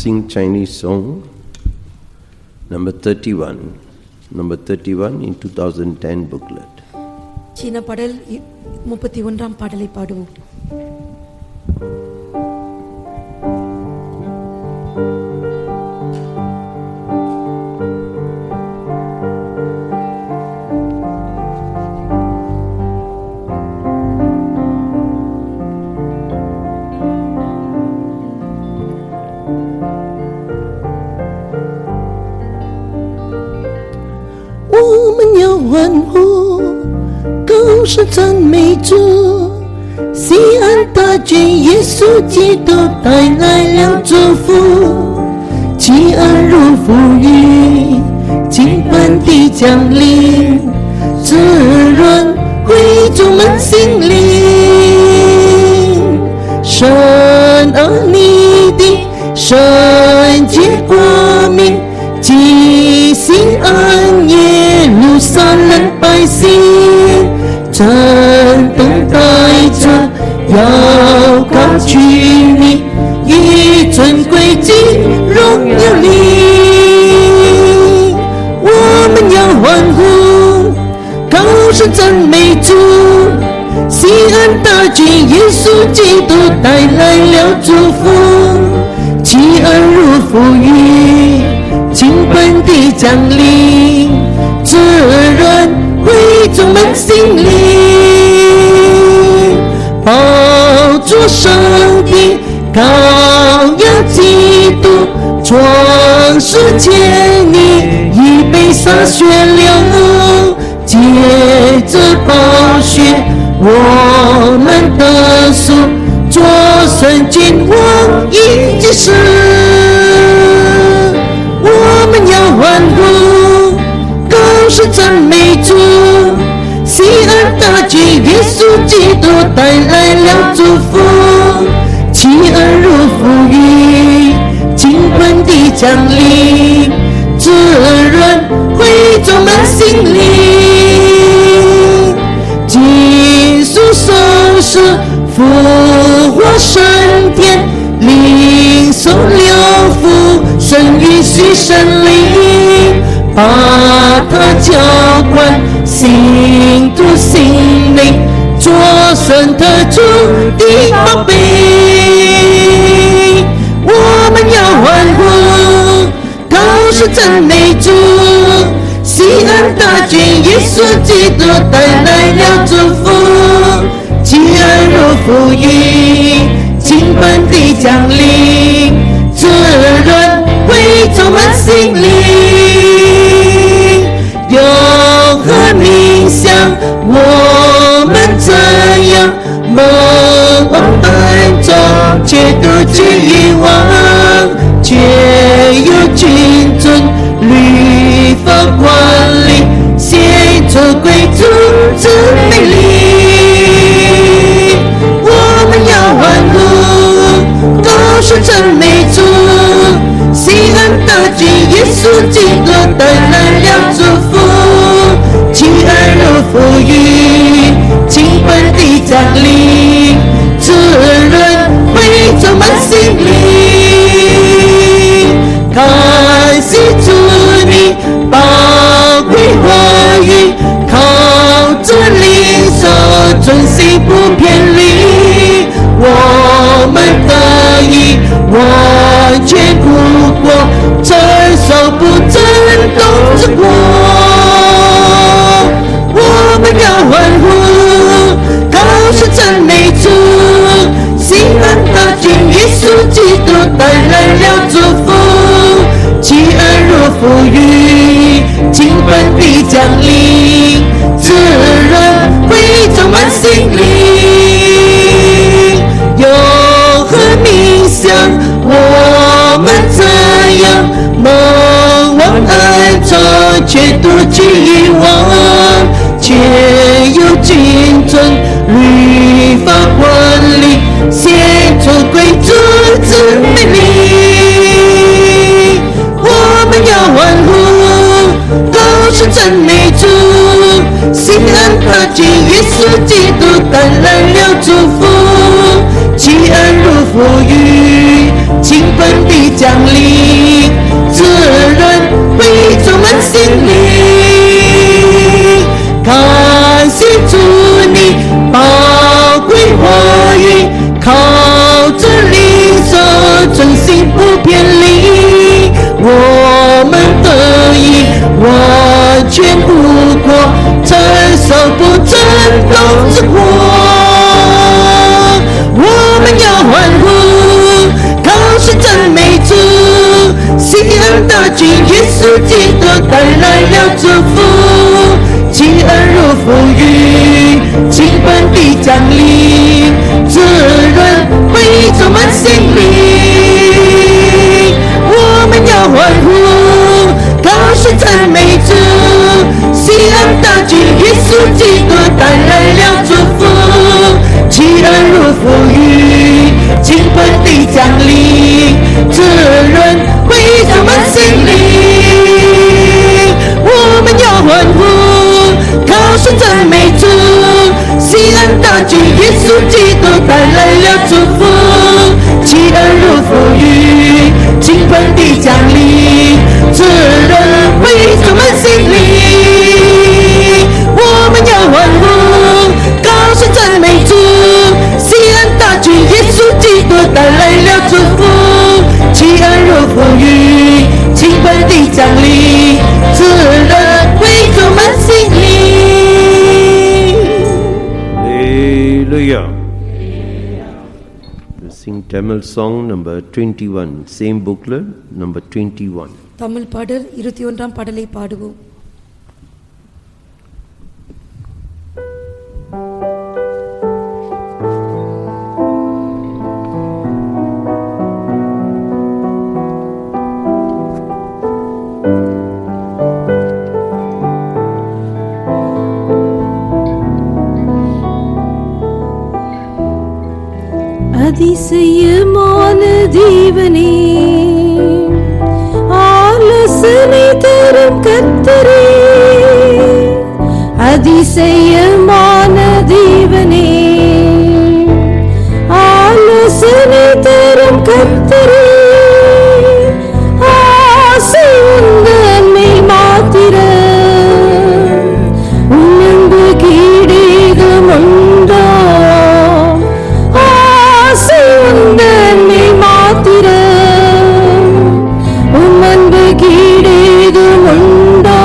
sing Chinese song number 31 in 2010 booklet. சீன பாடல் 31ஆம் பாடலை பாடுவோம்.欢呼，高声赞美主，西安大军耶稣基督带来了祝福，奇恩如浮雨，经般地降临，滋润会众们心灵。神啊，你的圣洁国民，即西安耶路撒冷百姓，震动带着要高举你，以尊贵敬荣耀你。我们要欢呼，高声赞美主，西安大军耶稣基督带来了祝福，奇恩如浮雨，经般地降临，滋润会众们心灵。抱着上帝羔羊基督，创世前你已被洒血流，借着宝血我们得赎，作神君王已经是。我们要欢呼，高声赞美主，西安大军耶稣基督带来了祝福，奇恩如浮雨，经般地降临，滋润会众们心灵。基督受死复活升天，领受了福，神允许神灵，把他浇灌，心主心灵，做神的主的宝贝。我们要欢呼，高声赞美主，西安大军耶稣基督带来了祝福，奇恩如浮雨，经般地降临，滋润会众们心灵。有何冥想，我们怎样蒙恩安葬，却独居于王，却有君尊律法管理，献出贵族之美丽。我们要欢呼，高声赞美主，西安大军耶稣基督带来了祝福，奇恩如浮雨，经般地降临，滋润会众们心灵。感谢主你宝贵话语，靠着领受遵行不偏离，我们得以完全不过，承受不震动之国。我们要欢呼，高声赞美主，西安大军耶稣基督带来了祝福，奇恩如浮雨，经般地降临，滋润会众们心灵。有何冥想，我们怎样蒙王安葬，却独居于王，却有君尊律法管理，献出贵族之美丽。我们要欢呼，高声赞美主，西安大军耶稣基督带来了祝福，奇恩如浮雨，经般地降临，全无过，承受不震动之火。我们要欢呼，高声赞美主，信仰的君耶稣基督带来了祝福，饥饿如风雨，倾盆地降临，滋润会充满心灵。我们要欢呼，高声赞美主，信仰的君耶稣基督带来了祝福，饥饿如风雨，倾盆地降临，滋润会充满心灵。我们要欢呼，高声赞美主，西安大君耶稣基督带来了祝福，饥饿如风雨，倾盆地降临，滋润会充满心灵。我们要欢呼，高声赞美主，西安大君耶稣基督带来了祝福，饥饿如风雨，倾盆地降临，滋润会充满心灵。Hallelujah. We sing Tamil song number 21, same booklet, number 21. Tamil பாடல் 21ஆம் பாடலை பாடுவோம். அதிசயமான தேவனே, ஆலோசனை தரும் கர்த்தரே, அதிசயமான தேவனே, ஆலோசனை தரும் கர்த்தரே, ஆசை உந்தன்மை மாத்திர உன்னன்பு கீடேதும் உண்டோ, உந்தன்மை மாத்திர உம்மன்பு கீடேதும் உண்டோ,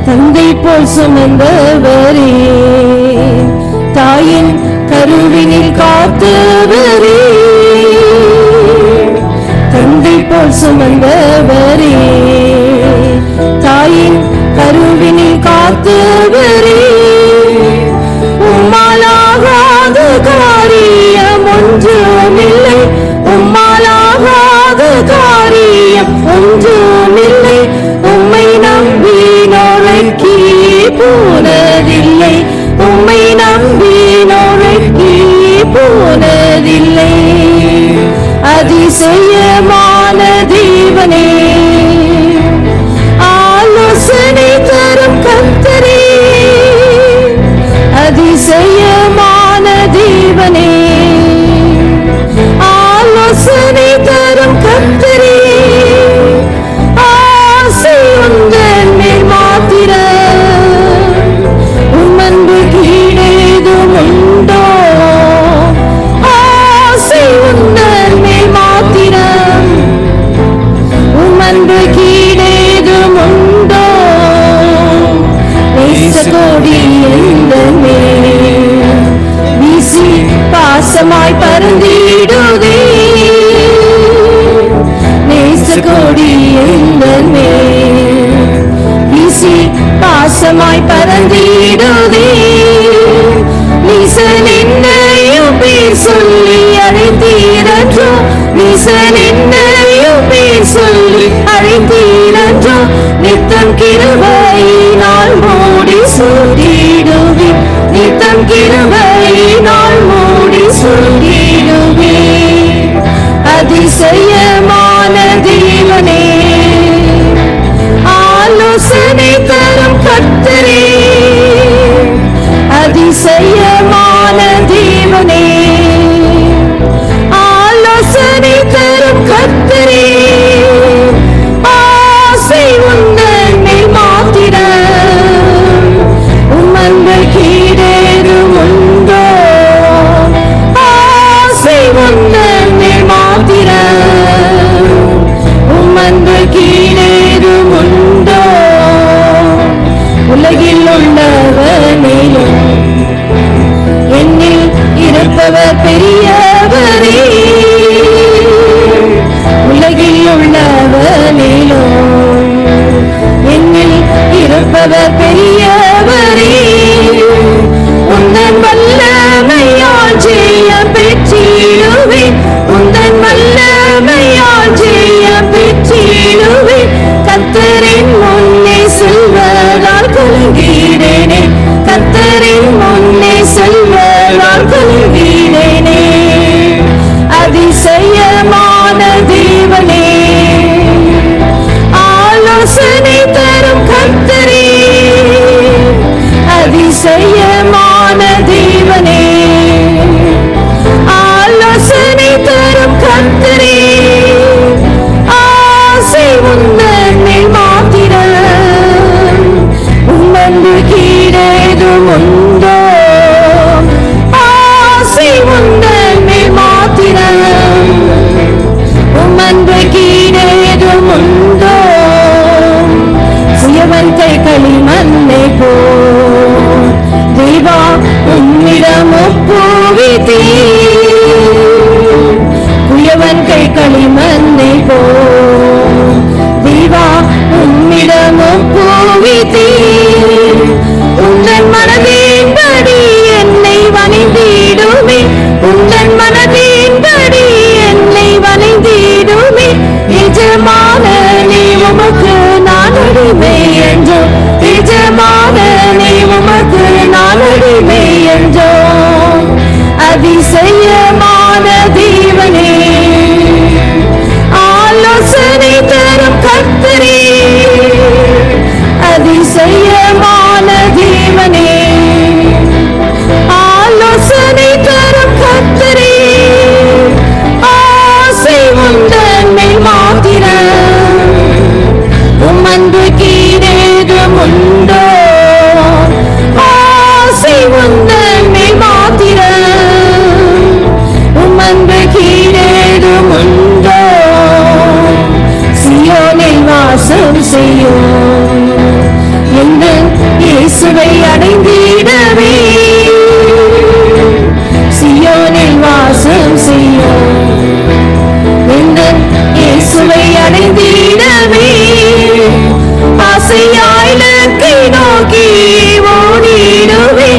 தந்தை போல் சுமந்தவரே, தாயின் கருவினில் காத்தவரே, தந்தை போல் சுமந்தவரே, தாயின் கருவினில் காத்தவரே, உம்மாலாகாத காரியம் ஒன்றுமில்லை, உம்மாலாகாத காரியம் ஒன்றுமில்லை, உம்மை நம்பினோரைக்கு போனதில்லை, உம்மை நம்பினோரைக்கு போனதில்லை. அதிசயமான தேவனே, ஆலோசனை தரும் கர்த்தரே, அதிசயமான தேவனே, ஆலோசனை தரும் கர்த்தரே, ஆசை உந்தன் மேல் மாத்திர உம்மன்பு கீழேதும் உண்டோ, ஆசை உந்தன் மேல் மாத்திர உம்மன்பு கீழேதும் உண்டோ, நேசக்கோடி வீசி பாசமாய் பறந்திடுதே, நேசக்கோடி வீசி பாசமாய் பறந்திடுதே, நீசன் என்னையும் பேர் சொல்லி அழைத்தீரன்றோ, நீசன் என்னையும் பேர் சொல்லி அழைத்தீரன்றோ, நித்தம் கிருபையினால் மூடி சூடிடுவே, நித்தம் கிருபையினால் மூடி சூடிடுவே. அதிசயமான தேவனே, ஆலோசனை தரும் கர்த்தரே, அதிசயமான தேவனே, ஆலோசனை தரும் கர்த்தரே, ஆசை உந்தன் மேல் மாத்திர உம்மன்பு கீழேதும் உண்டோ, பெரியவரே, உந்தன் வல்லமையால் ஜெயம் பெற்றிடுவேன், உந்தன் வல்லமையால் ஜெயம் பெற்றிடுவேன். கர்த்தரின் முன்னே செல்வதால் கலங்குகிறேனே, கர்த்தரின் முன்னே செல்வதால் கலங்குகிறேனே. அதிசயமான தேவனே, ஆலோசனை தரும் கர்த்தரே, அதிசயமான தேவனே, ஆலோசனை தரும் கர்த்தரே. ஆசை உந்தன் மேல் மாத்திரம், உம்மன்பு கீழேதும் உண்டோ? ஆசை உந்தன் மேல் மாத்திரம், உம்மன்பு கீழேதும் உண்டோ? சுயவன் கை களிமண்ணை போ தேவா உம்மிடம் ஒப்புவித்தீ, குயவன் கை களிமண்ணை போ தேவா உம்மிடம் ஒப்புவித்தீ. உந்தன் மனதின்படி என்னை வணைந்திடுமே, உந்தன் மனதின்படி என்னை வணைந்திடுமே. எஜமானனே உமக்கு நான் அடிமை என்றோ, எஜமானனே உமக்கு நான் அடிமை என்றோ. அதிசயமான தேவனே, ஆலோசனை தரும் கர்த்தரே, அதிசயமான தேவனே, ஆலோசனை தரும் கர்த்தரே. ஆசை உந்தன் மேல் மாத்திரம், உம்மன்பு கீழேதும் உண்டோ? ஆசை உந்தன் மேல் மாத்திரம், உம்மன்பு கீழேதும் உண்டோ? சியோனில் வாசம் செய்யும் எங்கள் இயேசுவை அடைந்திடவே, சியோனில் வாசம் செய்யும் எங்கள் இயேசுவை அடைந்திடவே. ஆசையாய் இலக்கை நோக்கி ஓடிடுவே,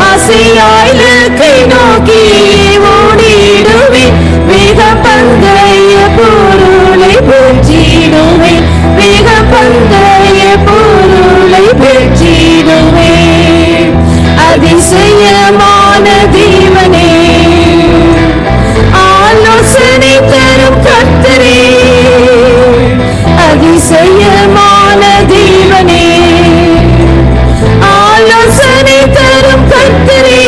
ஆசையாய் இலக்கை நோக்கி ஓடிடுவே. வேக பந்தய பொருளை பெற்றிடுவே, வேக பந்தய பொருளை பெற்றிடுவே. அதிசயமான தேவனே, ஆலோசனை தரும் கர்த்தரே, அதிசயமான தேவனே, ஆலோசனை தரும் கர்த்தரே.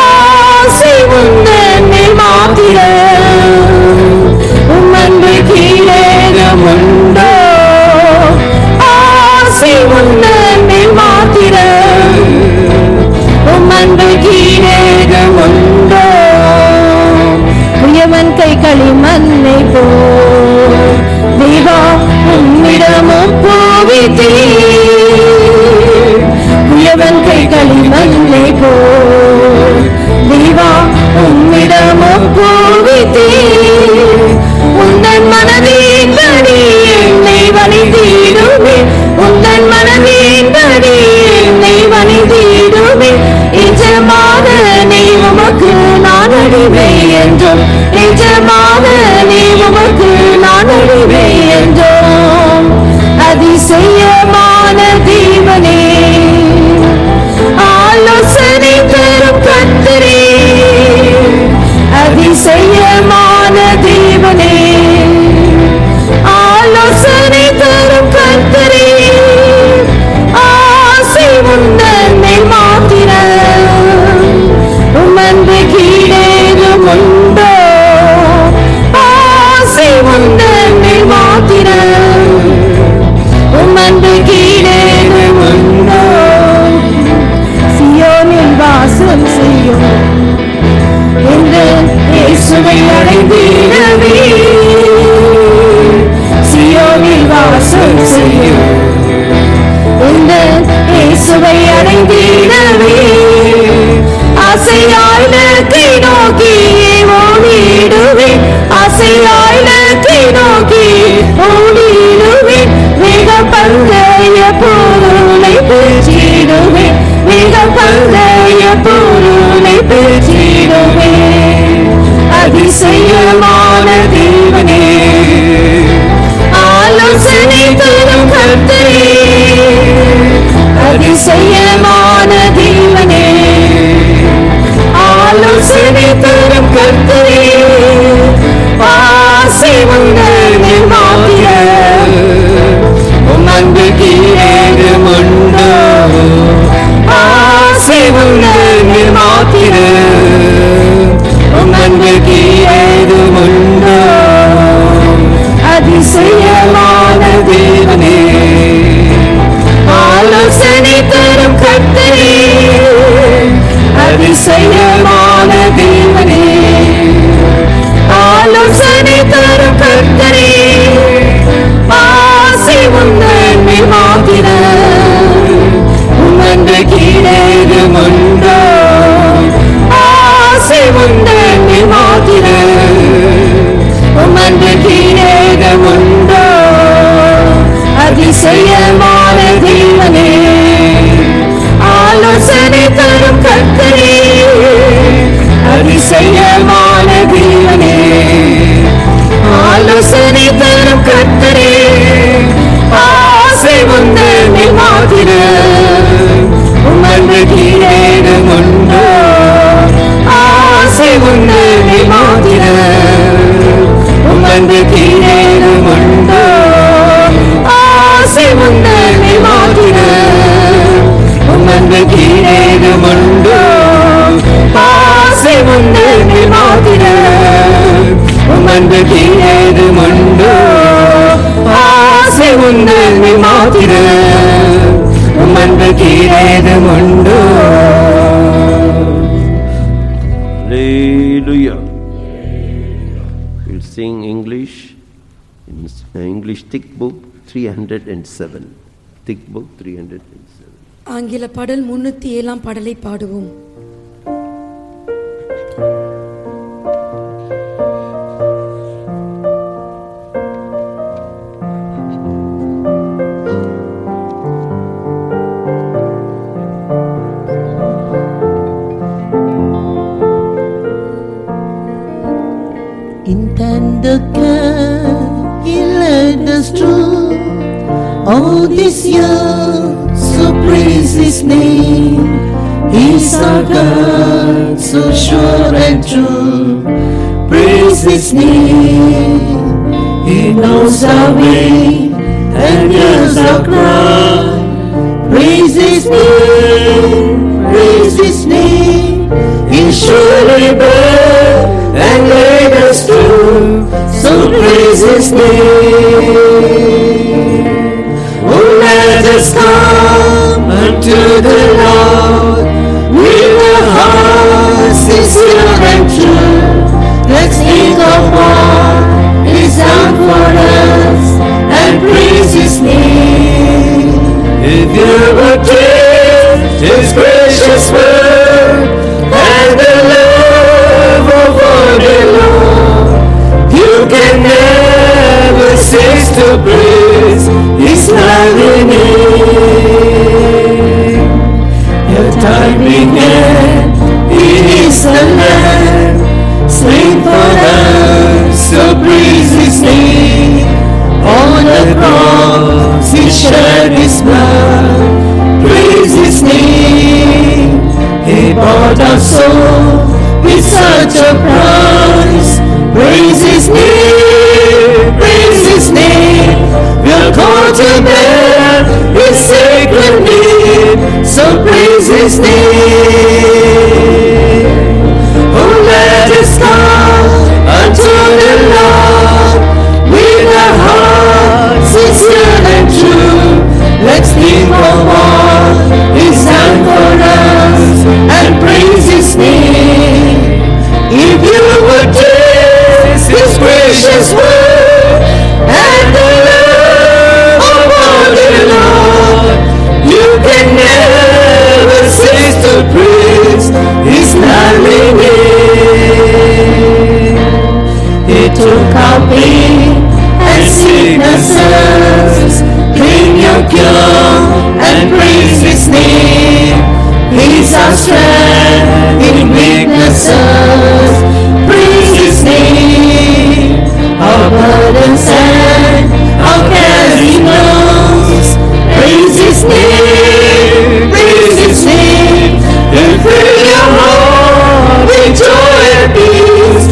ஆசை உந்தன் மேல் மாத்திரம், உம்மன்பு கீழேதும் உண்டோ? ஆசை உந்தன் மேல் மாத்திரம், உம்மன்பு கீழேதும் உண்டோ? குயவன் கை களிமண்ணை போ தேவா உம்மிடம் ஒப்புவித்தீ, குயவன் கை களிமண்ணை போ தேவா உம்மிடம் ஒப்புவித்தீ. உந்தன் மனதின்படி என்னை வணைந்திடுமே, உந்தன் மனதின்படி என்னை வணைந்திடுமே. எஜமானனே உமக்கு நான் அடிமை என்றோம், எஜமானனே உமக்கு நான் அடிமை என்றோம். அதிசயமான தேவனே, ஆலோசனை தரும் கர்த்தரே, அதிசயமான தேவனே, ஆலோசனை தரும் கர்த்தரே. ஆசை உந்தன் மேல் மாத்திரம், உம்மன்பு கீழேதும் உண்டோ? ஆசை உந்தன் மேல் மாத்திரம், உம்மன்பு கீழேதும் உண்டோ? சியோனில் வாசம் செய்யும் எங்கள் இயேசுவை அடைந்திடவே, சியோனில் வாசம் செய்யும் எங்கள் இயேசுவை அடைந்திடவே. ஆசையாய் இலக்கை நோக்கி ஓடிடுவே, ஆசையாய் இலக்கை நோக்கி ஓடிடுவே. வேக பந்தய பொருளை கர்த்தரே ஆசை உந்தனில் மாத்திரம் அன்புக்கு ஏதுமுண்டோ ஆசை உந்தனில் மாத்திரம் அன்புக்கு ஏதுமுண்டோ அதிசயமான தேவனே ஆலோசனை தரும் கர்த்தரே அதிசயமான தேவனே ஆலோசனை தரும் கர்த்தரே ஆசை உந்தன்மை மாத்திரம் அன்புக்கு ஏதுமுண்டோ ஆசை உந்தன்மை மாத்திரம் அன்புக்கு ஏதுமுண்டோ அதிசயமான தேவனே ஆலோசனை தரும் கர்த்தரே அதிசயமான தேவனே ஆலோசனை தரும் கர்த்தரே ஆசை உந்தன்மை மாத்திரம் அன்புக்கு ஏதுமுண்டோ ஆசை உந்தன்மை மாத்திரம் அன்புக்கு ஏதுமுண்டோ ஆசை உந்தன்மை மாத்திரம் அன்புக்கு ஏதுமுண்டோ ஆசை உந்தன்மை மாத்திரம் அன்புக்கு ஏதுமுண்டோ ஆசை உந்தன்மை மாத்திரம் அன்புக்கு ஏதுமுண்டோ Hallelujah. We'll sing English in English thick book 307. Thick book 307. ஆங்கில பாடல் 307 பாடலை பாடுவோம். He led us through all this year, so praise His name. He's our God, so sure and true. Praise His name. He knows our way and hears our cry. Praise His name, praise His name. He surely bore and led us through, so praise His name. Oh, let us come unto the Lord with a heart sincere and true. Let's think of what He's done for us and praise His name. If you would taste His gracious word and the love of our dear Lord, you can never cease to praise His holy name. Your time began, He is the Lamb slain for us, so praise His name. On the cross He shed His blood, praise His name. He bought our soul with such a price, praise His name, praise His name. We're called to bear His sacred name, so praise His name. Oh, let us come unto the Lord with a heart sincere and true. Let's think of what He's done for us and praise His name. If you would taste His gracious word and the love of our dear Lord, you can never cease to praise His holy name. He took our pain and sicknesses, bring your cure and praise His name. He's our strength in weaknesses, praise His name. Our burdens and our cares He knows, praise His name, praise His name. And fill your heart with joy and peace,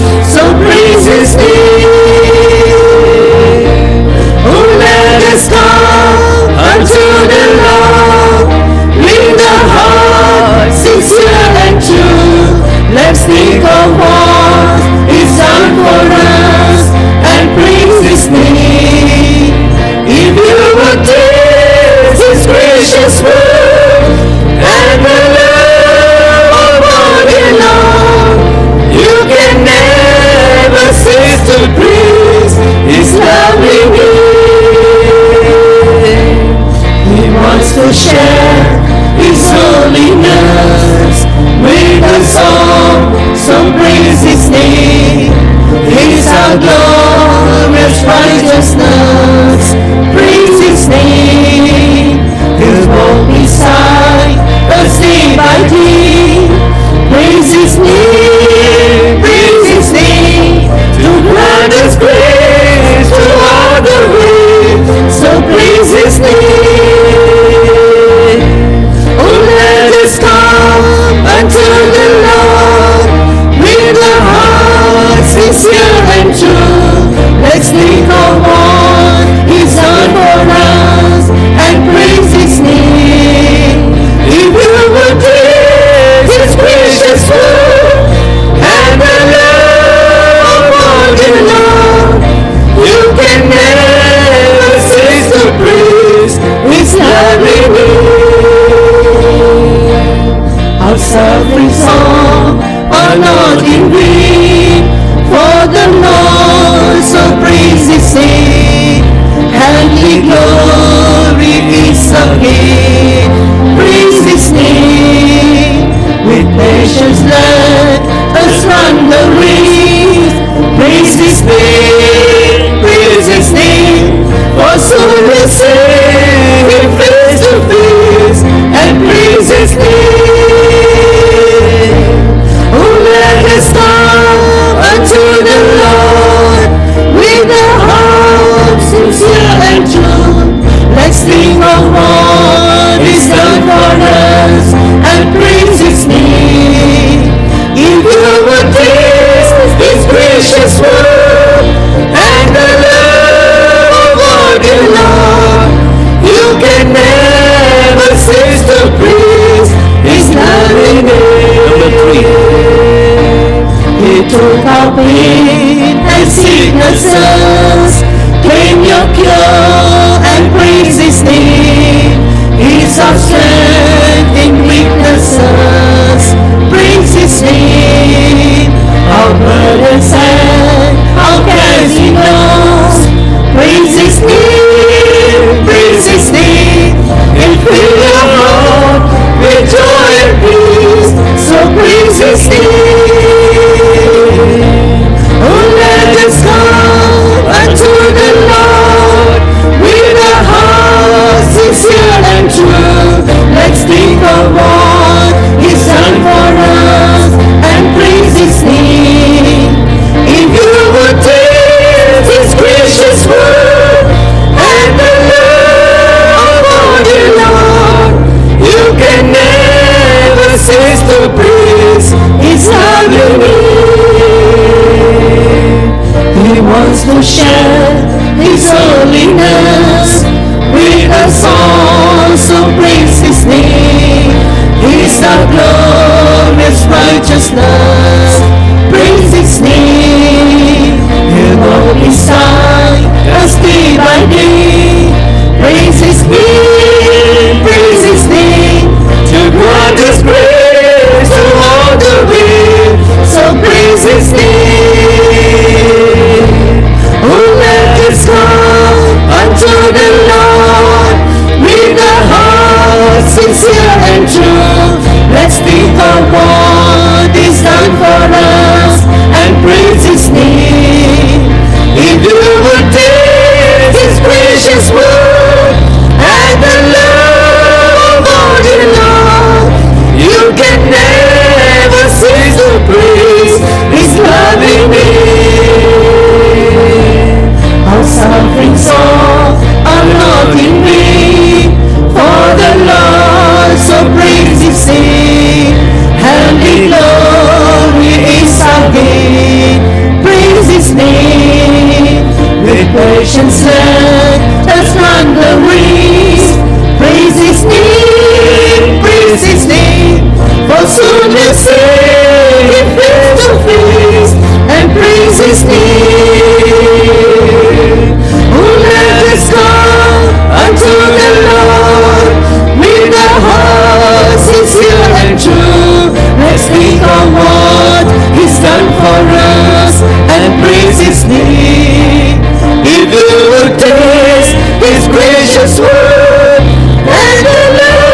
His holiness with a song, so praise His name. He's our glorious righteousness, praise His name. He'll walk beside us day by day, praise His name, praise His name. To grant us grace to all the way, so praise His name. Oh, let us come unto the Lord with a heart sincere and true. Let's think of what He's done for us and praise His name. If you would taste His gracious word and the love of the Lord, you can never cease to praise His lovely name. Our sufferings all are not in vain, for the Lord so praise His name. Heavenly glory is our gain, praise His name. With patience let us run the race, praise His name, praise His name. For soon we'll see Him face to face and praise His name. Oh, let us come unto the Lord with a heart sincere and true. Let's think of what He's done for us and praise His name. If you would taste His gracious word and the love of the Lord, you can never cease to praise His lovely name. Number 3. He took our pain and sicknesses, claim your cure and praise His name. He's our strength in weaknesses, praise His name. Our burdens and our cares He knows, praise His name, praise His name. And fill your heart with joy and peace, so praise His name. Oh, let us come unto the Lord with a heart sincere and true. Let's think of what He's done for us and praise His name. If you would taste His gracious word and the love of the Lord, you can never cease to praise His lovely name. He wants to share His holiness with us all, so praise His name. He's our glorious righteousness, praise His name. He'll walk beside us day by day, praise His name, praise His name. To grant us grace to all the way, so praise His name. Oh, let us come unto the Lord with a heart sincere and true. Let's think of what He's done for us and praise His name. If you would taste His gracious word and the love of the Lord, you can never cease to praise His loving name. Our sufferings all are not in vain, for the Lord so praise His name. Heavenly glory is our gain, praise His name. With patience let us run the race, praise His name, praise His name. For soon we'll see Him face to face and praise His name. Oh, let us come unto the Lord with a heart sincere and true. Let's think of what He's done for us and praise His name. If you would taste His gracious word and the love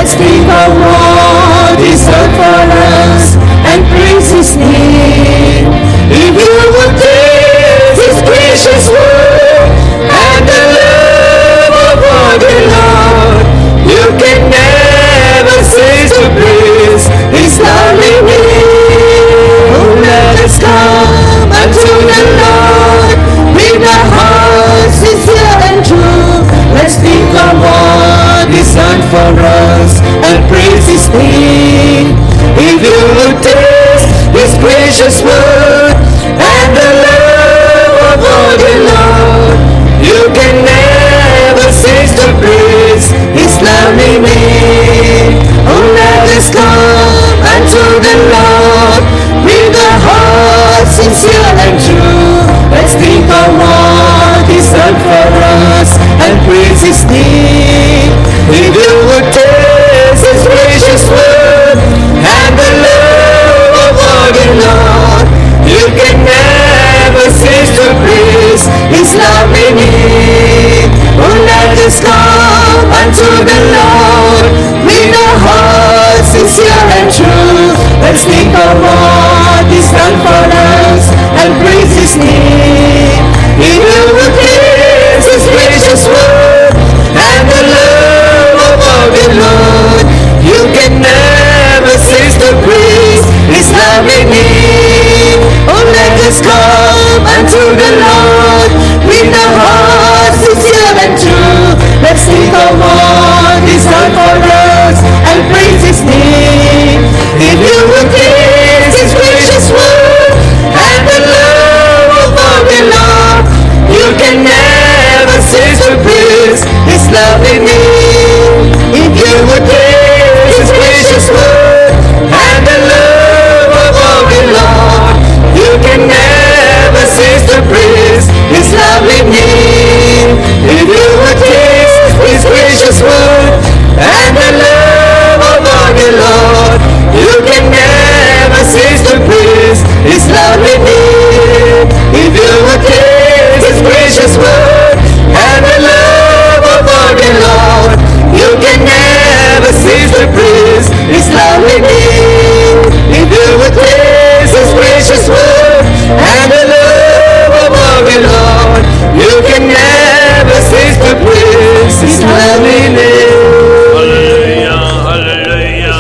Let's think of what He's done for us and praise His name. If you would taste His gracious word and the love of our dear Lord, you can never cease to praise His lovely name. Oh, let us come unto the Lord with our hearts sincere and true. Let's think of what He's done for us and praise His name. If you would taste His gracious word and the love of our dear Lord, you can never cease to praise His lovely name. Oh, let us come unto the Lord with our hearts sincere and true. Let's think of what He's done for us and praise His name. If you would taste His gracious word and the love of our dear Lord, you can never cease to praise His lovely name. Oh, let us come unto the Lord with our hearts sincere and true. Let's think of what He's done for us and praise His name. If you would taste His gracious word and the love of our dear Lord, you can never cease to praise His lovely name. Oh, let us come unto the Lord with our hearts sincere and true. Let's think of what He's done for us and praise His name. If you would taste His gracious word and the love of our dear Lord, you can never cease to praise His lovely name. If you would taste His gracious word and the love of our dear Lord, you can never cease to praise His lovely name. If you would taste His gracious word and the love of our dear Lord, you can never cease to praise His lovely name. If you would taste His gracious word and the love of our dear Lord, you can never cease to praise His lovely name. If you would taste His gracious word and the love of our dear Lord, you can never cease to praise His lovely name. Hallelujah, hallelujah,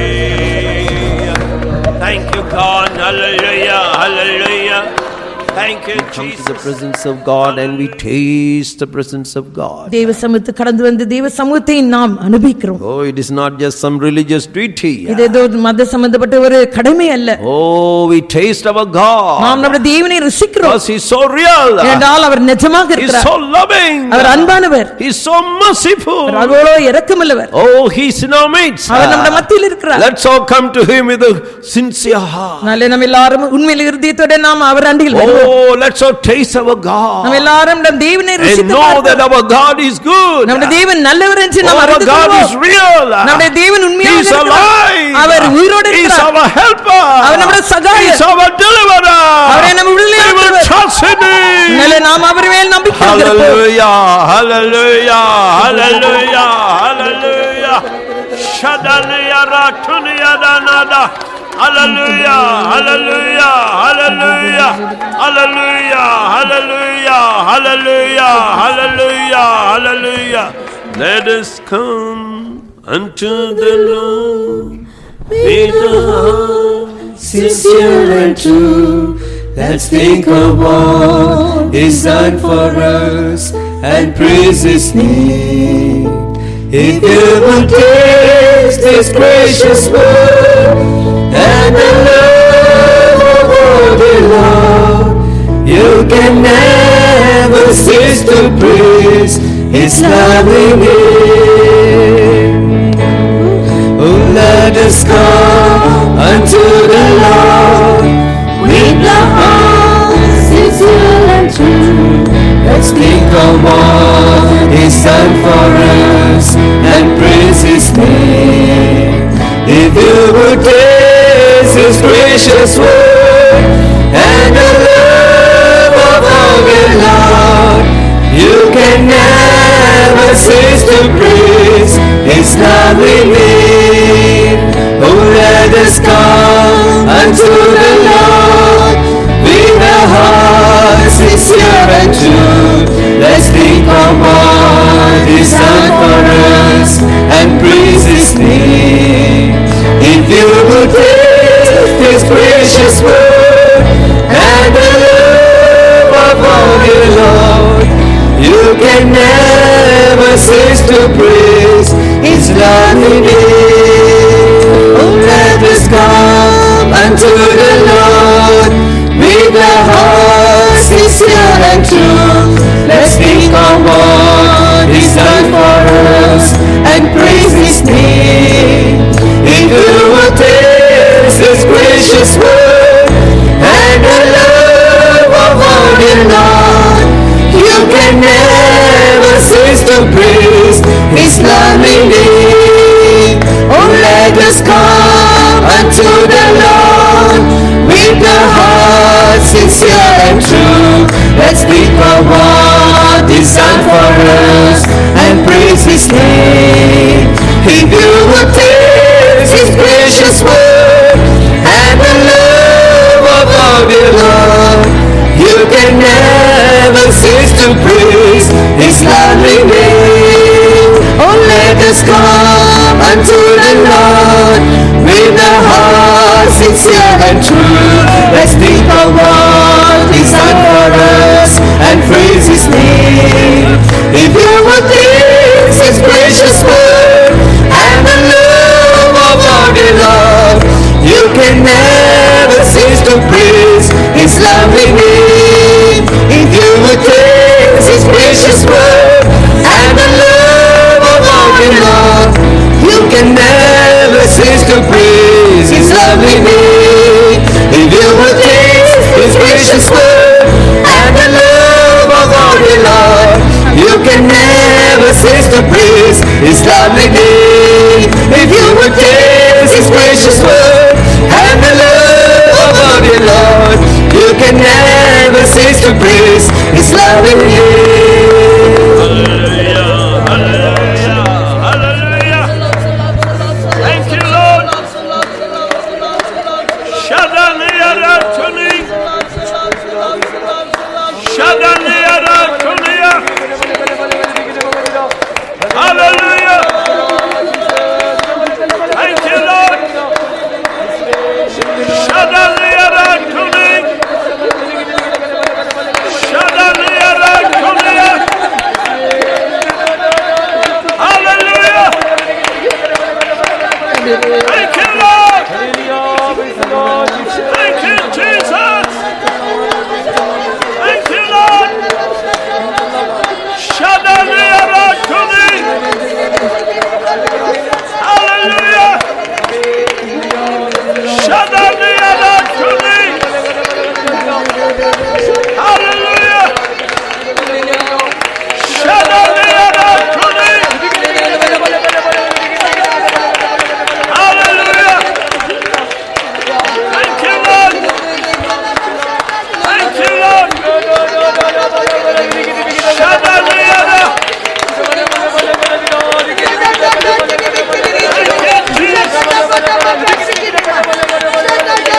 hallelujah. Thank you, God. Hallelujah, hallelujah. Thank you, Jesus. We come to the presence of God and we taste the presence of God. தேவ சமூகத்துக்கு கடந்து வந்து தேவ சமூகத்தை நாம் அனுபவிக்கிறோம். Oh, it is not just some religious duty. இது ஏதோ மத சம்பந்தப்பட்ட ஒரு கடமை அல்ல. Oh, we taste our God. நாம் நம்முடைய தேவனை ருசிக்கிறோம். Because He is so real. ஏனென்றால் அவர் நிஜமாக He is இருக்கிறார். so loving. அவர் அன்பானவர். He is so merciful. அவர் அவ்வளவு இரக்கமுள்ளவர். Oh, He is in our midst. அவர் நம்முடைய மத்தியில் இருக்கிறார். Let's all come to Him with a sincere heart. நாளை நாம் எல்லாரும் உண்மையிலே இருதயத்தோட நாம் அவர் அண்டையில் வருவோம். Oh, let's all taste our God. நாம் எல்லாரும் நம் தேவனை ருசித்து and know that our God is good. நம்முடைய தேவன் நல்லவர் என்று நாம் Our அறிந்து God is கொள்வோம். real. நம்முடைய தேவன் உண்மையாக He is இருக்கிறார். alive. அவர் உயிரோடு He is இருக்கிறார். our helper. அவர் நம்முடைய He சகாயர். is our deliverer. அவரை நாம் We will விடுதலை trust in Him. நாளை நாம் அவர் மேல் நம்பிக்கை வைப்போம். Hallelujah, hallelujah, hallelujah, hallelujah. Shadaliya ratuniya danada. Hallelujah, hallelujah, hallelujah, hallelujah, hallelujah, hallelujah, hallelujah, hallelujah. Let us come unto the Lord with a heart Sincere and true, let's think of what He's done for us and praise His name. If you would taste His gracious word and the love of our dear Lord, you can never cease to praise His lovely name. Oh, let us come unto the Lord with the hearts sincere and true. Let's think of what He's done for us and praise His name. If you would taste His gracious word and the love of our dear Lord, you can never cease to praise His lovely name. Oh, let us come unto the Lord with a heart sincere and true. Let's think of what He's done for us and praise His name. If you would taste His precious word and the love of our dear Lord, you can never cease to praise His lovely name. Oh, let us come unto the Lord with a heart sincere and true. Let's think of what He's done for us and praise His name. If you will taste His gracious word and the love of our dear Lord, you can never cease to praise His lovely name. Oh, let us come unto the Lord with a heart sincere and true. Let's think of what He's done for us and praise His name. If you will taste His gracious word and the love of our dear Lord, you can never cease to praise His lovely name. Oh, let us come unto the Lord with a heart sincere and true. Let's think of what He's done for us and praise His name. If you will taste His gracious word and the love of our dear Lord, you can never cease to praise His lovely name. If you will taste His gracious word and the love of our dear Lord, you can never cease to praise His lovely name. If you will taste His gracious word and the love of our dear Lord, you can never cease to praise His lovely name. If you will taste His gracious word and the love of our dear Lord, you can never cease to praise His lovely name. Hallelujah, hallelujah, hallelujah. Thank you, Lord. Shadaniyarachuni. Shadaniyarachuniya. Hallelujah. Thank you, Lord. Shadaniyarachuni. Shadaniyarachuniya. Hallelujah. Thank you, Lord. Thank you, Jesus. Thank you, Lord. Shadaniyarachuni. Hallelujah. Shadaniyarachuni. Hallelujah. Shadaniyarachuni. Hallelujah. Thank you, Lord. Thank you, Lord. Shadaniyara. Thank you, Jesus. Thank you, Lord.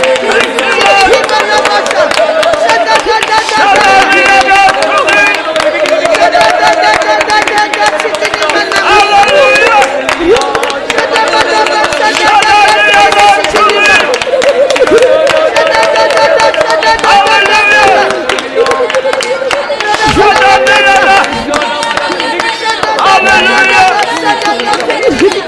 Shadaniyarachuni. Hallelujah. Shadaniyarachuni. Hallelujah. Shadaniyara. Hallelujah. Thank you, Lord. Thank you, Lord.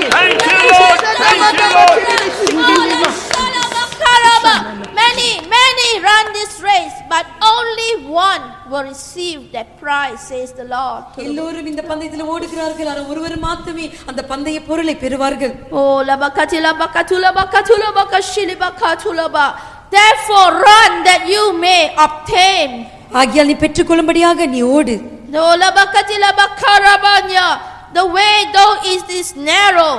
Many run this race, but only one will receive the prize, says the Lord. எல்லோரும் இந்த பந்தயத்தில் ஓடுகிறார்கள் ஆனால் ஒருவர் மாத்திரமே அந்த பந்தய பொருளை பெறுவார்கள். Oh, labakatila bakatula bakatula bakashili bakatulaba. Therefore run that you may obtain. ஆகியால் நீ பெற்றுக்கொள்ளும்படியாக நீ ஓடு. No, labakatila bakarabanya. The way though is narrow.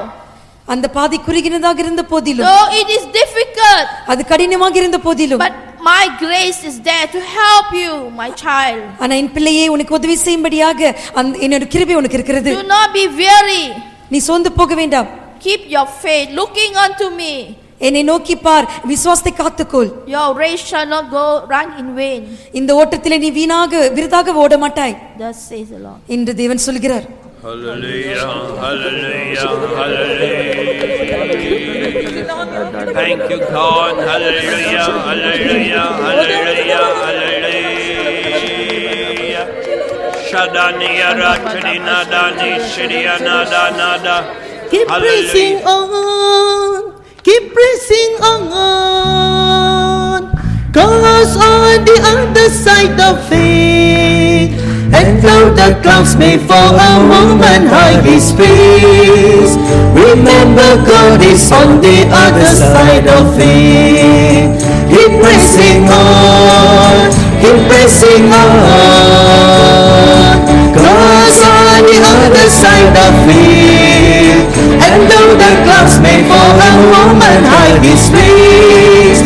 அந்த பாதை குறுகினதாக இருந்த போதிலும் Though it is difficult. அது கடினமாக இருந்த போதிலும் But my grace is there to help you, my child. ஆனா என் பிள்ளையே உனக்கு உதவி செய்யும்படியாக என்னோட கிருபை உனக்கு இருக்கிறது. Do not be weary. நீ சோர்ந்து போக வேண்டாம். Keep your faith looking unto me. என்னை நோக்கி பார், விசுவாசத்தை காத்துக்கொள். Your race shall not go run in vain. இந்த ஓட்டத்திலே நீ விருதாக ஓட மாட்டாய். Thus says the Lord. என்று தேவன் சொல்கிறார். Hallelujah, hallelujah, hallelujah. Thank you, God. Hallelujah, hallelujah, hallelujah, hallelujah. Shadani Yaratani Nadani Shriya Nada Nada. Keep pressing on, keep pressing on, 'cause on the other side of faith, and though the clouds may fall, a moment hide His face. Remember, God is on the other side of faith. Keep pressing on, keep pressing on, 'cause on the other side of faith, and though the clouds may fall, a moment hide His face.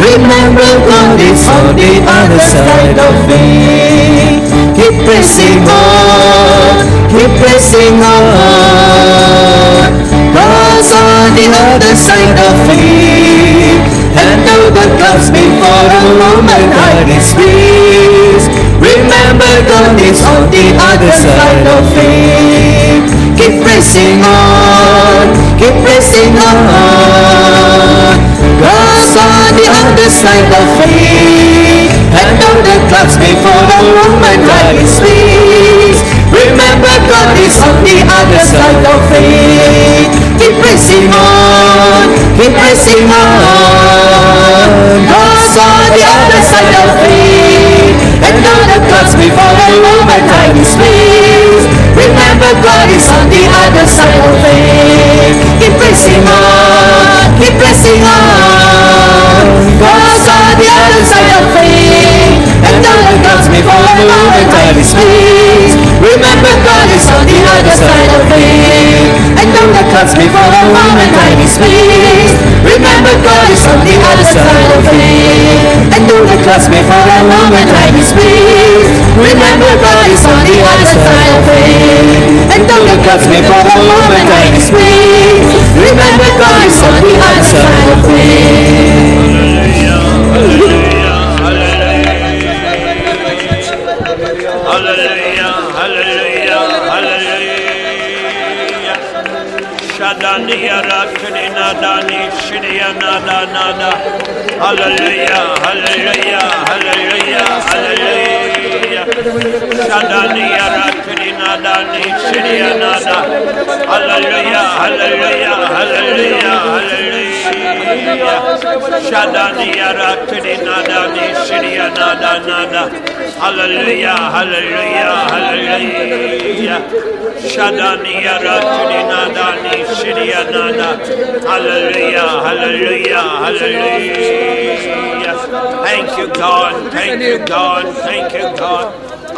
Remember, God is on the other side of faith. Keep pressing on, keep pressing on, 'cause on the other side of faith, and though the clouds may fall, a moment hide His face. Remember, God is on the other side of faith. Keep pressing on, keep pressing on, 'cause on the other side of faith, and though the clouds may fall, a moment hide His face. Remember, God is on the other side of faith. Keep pressing on, keep pressing on, 'cause on the other side of faith, and though the clouds may fall, a moment hide His face. Remember, God is on the other side of faith. Keep pressing on, keep pressing on, 'cause on the other side of faith, and though the clouds may fall, a moment hide His face. Remember, God is on the other side of faith, and though the clouds may fall, a moment hide His face. Remember, God is on the other side of faith, and though the clouds may fall, a moment hide His face. Remember, God is on the other side of faith, and though the clouds may fall, a moment hide His face. Remember, God is on the other side of faith. Hallelujah, hallelujah, hallelujah, hallelujah. Shadani Yaratani Nadani Shriya Nada Nada. Hallelujah, hallelujah, hallelujah, hallelujah. Shadani Yaratani Nadani Shriya Nada. Hallelujah, hallelujah, hallelujah, hallelujah. Shadani Yaratani Nadani Shriya Nada Nada. Hallelujah, hallelujah, hallelujah. Shadani Yaratani Nadani Shriya Nada. Hallelujah, hallelujah, hallelujah. Thank you, God, thank you, God, thank you, God.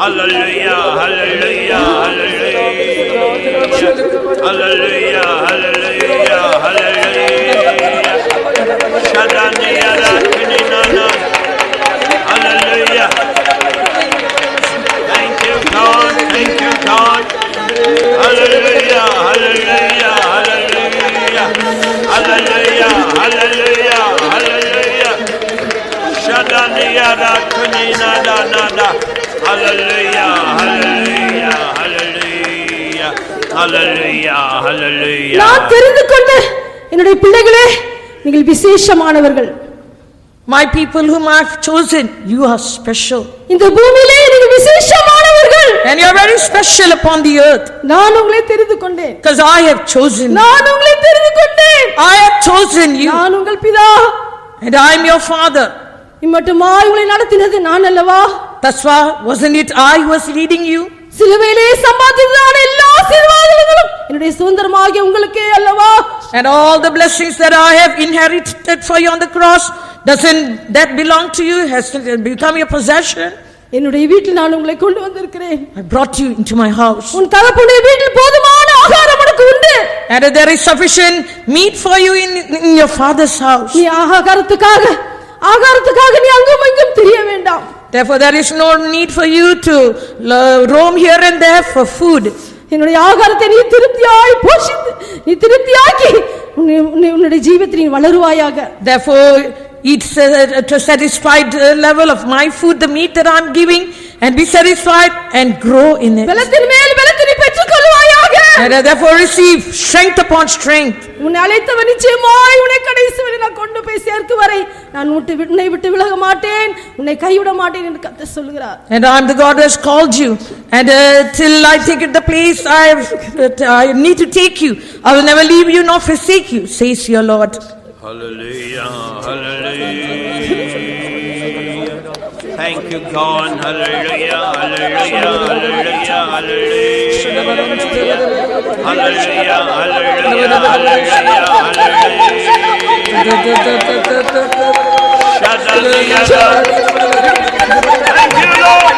Hallelujah, hallelujah, hallelujah. Hallelujah, hallelujah, hallelujah. Shadani Yaratani Nada. Hallelujah. Thank you, God. Thank you, God. Hallelujah. Hallelujah. Hallelujah. Hallelujah. Hallelujah. Hallelujah. Shadani Yaratani Nada Nada. Hallelujah. Hallelujah. Hallelujah. Hallelujah. Hallelujah. நான் தெரிந்து கொண்ட என்னுடைய பிள்ளைகளே, நீங்கள் விசேஷமானவர்கள். My people whom I have chosen, you are special. இந்த பூமியிலே நீங்கள் விசேஷமானவர்கள். And you are very special upon the earth. நான் உங்களை தெரிந்து கொண்டேன். Because I have chosen. நான் உங்களை தெரிந்து கொண்டேன். I have chosen you. நான் உங்கள் பிதா. And I am your father. இம்மட்டுமாய் உங்களை நடத்தினது நான் அல்லவா? That's why wasn't it I who was leading you? சிலுவையிலே சம்பாதித்ததான எல்லா ஆசீர்வாதங்களும் என்னுடைய சுதந்திரமாகிய உங்களுக்கே அல்லவா? And all the blessings that I have inherited for you on the cross, doesn't that belong to you? Has become your possession? என்னுடைய வீட்டில் நான் உங்களை கொண்டு வந்திருக்கிறேன். I brought you into my house. உன் தகப்பனுடைய வீட்டில் போதுமான ஆகாரம் உனக்கு உண்டு. And there is sufficient meat for you in your father's house. நீ ஆகாரத்துக்காக ஆகாரத்துக்காக நீ அங்கும் இங்கும் திரிய வேண்டாம். Therefore there is no need for you to roam here and there for food. என்னுடைய ஆகாரத்தை நீ திருப்தியாய் போஷித்து நீ திருப்தியாக்கி உன்னுடைய ஜீவிதத்தில் நீ வளருவாயாக. Therefore eat to satisfied level of my food, the meat that I am giving, and be satisfied and grow in it. பலத்தின் மேல் பலத்தை நீ பெற்றுக்கொள்வாயாக. And therefore receive strength upon strength. உன்னை அழைத்தவன் நிச்சயமாய் உன்னை கடைசி வரை நான் கொண்டு போய் சேர்க்கும் வரை நான் உன்னை விட்டு விலக மாட்டேன், உன்னை கைவிட மாட்டேன் என்று கர்த்தர் சொல்கிறார். And I am the God who has called you, and till I take it the place I need to take you, I will never leave you nor forsake you, says your Lord. Hallelujah, hallelujah. Thank you, God. Hallelujah, hallelujah, hallelujah, hallelujah. Hallelujah, hallelujah, hallelujah. Thank you, Lord.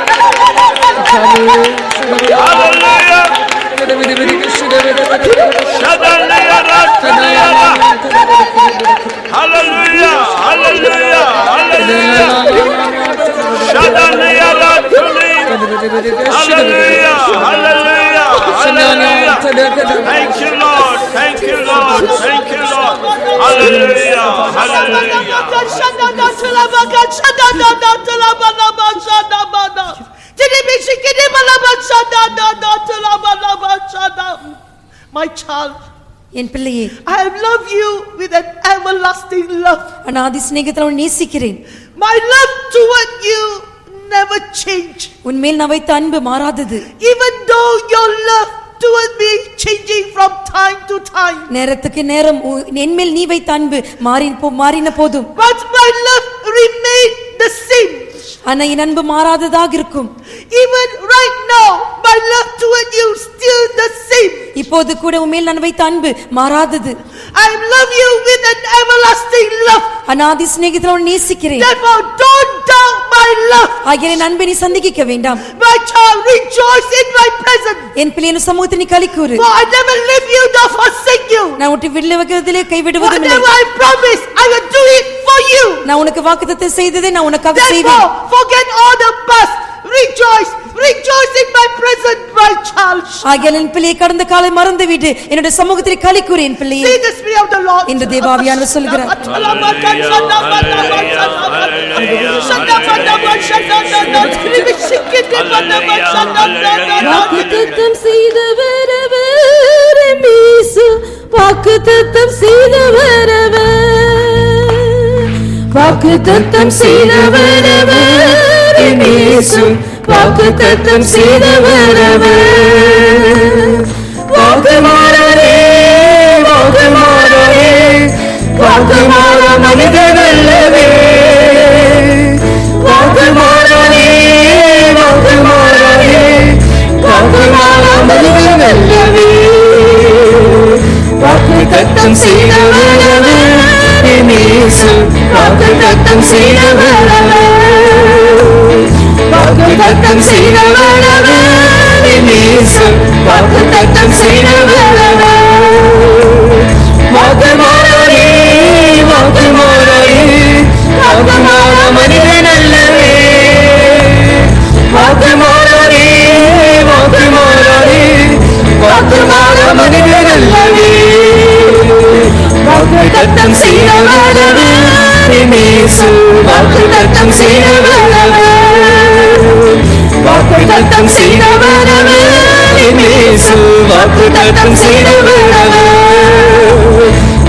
Hallelujah. Hallelujah, hallelujah, hallelujah. Hallelujah, hallelujah, hallelujah. Thank you, Lord, thank you, Lord, thank you, Lord. Hallelujah, hallelujah. My child, என் பிள்ளையே, I love you with an everlasting love. அநாதி சிநேகத்தால் உன்னை நேசிக்கிறேன். My love toward you never change. உன் மேல் நான் வைத்த அன்பு மாறாதது. Even though your love toward me changing from time to time. நேரத்துக்கு நேரம் என் மேல் நீ வைத்த அன்பு மாறின போதும், but my love remain the same. ஆனா என் அன்பு மாறாததாக இருக்கும். Even right now my love toward you still the same. இப்போது கூட உன் மேல் நான் வைத்த அன்பு மாறாதது. I love you with an everlasting love. அநாதி சிநேகத்தால் உன்னை நேசிக்கிறேன். Therefore don't doubt my love. ஆகிய என் அன்பை நீ சந்தேகிக்க வேண்டாம். My child, rejoice in my presence. என் பிள்ளையின் சமூகத்தில் நீ களிக்கூறு. For I never leave you nor forsake you. நான் உன்னை விடுவதிலே கைவிடுவதும் இல்லை. Whatever I promise, I will do it for you. நான் உனக்கு வாக்குத்தத்தம் செய்ததை நான் உனக்காக செய்வேன். Therefore forget all the past. Rejoice, rejoice in my presence, my child. ஆகிய என் பிள்ளையை கடந்த காலை மறந்து விட்டு என்னுடைய சமூகத்தில் களிக்கூறு என் பிள்ளையே. See the spirit of the Lord. இந்த தேவாவியானவர் சொல்கிறார். வாக்குத்தத்தம் செய்தவர் அவர் இயேசு, வாக்குத்தத்தம் செய்தவர் அவர், வாக்குத்தத்தம் செய்தவர் அவர் இயேசு, வாக்குத்தத்தம் செய்தவர் அவர். வாக்கு மாறரே, வாக்கு மாறரே, வாக்கு மாற மனிதன் அல்லவே. வாக்கு மாறரே, வாக்கு மாறரே, வாக்கு மாற மனிதன் அல்லவே. வாக்குத்தத்தம் செய்தவர் அவர் இயேசு, வாக்குத்தத்தம் செய்தவர் அவர், வாக்குத்தத்தம் செய்தவர் அவர் இயேசு, வாக்குத்தத்தம் செய்தவர் அவர். வாக்கு மாறரே, வாக்கு மாறரே, வாக்கு மாற மனிதன் அல்லவே. வாக்கு மாறரே, வாக்கு மாறரே, வாக்கு மாற மனிதன் அல்லவே. வாக்குத்தத்தம் செய்தவர் அவர் இயேசு, வாக்குத்தத்தம் செய்தவர் அவர், வாக்குத்தத்தம் செய்தவர் அவர் இயேசு, வாக்குத்தத்தம் செய்தவர் அவர்.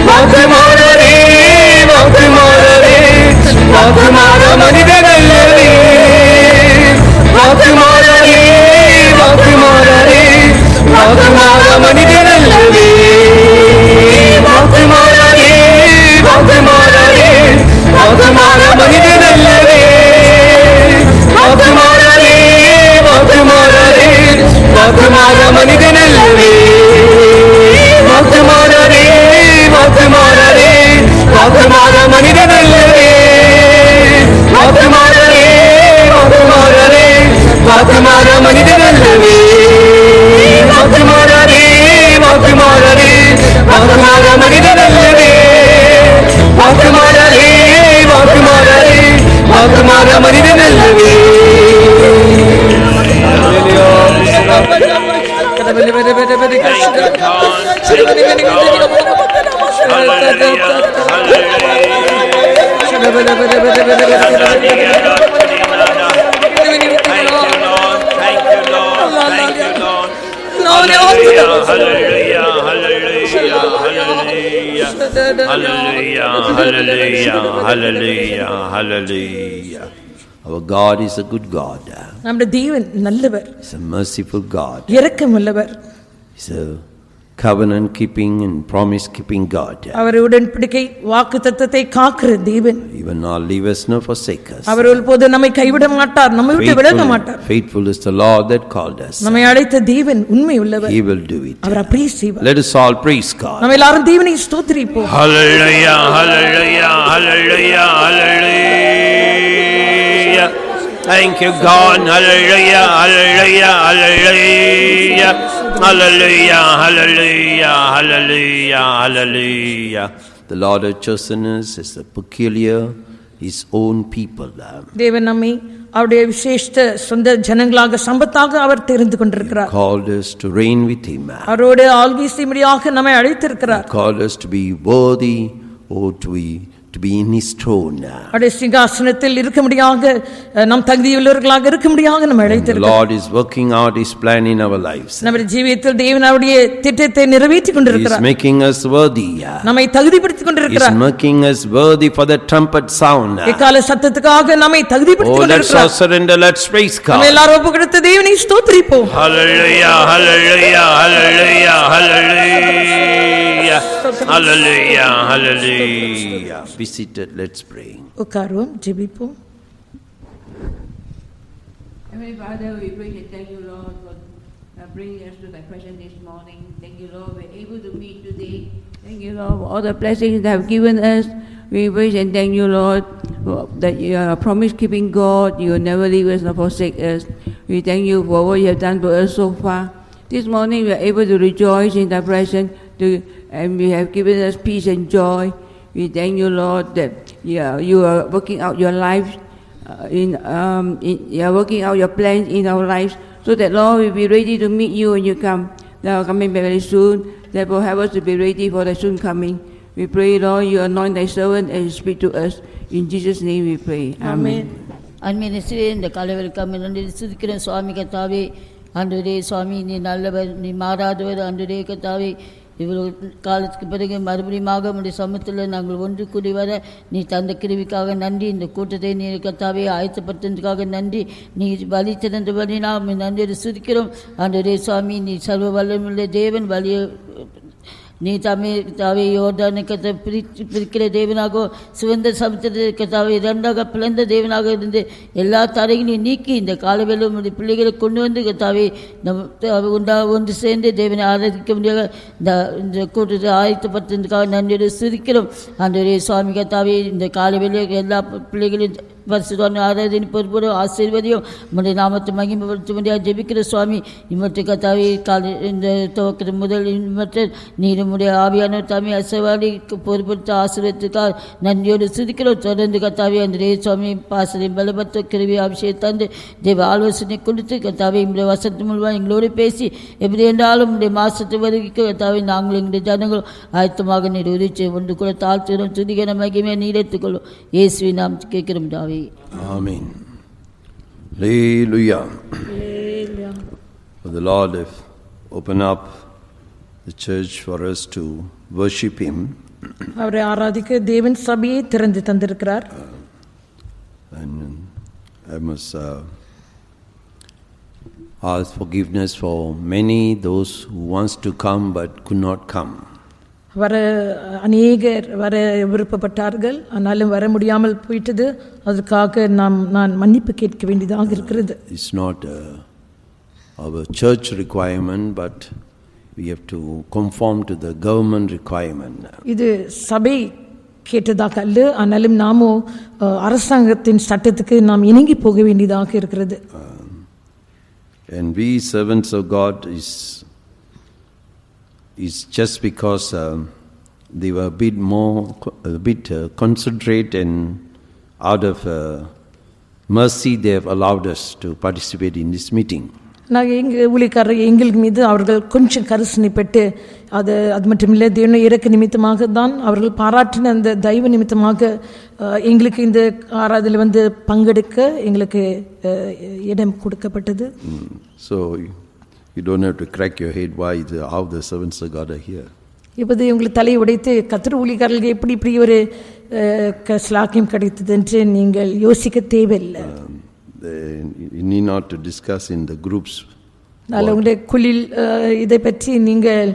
வாக்கு மாறரே, வாக்கு மாறரே, வாக்கு மாற மனிதன் அல்லவே. வாக்கு மாறரே, வாக்கு மாறரே, வாக்கு மாற மனிதன் அல்லவே. வாக்கு மாறரே, வாக்கு மாறரே, வாக்கு மாற மனிதன் அல்லவே. வாக்கு மாறரே, வாக்கு மாறரே, வாக்கு மாற மனிதன் அல்லவே. வாக்கு மாறரே, வாக்கு மாறரே, வாக்கு மாற மனிதன் அல்லவே. வாக்கு மாறரே, வாக்கு மாறரே, வாக்கு மாற மனிதன் அல்லவே. வாக்கு மாறரே, வாக்கு மாறரே, வாக்கு மாற மனிதன் அல்லவே. வாக்கு மாறரே, வாக்கு மாறரே, Kumara மனிதனல்லவே Hallelujah. Our God is a good God. നമ്മുടെ ദൈവൻ നല്ലവർ. He's a merciful God. இரக்கமுள்ளவர். He's a covenant keeping and promise keeping God. அவர் உடன்படிக்கை வாக்குத்தத்தத்தை காக்கிற தேவன். He will not leave us nor forsake us. அவர் ஒருபோதும் நம்மை கைவிட மாட்டார், நம்மை விட்டு விலக மாட்டார். Faithful is the Lord that called us. நம்மை அழைத்த தேவன் உண்மை உள்ளவர். He will do it. அவர் அப்படியே செய்வார். Let us all praise God. நம்ம எல்லாரும் தேவனை ஸ்தோத்திரிப்போம். Hallelujah, hallelujah, hallelujah, hallelujah. Thank you God. Hallelujah, hallelujah, hallelujah. Hallelujah, hallelujah, hallelujah, hallelujah. The Lord has chosen us as a peculiar, His own people. தேவன் நம்மை அவருடைய விசேஷ சொந்த ஜனங்களாக சம்பத்தாக அவர் தெரிந்து கொண்டிருக்கிறார். Called us to reign with Him. அவரோடு ஆள்வீசும்படியாக நம்மை அழைத்திருக்கிறார். Called us to be worthy or to be in His throne. அவருடைய சிங்காசனத்தில் இருக்கும்படியாக நாம் தகுதியுள்ளவர்களாக இருக்கும்படியாக நம்மை The அழைத்திருக்கிறார். Lord is working out His plan in our lives. நம்முடைய ஜீவியத்தில் தேவன் அவருடைய திட்டத்தை நிறைவேற்றிக் He is கொண்டிருக்கிறார். making us worthy. நம்மை தகுதிப்படுத்திக் He is கொண்டிருக்கிறார். making us worthy for the trumpet sound. எக்கால சத்தத்துக்காக நம்மை Oh, தகுதிப்படுத்திக் let's all கொண்டிருக்கிறார். surrender. Let's praise நம்ம God. எல்லாரும் ஒப்புக்கொடுத்து தேவனை ஸ்தோத்திரிப்போம். Hallelujah, hallelujah, hallelujah, hallelujah, hallelujah, hallelujah. Be seated. Let's pray. உட்காருவோம், ஜெபிப்போம். Heavenly Father, we praise and thank you, Lord, for bringing us to thy presence this morning. Thank you, Lord, we're able to meet today. Thank you, Lord, for all the blessings that have given us. We praise and thank you, Lord, that you are a promise-keeping God. You will never leave us nor forsake us. We thank you for what you have done for us so far. This morning we are able to rejoice in thy presence, and we have given us peace and joy. We thank you, Lord, that you are working out your life. You are working out your plans in our lives, so that, Lord, we'll be ready to meet you when you come. Thou are coming back very soon. Therefore, help us to be ready for the soon coming. We pray, Lord, you anoint thy servant and speak to us. In Jesus' name we pray. Amen. அன்பினிசிலே இந்த காலைவெளிக்காம நன்றி சுதிக்கிறேன் சுவாமி கத்தாவே. ஆண்டவரே சுவாமி, நீ நல்லவர், நீ மாறாதவர். ஆண்டவரே கத்தாவே, இவ்வளவு காலத்துக்கு பிறகு மறுபடியும் உடைய சமூகத்தில் நாங்கள் ஒன்று கூடி வர நீ தந்த கிருவிக்காக நன்றி. இந்த கூட்டத்தை நீ கத்தாவே ஆயத்தப்படுத்துறதுக்காக நன்றி. நீ வழி திறந்த வழி நாம் நன்றி சுதிக்கிறோம். ஆண்டவரே சுவாமி, நீ சர்வ வல்லமுள்ள தேவன், வழிய நீ தாவே யோர்தானை பிரிக்கிற தேவனாகவும் சிவந்த சமுத்திரத்தை கத்தாவை இரண்டாக பிளந்த தேவனாக இருந்து எல்லா தடையும் நீ நீக்கி இந்த காலவேளை உடைய பிள்ளைகளை கொண்டு வந்து கத்தாவை ஒன்று சேர்ந்து தேவனை ஆராதிக்க முடியாத இந்த கூட்டத்தை ஆயத்தப்படுத்துறதுக்காக நன்றியோடு சுதிக்கிறோம். ஆண்டவரே சுவாமி கத்தாவே, இந்த காலவேளை எல்லா பிள்ளைகளையும் பரிசுத்தவான் ஆராதனை பொறுப்போடு ஆசீர்வதியும் உம்முடைய நாமத்தை மகிமைப்படுத்த முடியாது ஜெபிக்கிற சுவாமி. இம்மற்ற கத்தாவே இந்த துவக்கிற முதல் இம்மற்ற நீருமுடைய ஆவியான தாமே அசைவாடி பொறுப்படுத்த ஆசீர்வதித்தார் நன்றியோடு சுதிக்கிறோம். தொடர்ந்து கத்தாவே அந்த சுவாமி பாசனை பலபத்த கிருவி அபிஷேகம் தந்து தேவ ஆலோசனை கொடுத்து கத்தாவே இம்முடைய வசத்து மூலமாக எங்களோடு பேசி எப்படி என்றாலும் உடைய மாசத்தை வருகிக்க கத்தாவே நாங்கள் எங்களுடைய ஜனங்கள் ஆயத்தமாக நீர் உரிச்சு ஒன்று கூட தாழ்த்துகிறோம். துதிகன மகிமையை நீரெடுத்துக்கொள்ளும். இயேசுவை நாம் கேட்கிறோம் தாவே. Amen. Hallelujah. For the Lord have opened up the church for us to worship Him. அவரை ஆராதிக்க தேவன் சபையை திறந்து தந்திருக்கிறார். And I must ask forgiveness for many those who wants to come but could not come. வர அநேகர் வர விருப்பப்பட்டார்கள், ஆனாலும் வர முடியாமல் போயிட்டது. அதுக்காக நான் மன்னிப்பு கேட்க வேண்டியதாக இருக்கிறது. It's not our church requirement, but we have to conform to the government requirement. இது சபை கேட்டதாக அல்ல, ஆனாலும் நாமோ அரசாங்கத்தின் சட்டத்துக்கு நாம் இணங்கி போக வேண்டியதாக இருக்கிறது. And we servants of God is just because they were a bit concentrate and out of mercy they have allowed us to participate in this meeting. நாங்கள் எங்கள் ஊழியக்காரர் எங்கள் மீது அவர்கள் கொஞ்சம் கரிசனை பெற்று அது மட்டுமில்லை தேவனுடைய இறக்க நிமித்தமாக தான் அவர்கள் பாராட்டின அந்த தெய்வ நிமித்தமாக எங்களுக்கு இந்த ஆராதனையில் பங்கெடுக்க எங்களுக்கு இடம் கொடுக்கப்பட்டது. So you don't have to crack your head how the servants of God are here. இப்போது உங்களுக்கு தலையை உடைத்து கர்த்தர் ஊழியக்காரர்களுக்கு இப்படி ஒரு ஸ்லாக்கியம் கிடைத்தது என்று நீங்கள் யோசிக்க தேவையில்லை. You need not to discuss in the groups. உங்களுடைய குளில் இதை பற்றி நீங்கள்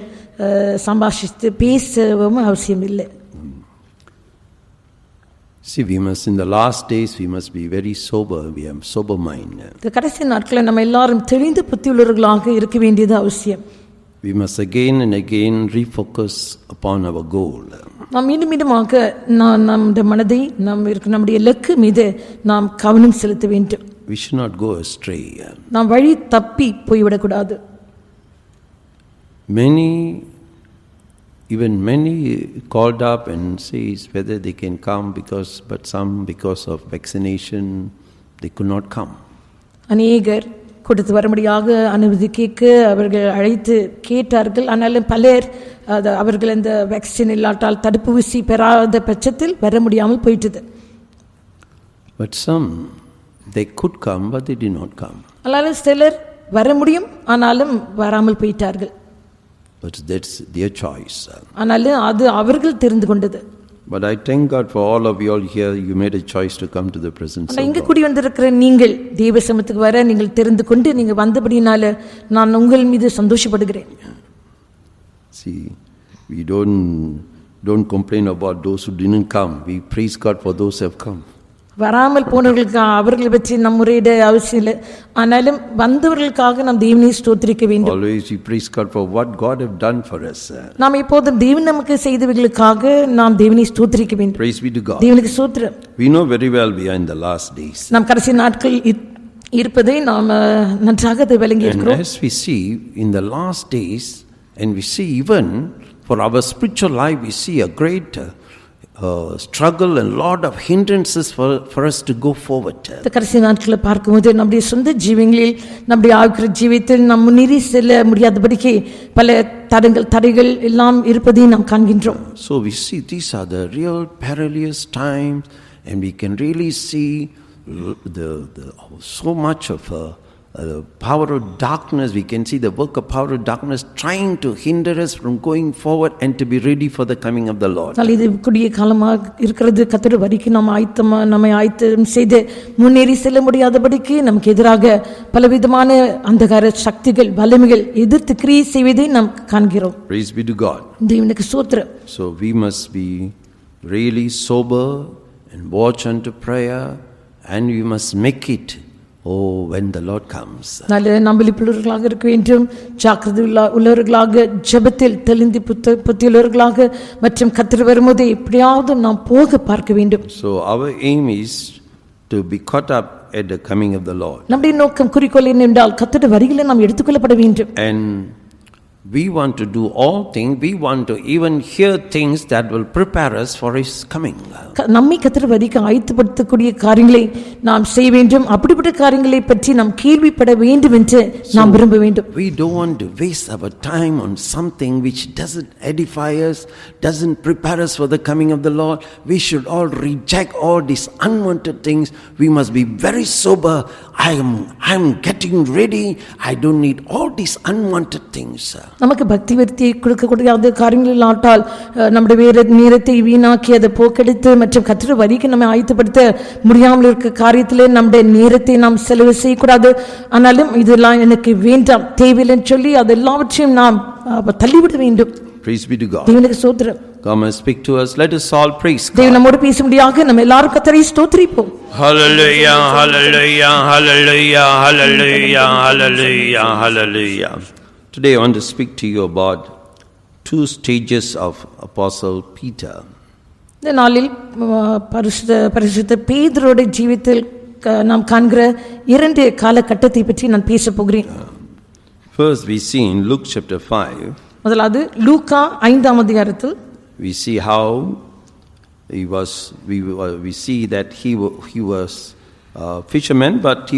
சம்பாஷித்து பேசவும் அவசியம் இல்லை. See, we must in the last days we must be very sober. We have sober mind. இந்த கடைசி நாட்களில் நம்ம எல்லாரும் தெளிந்த புத்தியுள்ளவர்களாக இருக்க வேண்டியது அவசியம். We must again and again refocus upon our goal. நாம் மீண்டுமாக நம்முடைய மனதை நம்முடைய இலக்கு மீது நாம் கவனம் செலுத்த வேண்டும். We should not go astray. நாம் வழி தப்பி போய்விடக்கூடாது. Many called up and says whether they can come but some because of vaccination they could not come. அநேகர் கொடுத்து வரும்படியாக அனுமதி கேட்க அவர்கள் அழைத்து கேட்டார்கள். ஆனாலும் பலர் அவர்கள் இந்த வேக்சின் இல்லாட்டால் தடுப்பூசி பெறாத பட்சத்தில் வர முடியாமல் போயிட்டது. But some they could come but they did not come. ஆனாலும் சிலர் வர முடியும் ஆனாலும் வராமல் போயிட்டார்கள். But that's their choice. ஆனாலும் அது அவர்கள் தெரிந்து கொண்டது. But I thank God for all of you all here. You made a choice to come to the presence of God. இங்க கூடி வந்திருக்கிற நீங்கள் தேவ சமூகத்துக்கு வர நீங்கள் தெரிந்து கொண்டு நீங்க வந்தபடினால நான் உங்கள் மீது சந்தோஷப்படுகிறேன். See, we don't complain about those who didn't come. We praise God for those who have come. வராமல் போனவர்களுக்கு அவர்களை பற்றி நம் முறையிட அவசியம் இல்லை. ஆனாலும் வந்தவர்களுக்காக நாம் தேவனை ஸ்தோத்திரிக்க வேண்டும். Always we praise God for what God have done for us. நாம் எப்போதும் தேவன் நமக்கு செய்தவர்களுக்காக நாம் தேவனை ஸ்தோத்திரிக்க வேண்டும். Praise be to God. தேவனுக்கு ஸ்தோத்திரம். We know very well we are in the last days. நாம் கடைசி நாட்கள் இருப்பதை நாம் நன்றாக விளங்கி இருக்கிறோம். And as we see in the last days and we see even for our spiritual life we see a great struggle and lot of hindrances for us to go forward. இந்த கடைசி நாட்களை பார்க்கும்போது நம்முடைய சொந்த ஜீவங்களில் நம்முடைய ஆவிக்குரிய ஜீவியத்தில் நாம் முன்னேறி செல்ல முடியாதபடிக்கு பல தடைகள் எல்லாம் இருப்பதை நாம் காண்கின்றோம். So we see these are the real perilous times and we can really see the so much of the power of darkness. We can see the work of power of darkness trying to hinder us from going forward and to be ready for the coming of the Lord. இது குடிய காலமாக இருக்கிறது. கர்த்தர் வரிக்கு நம்மை ஆயத்தம் செய்து முன்னேறி செல்ல முடியாதபடிக்கு நமக்கு எதிராக பலவிதமான அந்தகார சக்திகள் வல்லமைகள் எதிர்த்து கிரியை செய்வதை நாம் காண்கிறோம். Praise be to God. தேவனுக்கு ஸ்தோத்திரம். So we must be really sober and watch unto prayer and we must make it when the Lord comes. நல்ல நம்பிக்கையுள்ளவர்களாக இருக்க வேண்டும். ஜாக்கிரதை உள்ளவர்களாக ஜெபத்தில் தெளிந்து புத்தியுள்ளவர்களாக மற்றும் கர்த்தர் வரும்போது எப்படியாவது நாம் போக பார்க்க வேண்டும். So our aim is to be caught up at the coming of the Lord. நம்முடைய நோக்கம் குறிக்கோள் என்னவென்றால் கர்த்தருடைய வருகையிலே நாம் எடுத்துக்கொள்ளப்பட வேண்டும். And we want to do all things. We want to even hear things that will prepare us for His coming. நம்மை கர்த்தர் வரிக்கு ஆயத்தப்படுத்தக்கூடிய காரியங்களை நாம் செய்ய வேண்டும். அப்படிப்பட்ட காரியங்களை பற்றி நாம் கேள்விப்பட வேண்டும் என்று நாம் விரும்ப வேண்டும். We don't want to waste our time on something which doesn't edify us, doesn't prepare us for the coming of the Lord. We should all reject all these unwanted things. We must be very sober. I am getting ready. I don't need all these unwanted things. நமக்கு பக்தி விருத்தியை கொடுக்கக்கூடிய காரியங்கள் இல்லாட்டால் நம்முடைய வேறு நேரத்தை வீணாக்கி அதை போக்கெடுத்து மற்றும் கர்த்தர் வரிக்கு நம்மை ஆயத்தப்படுத்த முடியாமல் இருக்க காரியத்திலே நம்முடைய நேரத்தை நாம் செலவு செய்யக்கூடாது. ஆனாலும் இதெல்லாம் எனக்கு வேண்டாம் தேவையில்லைன்னு சொல்லி அது எல்லாவற்றையும் நாம் தள்ளிவிட வேண்டும். Praise be to God. தேவனுக்கு ஸ்தோத்திரம். Come and speak to us. Let us all praise God. தேவன் நம்மோடு பேசும்படியாக நம்ம எல்லாரும் கர்த்தரை ஸ்தோத்திரிப்போம். Hallelujah, hallelujah, hallelujah, hallelujah, hallelujah, hallelujah. Today I want to speak to you about two stages of Apostle Peter. இந்த நாளில் பரிசுத்த பேதுருடைய ஜீவிதத்தில் நாம் காண்கிற இரண்டு காலகட்டத்தை பற்றி நான் பேச போகிறேன். First we see in Luke chapter 5. முதலாவது லூக்கா 5ஆம் அதிகாரத்தில் we see how we see that he was fisherman, but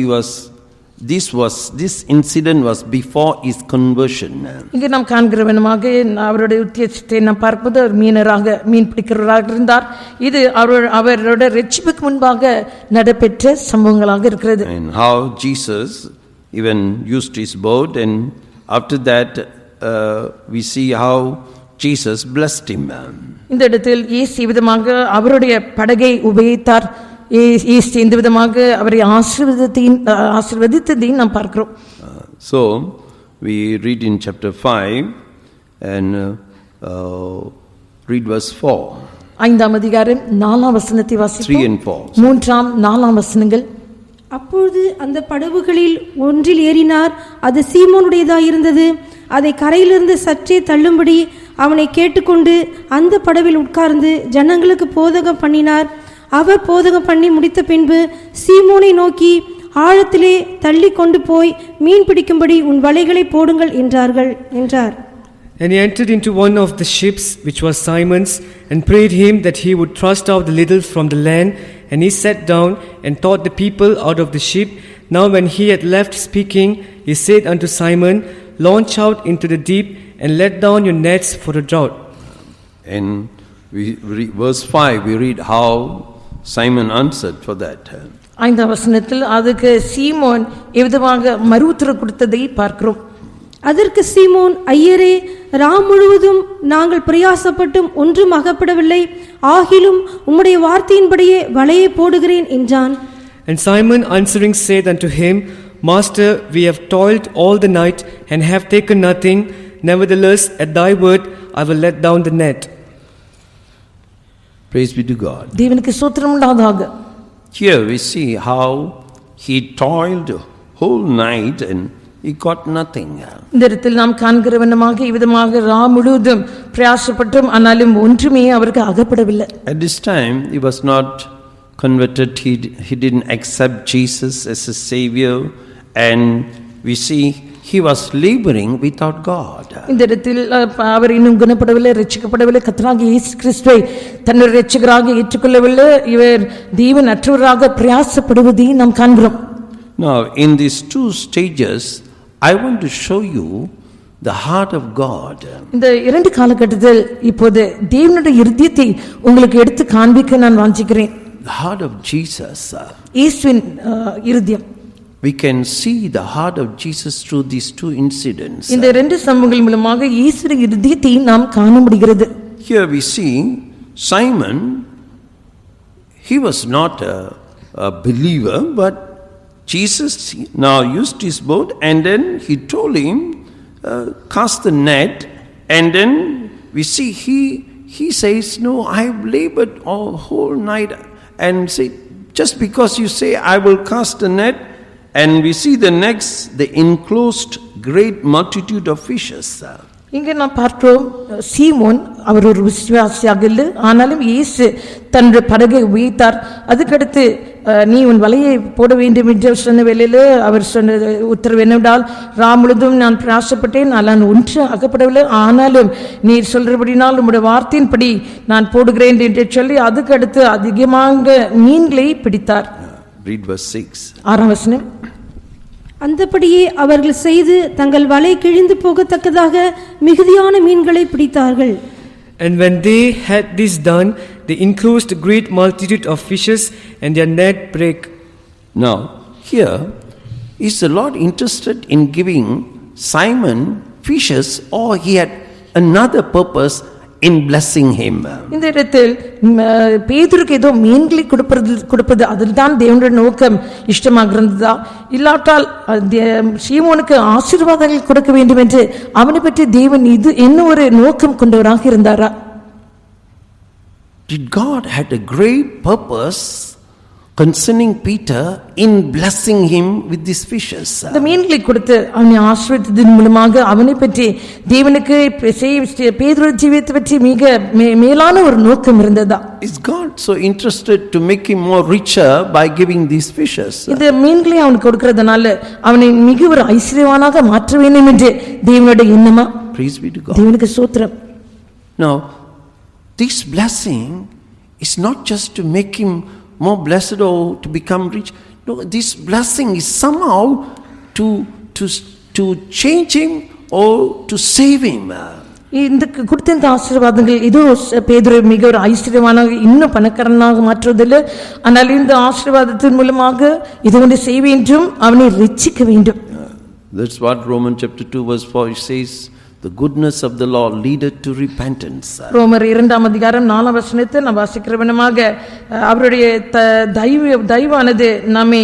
this incident was before his conversion. இங்கே நாம் காண்கிறவனமாக அவருடைய உத்தியோகத்தை நாம் பார்ப்பது அவர் மீனராக மீன் பிடிக்கிறவராக இருந்தார். இது அவருடைய ரட்சிப்புக்கு முன்பாக நடைபெற்ற சம்பவங்களாக இருக்கிறது. And how Jesus even used his boat, and after that we see how Jesus blessed him. இந்த இடத்தில் இயேசு விதமாக அவருடைய படகை உபயோகித்தார். இயேசு இந்த விதமாக அவரை ஆசீர்வதித்ததையும் நாம் பார்க்கிறோம். So we read in chapter 5 and read verse 4. 5ஆம் அதிகாரம் 4ஆம் வசனத்தை வாசிப்போம். 3 and 4. 3ஆம் 4ஆம் வசனங்கள். அப்பொழுது அந்த படகுகளில் ஒன்றில் ஏறினார். அது சீமோனுடையதாயிருந்தது. அதை கரையிலிருந்து சற்றே தள்ளும்படி அவனை கேட்டுக்கொண்டு அந்த படவில் உட்கார்ந்து ஜனங்களுக்கு போதகம் பண்ணினார். அவர் போதகம் பண்ணி முடித்த பின்பு சீமோனை நோக்கி, ஆழத்திலே தள்ளி கொண்டு போய் மீன் பிடிக்கும்படி உன் வலைகளை போடுங்கள் என்றார். And he entered into one of the ships, which was Simon's, and prayed him that he would thrust out the little from the land. And he sat down and taught the people out of the ship. Now when he had left speaking, he said unto Simon, launch out into the deep and let down your nets for a draught. And verse 5 we read how Simon answered for that. 5ஆம் வசனத்தில் அதுக்கு சீமோன் எவ்விதமாக மறுஉத்தரவு கொடுத்ததை பார்க்கிறோம். அதற்கு சீமோன், ஐயரே, ராம் முழுவதும் நாங்கள் பிரயாசப்பட்டும் ஒன்றும் அகப்படவில்லை, ஆகிலும் உம்முடைய வார்த்தையின்படியே வலையை போடுகிறேன் என்றான். And Simon answering said unto him, Master, we have toiled all the night and have taken nothing. Nevertheless, at thy word I will let down the net. Praise be to God. தேவனுக்கு ஸ்தோத்திரம் உண்டாவதாக. Here we see how he toiled whole night and he got nothing. இந்த இடத்தில் நாம் காண்கிறவனமாக இவ்விதமாக முழுவதும் பிரயாசப்பட்டும் ஆனாலும் ஒன்றுமே அவருக்கு அகப்படவில்லை. At this time he was not converted. He didn't accept Jesus as a savior, and we see he was laboring without God. இந்த இடத்தில் அவர் இன்னும் குணப்படவில்லை, ரட்சிக்கப்படவில்லை, கர்த்தராகிய இயேசு கிறிஸ்துவை தன்னுடைய ரட்சகராக ஏற்றுக்கொள்ளவில்லை. இவர் தேவன் அற்றவராக பிரயாசப்படுவதை நாம் காண்கிறோம். Now in these two stages I want to show you the heart of God. இந்த இரண்டு காலகட்டத்தில் இப்போது தேவனுடைய இருதயத்தை உங்களுக்கு எடுத்து காண்பிக்க நான் வாஞ்சிக்கிறேன். The heart of Jesus. இயேசுவின் இருதயம். We can see the heart of Jesus through these two incidents. இந்த இரண்டு சம்பவங்கள் மூலமாக இயேசுவின் இருதயத்தை நாம் காண முடிகிறது. Here we see Simon, he was not a believer, but Jesus now used his boat, and then he told him cast the net, and then we see he says, no, I have labored all whole night, and say, just because you say I will cast the net, and we see the enclosed great multitude of fishes. இங்கே நாம் பார்க்கிறோம் சீமோன் அவர் ஒரு விசுவாசியாக இல்லை, ஆனாலும் இயேசு தன்னுடைய படகை உயர்த்தார். அதுக்கடுத்து நீ உன் வலையை போட வேண்டும் என்று சொன்ன வேளையில் அவர் சொன்ன உத்தரவு என்னவென்றால், முழுதும் நான் பிரயாசப்பட்டேன், நான் ஒன்று அகப்படவில்லை, ஆனாலும் நீர் சொல்றபடினால் உம்முடைய வார்த்தையின்படி நான் போடுகிறேன் என்று சொல்லி அதுக்கடுத்து அதிகமாக மீன்களை பிடித்தார். Read verse 6. 6ஆம் வசனம். அந்தபடியே அவர்கள் செய்து தங்கள் வலை கிழிந்து போகத்தக்கதாக மிகுதியான மீன்களை பிடித்தார்கள். And when they had this done, they enclosed a great multitude of fishes, and their net brake. Now, here is the Lord interested in giving Simon fishes, or he had another purpose in blessing him? இந்த இடத்தில் பேதுருக்கு ஏதோ மீன்களை கொடுப்பது அதுதான் தேவனுடைய நோக்கம் இஷ்டமாக இருந்ததா, இல்லாட்டால் சீமோனுக்கு ஆசீர்வாதங்கள் கொடுக்க வேண்டும் என்று அவனை பற்றி தேவன் இது என்ன ஒரு நோக்கம் கொண்டவராக இருந்தாரா? Did God had a great purpose concerning Peter in blessing him with these fishes? இந்த மீன்களை கொடுத்து அவனை ஆசீர்வதித்ததன் மூலமாக அவனை பற்றி தேவனுக்கு பேதுருவின் ஜீவியத்தை பற்றி மிக மேலான ஒரு நோக்கம் இருந்ததா? Is God so interested to make him more richer by giving these fishes? இந்த மீன்களை அவனுக்கு கொடுக்கிறதுனால அவனை மிக ஒரு ஐஸ்வர்யவானாக மாற்ற வேண்டும் என்று தேவனுடைய எண்ணமா? Praise be to God. தேவனுக்கு ஸ்தோத்திரம். Now this blessing is not just to make him more blessed or to become rich. no, this blessing is somehow to change him or to save him. இந்த கொடுத்த இந்த ஆசீர்வாதங்கள் இதோ பேதுரு மிக ஒரு ஐஸ்வர்யமானாக இன்னும் பணக்காரனாக மாற்றுவதில்லை. ஆனால் இந்த ஆசீர்வாதத்தின் மூலமாக இது ஒன்று செய்ய வேண்டும், அவனை ரட்சிக்க வேண்டும். That's what Romans chapter 2 verse 4 says, the goodness of the Lord leadeth to repentance. ரோமர் 2 அதிகாரம் 4 வசனத்தை நாம் வாசிக்கிறவனமாக அவருடைய தயவானது நம்மை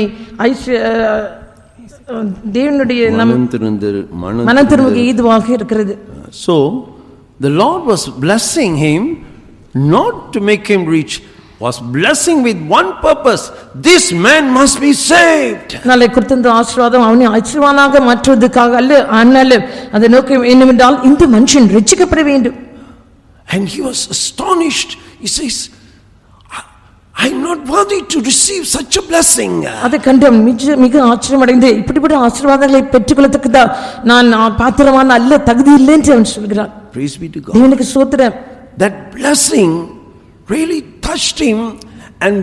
தேவனுடைய மனம் திரும்புக ஏதுவாக இருக்கிறது. So the Lord was blessing him not to make him rich, was blessing with one purpose: this man must be saved. நாளை கொடுத்த ஆசீர்வாதம் அவனை ஐஸ்வர்யவானாக மாற்றுவதற்காக அல்ல, ஆனால் அந்த நோக்கம் என்னவென்றால் இந்த மனுஷன் ரட்சிக்கப்பட வேண்டும். And he was astonished. He says, I am not worthy to receive such a blessing. அதை கண்டு மிக ஆச்சரியமடைந்து இப்படிப்பட்ட ஆசீர்வாதங்களை பெற்றுக்கொள்ளத்தக்கதா நான் பாத்திரமான அல்ல, தகுதி இல்லை என்று அவன் சொல்கிறான். Praise be to God. தேவனுக்கு ஸ்தோத்திரம். That blessing really touched him and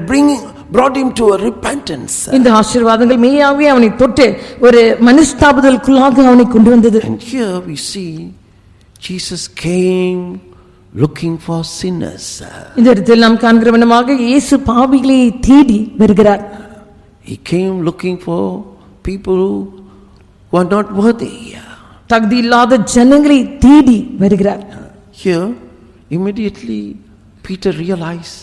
brought him to a repentance. இந்த ஆசீர்வாதங்கள் மெய்யாகவே அவனை தொட்டு ஒரு மனஸ்தாபத்துக்குள்ளாக அவனை கொண்டு வந்தது. And here we see Jesus came looking for sinners. இந்த இடத்தில் நாம் காண்கிறவனமாக இயேசு பாவிகளை தேடி வருகிறார். He came looking for people who are not worthy. தகுதி இல்லாத ஜனங்களை தேடி வருகிறார். Here immediately Peter realized,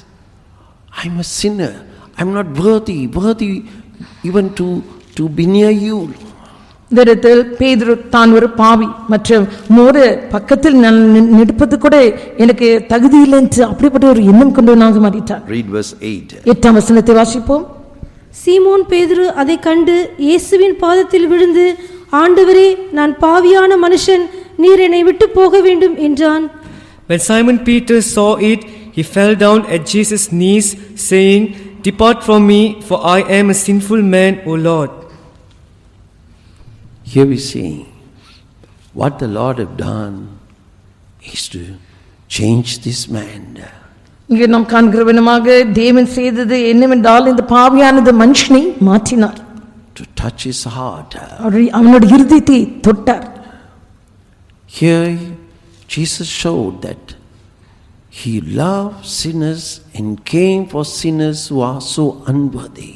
I'm a sinner, I'm not worthy even to be near you. இந்த இடத்தில் பேதுரு தான் ஒரு பாவி மற்றும் மோரு பக்கத்தில் நிற்பது கூட எனக்கு தகுதி இல்லை என்று அப்படிப்பட்ட ஒரு எண்ணம் கொண்டவனாக மாறிட்டார். Read verse 8. 8 வசனத்தை வாசிப்போம். சீமோன் பேதுரு அதை கண்டு இயேசுவின் பாதத்தில் விழுந்து, ஆண்டவரே, நான் பாவியான மனுஷன், நீர் என்னை விட்டு போக வேண்டும் என்றான். When Simon Peter saw it, he fell down at Jesus' knees, saying, Depart from me, for I am a sinful man, O Lord. Here we see what the Lord have done is to change this man. இங்கே நாம் காண்கிறவனமாக தேவன் செய்தது என்னவென்றால் இந்த பாவியானது மனுஷனை மாற்றினார். To touch his heart. அவனுடைய இருதயத்தை தொட்டார். Here Jesus showed that he loved sinners and came for sinners who are so unworthy.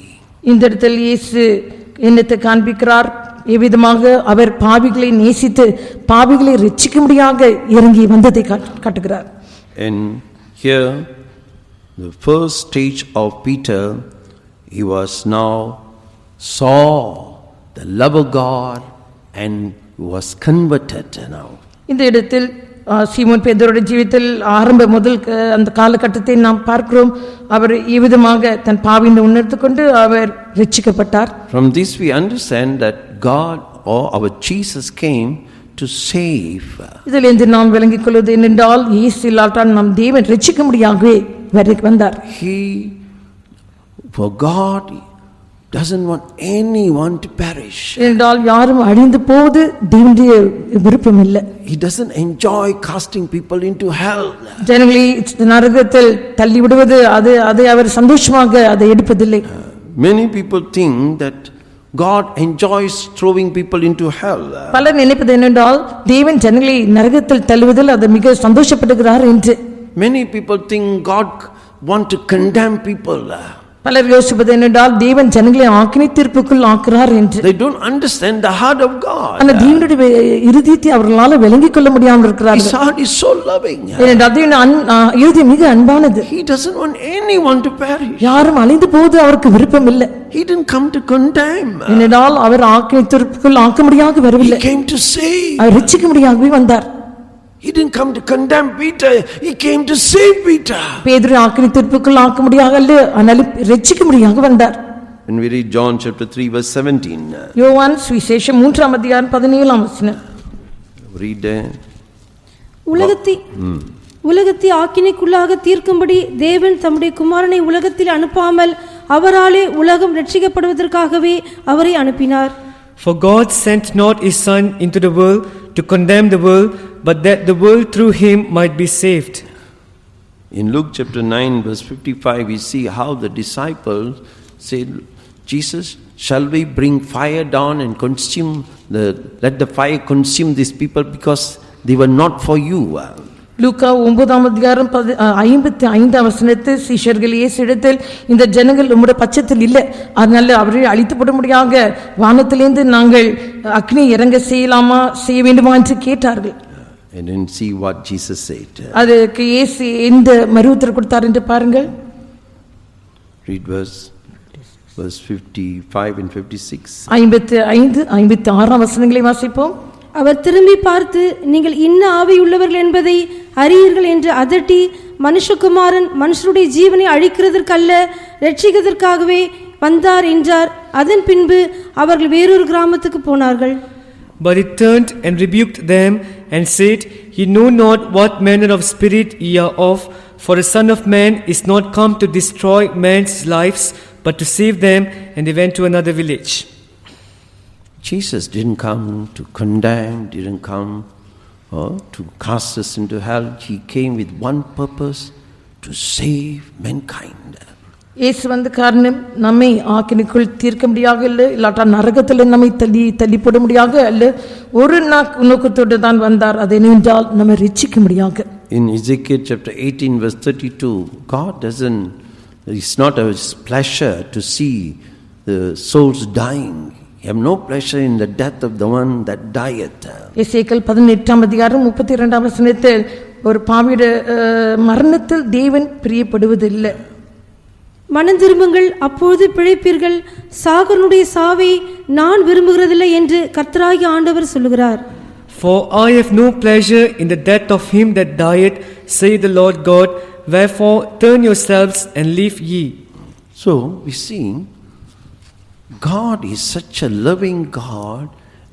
இந்த இடத்தில் இயேசு என்னத்தை காண்பிக்கிறார்? எவ்விதமாக அவர் பாவிகளை நேசித்து பாவிகளை ரட்சிக்கும்படியாக இறங்கி வந்ததை காட்டுகிறார். And here the first stage of Peter, he was now saw the love of God and was converted now. இந்த இடத்தில் சீமோன் பேதுருடைய ஜீவிதத்தில் ஆரம்ப முதல் அந்த காலகட்டத்தை நாம் பார்க்கிறோம். அவர் எவ்விதமாக தன் பாவியை உணர்ந்து கொண்டு அவர் ரட்சிக்கப்பட்டார். From this we understand that God or our Jesus came to save. இதிலிருந்து நாம் விளங்கிக் கொள்வது என்னென்றால் இயேசு இல்லாட்டால் நாம் தேவன் ரட்சிக்கும்படியாகவே வந்தார். He, for God doesn't want anyone to perish. என்றால் யாரும் அழிந்து போவது தேவனுடைய விருப்பம் இல்லை. He doesn't enjoy casting people into hell. ஜனங்களை நரகத்தில் தள்ளி விடுவது அதை அவர் சந்தோஷமாக அதை எடுப்பதில்லை. Many people think that God enjoys throwing people into hell. பலர் நினைப்பது என்னென்றால் தேவன் ஜனங்களை நரகத்தில் தள்ளுவதில் அதை மிக சந்தோஷப்படுகிறார் என்று. Many people think God want to condemn people. பலர் யோசிப்பது என்னென்றால் தேவன் ஜனங்களை ஆக்கினை தீர்ப்புக்குள் ஆக்குறார் என்று. They don't understand the heart of God. அந்த தேவனுடைய இருதயத்தை அவர்களால் விளங்கிக் கொள்ள முடியாமல் இருக்கிறார்கள். His heart is so loving. இருதயம் மிக அன்பானது. He doesn't want anyone to perish. யாரும் அழிந்து போவது அவருக்கு விருப்பம் இல்லை. He didn't come to condemn. ஏனென்றால் அவர் ஆக்கினை தீர்ப்புக்குள் ஆக்கும்படியாக வரவில்லை. He came to save. அவர் ரட்சிக்கும்படியாகவே வந்தார். He didn't come to condemn Peter, he came to save Peter. பேதுரு ஆக்கினை தீர்ப்புக்குள் ஆக்கும்படியாக அல்ல, ஆனால் ரட்சிக்கும்படியாக வந்தார். When we read John chapter 3 verse 17. யோவான் சுவிசேஷம் 3 அதிகாரம் 17 வசனம். Read உலகத்தை ஆக்கினைக்குள்ளாக தீர்க்கும்படி தேவன் தம்முடைய குமாரனை உலகத்தில் அனுப்பாமல் அவராலே உலகம் ரட்சிக்கப்படுவதற்காகவே அவரை அனுப்பினார். For God sent not his Son into the world to condemn the world, but that the world through him might be saved. In Luke chapter 9 verse 55 we see how the disciples said, Jesus, shall we bring fire down and consume let the fire consume these people because they were not for you? லூக்கா 9:55 சீஷர்கள் இயேசுவிடத்தில் இந்த ஜனங்கள் உம்முடைய பட்சத்தில் இல்லை, அதனால அவரை அழித்து போட முடியாத வானத்திலிருந்து நாங்கள் அக்னி இறங்க செய்ய வேண்டுமா என்று கேட்டார்கள். And then see what Jesus said. அதுக்கு இயேசு எந்த மறுஉத்தரவு கொடுத்தார் என்று பாருங்கள். Read verse 55 and 56. 55-56 வசனங்களை வாசிப்போம். அவர் திரும்பி பார்த்து, நீங்கள் இன்ன ஆவியுள்ளவர்கள் என்பதை அறியீர்கள் என்று அதட்டி, மனுஷகுமாரன் மனுஷருடைய ஜீவனை அழிக்கிறதற்கல்ல இரட்சிக்கிறதற்காகவே வந்தார் என்றார். அதன் பின்பு அவர்கள் வேறொரு கிராமத்துக்கு போனார்கள். But he turned and rebuked them and said, Ye know not what manner of spirit ye are of, for the Son of Man is not come to destroy men's lives, but to save them. And they went to another village. Jesus didn't come to condemn, didn't come to cast us into hell. He came with one purpose, to save mankind. இயேசு வந்த காரணம் நம்மை ஆக்கினைக்குள் தீர்க்க முடியாக இல்லை, இல்லாட்டா நரகத்தில் நம்மை தள்ளி போட முடியாக அல்ல. ஒரு நோக்கத்தோடு தான் வந்தார், அது என்னவென்றால் நம்மை ரட்சிக்க முடியாக. In Ezekiel chapter 18 verse 32, God it's not his pleasure to see the souls dying. He have no pleasure in the death of the one that dieth. எசேக்கியேல் 18:32 வசனத்தில் ஒரு பாவியுடைய மரணத்தில் தேவன் பிரியப்படுவதில்லை. மனம் திரும்புங்கள், அப்பொழுது பிழைப்பீர்கள், சாகனுடைய சாவை நான் விரும்புகிறதில்லை என்று கர்த்தராகிய ஆண்டவர் சொல்லுகிறார். For I have no pleasure in the death of him that dieth, saith the Lord God. Wherefore turn yourselves and live ye. So we see God is such a loving God,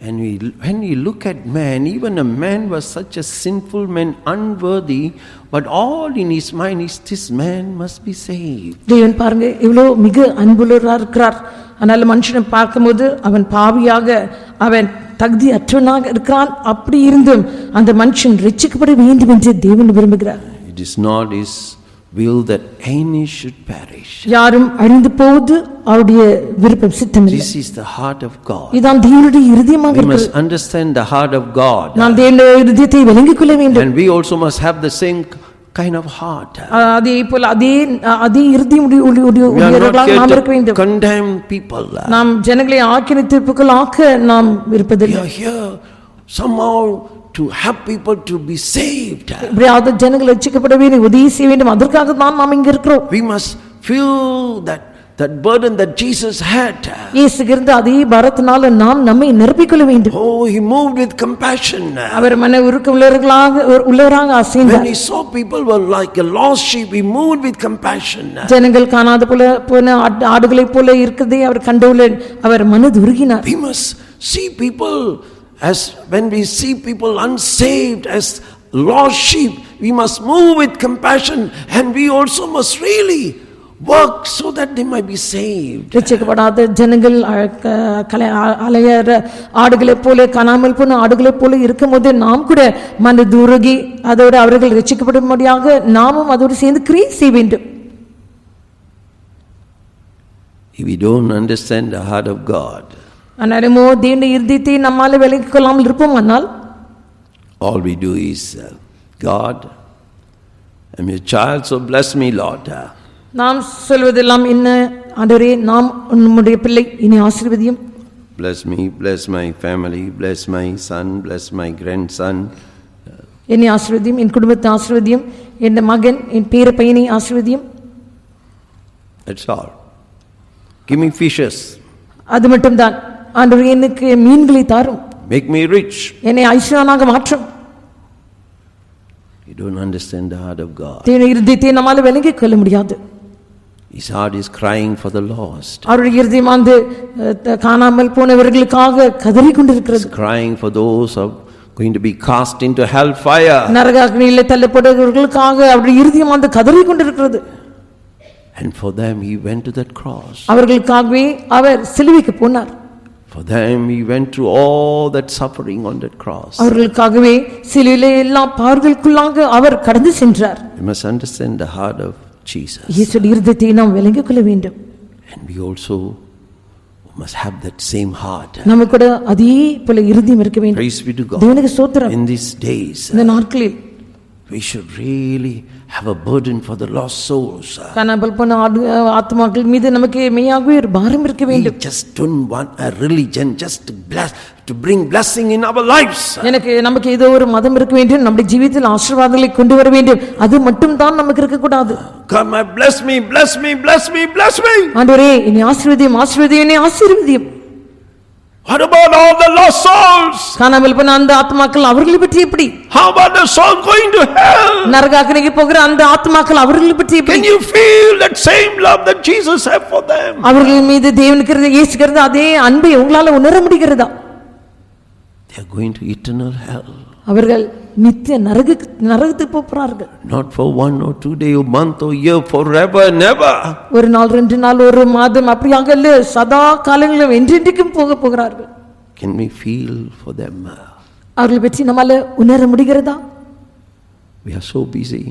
and when we look at man, even a man was such a sinful man, unworthy, but all in his mind is this man must be saved. தேவன் பாருங்க இவ்வளோ மிக அன்புள்ளவராக இருக்கிறார். அதனால மனுஷனை பார்க்கும்போது அவன் பாவியாக, அவன் தகுதி அற்றவனாக இருக்கிறான். அப்படி இருந்தும் அந்த மனுஷன் ரட்சிக்கப்பட வேண்டும் என்று தேவன் விரும்புகிறார். It is not his will that any should perish. யாரும் அழிந்து போவது அவருடைய விருப்பம், சித்தம் இல்லை. This is the heart of God. இதான் தேவனுடைய இருதயமாக We இருக்கிறது. must understand the heart of God. நாம் தேவனுடைய இருதயத்தை விளங்கிக் கொள்ள வேண்டும். And we also must have the same kind of heart. அதே போல அதே இருதயம் உடையவர்களாக நாம் இருக்க வேண்டும். Condemn people. நாம் ஜனங்களை ஆக்கினை தீர்ப்புக்குள் ஆக்க நாம் இருப்பதில்லை. We are here somehow to have people to be saved. இப்படியாவது ஜனங்கள் ரட்சிக்கப்பட வேண்டும், உதவி செய்ய வேண்டும். அதற்காக தான் நாம் இங்க இருக்கிறோம். We must feel that burden that Jesus had. இயேசுக்கு இருந்த அதே பாரத்தினால நாம் நம்மை நிரப்பிக்கொள்ள வேண்டும். Oh, he moved with compassion. அவர் மன உருக்கம் உள்ளவராக அசைந்தார். When he saw people were like a lost sheep, he moved with compassion. ஜனங்கள் காணாத போன ஆடுகளைப் போல இருக்கதை அவர் கண்டவுடன் அவர் மனது உருகினார். We must see people as when we see people unsaved as lost sheep, we must move with compassion, and we also must really work so that they might be saved. ரட்சிக்கப்படாத ஜனங்கள் அலையற ஆடுகளைப் போல, காணாமல் போன ஆடுகளைப் போல இருக்கும்போது நாம் கூட மனது உருகி அதோடு அவர்கள் ரட்சிக்கப்படும்படியாக நாமும் அதோடு சேர்ந்து கிரியை செய்ய வேண்டும். If we don't understand the heart of God, ஆனாலுமோ தேவனுடைய இருதயத்தை நம்மால விளங்கிக் கொள்ளாமல் இருப்போம். ஆனால் all we do is, God, I'm your child, so bless me, Lord. நாம் சொல்வதெல்லாம் என்ன? ஆண்டவரே, நாம் உம்முடைய பிள்ளை, இனி ஆசீர்வதியும். Bless me, bless my family, bless my son, bless my grandson. என்னை ஆசீர்வதியும், என் குடும்பத்தை ஆசீர்வதியும், என் மகன், என் பேர பையனை ஆசீர்வதியும். That's all. Give me fishes. அது மட்டும்தான். ஆண்டவரே, எனக்கு மீன்களை தாரும். Make me rich. என்னை ஐஸ்வர்யனாக மாற்றும். You don't understand the heart of God. தேவனுடைய இருதயத்தை நம்மால விளங்கிக் கொள்ள முடியாது. His heart is crying for the lost. அவருடைய இருதயம் காணாமல் போனவர்களுக்காக கதறிக் கொண்டிருக்கிறது. Crying for those who are going to be cast into hell fire. நரக அக்கினியிலே தள்ளப்படுவர்களுக்காக அவருடைய இருதயம் கதறிக் கொண்டிருக்கிறது. And for them he went to that cross. அவர்களுக்காகவே அவர் சிலுவைக்கு போனார். For them he went through all that suffering on that cross. அவர்களுக்காகவே சிலுவையிலே எல்லா பாடுகளுக்குள்ளாக அவர் கடந்து சென்றார். You must understand the heart of Jesus. இயேசுவின் இருதயத்தை நாம் விளங்கிக் கொள்ள வேண்டும். And we also must have that same heart. நமக்கு கூட அதே போல இருதயம் இருக்க வேண்டும். Praise be to God. தேவனுக்கு ஸ்தோத்திரம். In these days, இந்த நாட்களில் we should really have a burden for the lost souls. காணாமல் போன ஆத்மாக்கள் மீது நமக்கு மெய்யாகவே ஒரு பாரம் இருக்க வேண்டும். We just don't want a religion just to bring blessing in our lives. நமக்கு ஏதோ ஒரு மதம் இருக்க வேண்டும், நம்முடைய ஜீவிதத்தில் ஆசீர்வாதங்களை கொண்டு வர வேண்டும், அது மட்டும் தான் நமக்கு இருக்க கூடாது. God, bless me, bless me, bless me, bless me. ஆண்டவரே என்னை ஆசீர்வதியும், ஆசீர்வதியும், என்னை ஆசீர்வதியும். What about all the lost souls? காணாமல் போன அந்த ஆத்மாக்கள் அவர்களை பற்றி எப்படி? How about the soul going to hell? நரகாக்கினிக்கு போகிற அந்த ஆத்மாக்கள் அவர்களை பற்றி எப்படி? Can you feel that same love that Jesus had for them? அவர்கள் மீது தேவனுக்கு இயேசுகிறது அதே அன்பை உங்களால உணர முடிகிறதா? They are going to eternal hell. அவர்கள் நித்திய நரகத்துக்கு போகிறார்கள். Not for 1 or 2 day or month or year, forever, never. ஒரு நாள், 2 நாள், ஒரு மாதம் அப்படியாக இல்ல, சதா காலங்களிலும் என்றென்றைக்கும் போகிறார்கள். Can we feel for them? அவர்களை பற்றி நம்மால உணர முடிகிறதா? We are so busy.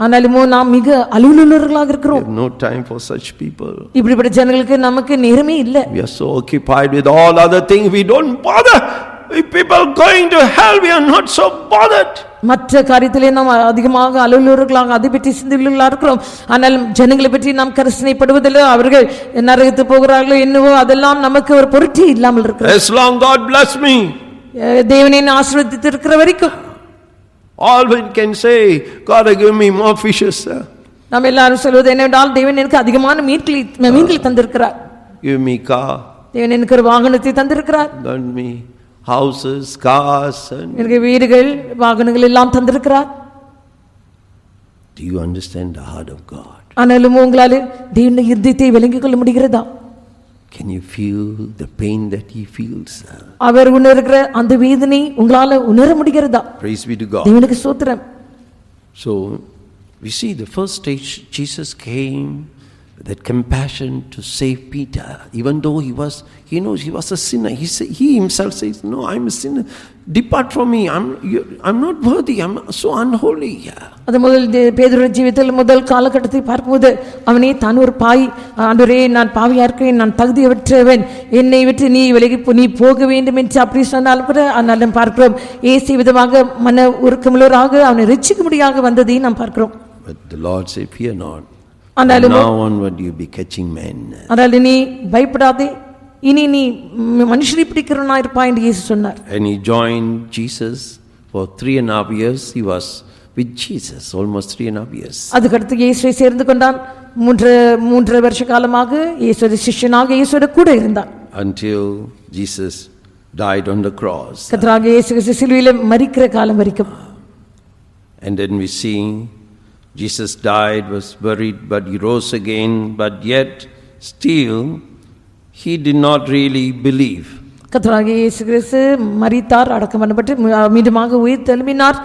ஆனாலும் நாம் மிக அலுவலர்களாக இருக்கிறோம். We have no time for such people. இப்படிப்பட்ட ஜனங்களுக்கு நமக்கு நேரமே இல்லை. We are so occupied with all other things, we don't bother. If people going to hell, we are not so bothered. மற்ற காரியத்திலே நாம் அதிகமாக அலுவலர்களாக அதை பற்றி சிந்தனைகளாக இருக்கிறோம். ஆனால் ஜனங்களை பற்றி நாம் கரிசனைப்படுவதில்லை. அவர்கள் நரகத்துக்கு போகிறார்களோ என்னவோ அதெல்லாம் நமக்கு ஒரு பொருட்டே இல்லாமல் இருக்கிறது. As long God bless me, தேவனை ஆசீர்வதித்து இருக்கிற வரைக்கும் all we can say, God give me more fishes. நாம் எல்லாரும் சொல்வது என்னவென்றால் தேவன் எனக்கு அதிகமான மீன்களை தந்திருக்கிறார். Give me car. தேவன் எனக்கு ஒரு வாகனத்தை தந்திருக்கிறார். Give me houses, cars, and எனக்கு வீடுகள், வாகனங்கள் எல்லாம் தந்திருக்கிறார். Do you understand the heart of God? ஆனாலும் உங்களால் தேவனுடைய இதயத்தை விளங்கிக் கொள்ள முடிகிறதா? Can you feel the pain that he feels? அவர் உணர்கிற அந்த வேதனை உங்களால உணர முடிகிறதா? Praise be to God. தேவனுக்கு ஸ்தோத்திரம். So we see the first stage, Jesus came with that compassion to save Peter, even though he knows he was a sinner. He himself says, no, I'm a sinner, depart from me, I'm not worthy, I'm so unholy. அது முதல் பேதுருவின் ஜீவிதத்தில் முதல் காலகட்டத்தை பார்க்கும்போது அவனே தான் ஒரு பாவி, ஆண்டவரே நான் பாவியா இருக்கிறேன், நான் தகுதியற்றவன், என்னை விட்டு நீ விலகி நீ போக வேண்டும் என்று அப்படி சொன்னாலும் கூட ஆனாலும் பார்க்கிறோம் இயேசு விதமாக மன உருக்கமுள்ளவராக அவனை ரட்சிக்க முடியாக வந்ததை நாம் பார்க்கிறோம். But the Lord said, fear not. ஆனாலும் now onward you be catching men. ஆனால் நீ பயப்படாதே, இனி நீ மனுஷரை பிடிக்கிறவனா இருப்பாய் என்று இயேசு சொன்னார். And he joined Jesus for 3.5 years. He was with Jesus almost 3.5 years. அதுக்கடுத்து இயேசுவை சேர்ந்து கொண்டான். 3 வருஷ காலமாக இயேசுவின் சிஷ்யனாக இயேசுவோடு கூட இருந்தான். Until Jesus died on the cross. கர்த்தராகிய இயேசு கிறிஸ்து சிலுவையிலே மரிக்கிற காலம் வரைக்கும். And then we see Jesus died, was buried, but he rose again, but yet still he did not really believe. கர்த்தராகிய இயேசு கிறிஸ்து மரித்தார், அடக்கம் பண்ணப்பட்டு மீண்டுமாக உயிர் தெழும்பினார்.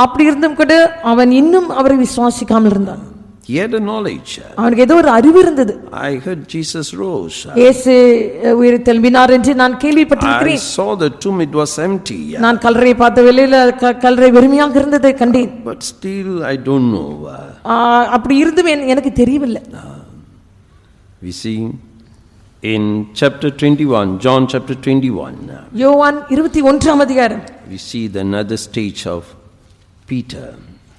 அப்படி இருந்தும் கூட அவன் இன்னும் அவரை விசுவாசிக்காமல் இருந்தான். He had a knowledge. அவனுக்கு ஏதோ ஒரு அறிவு இருந்தது. I heard Jesus rose. இயேசு உயிர் தெழும்பினார் என்று நான் கேள்விப்பட்டிருக்கிறேன். I saw the tomb, it was empty. நான் கல்லறையை பார்த்த வேளையில் கல்லறை வெறுமையாக இருந்ததை கண்டேன். But still I don't know. அப்படி இருந்தும் எனக்கு தெரியவில்லை. We see in chapter 21, John chapter 21. யோவான் 21ஆம் அதிகாரம். We see the another stage of Peter.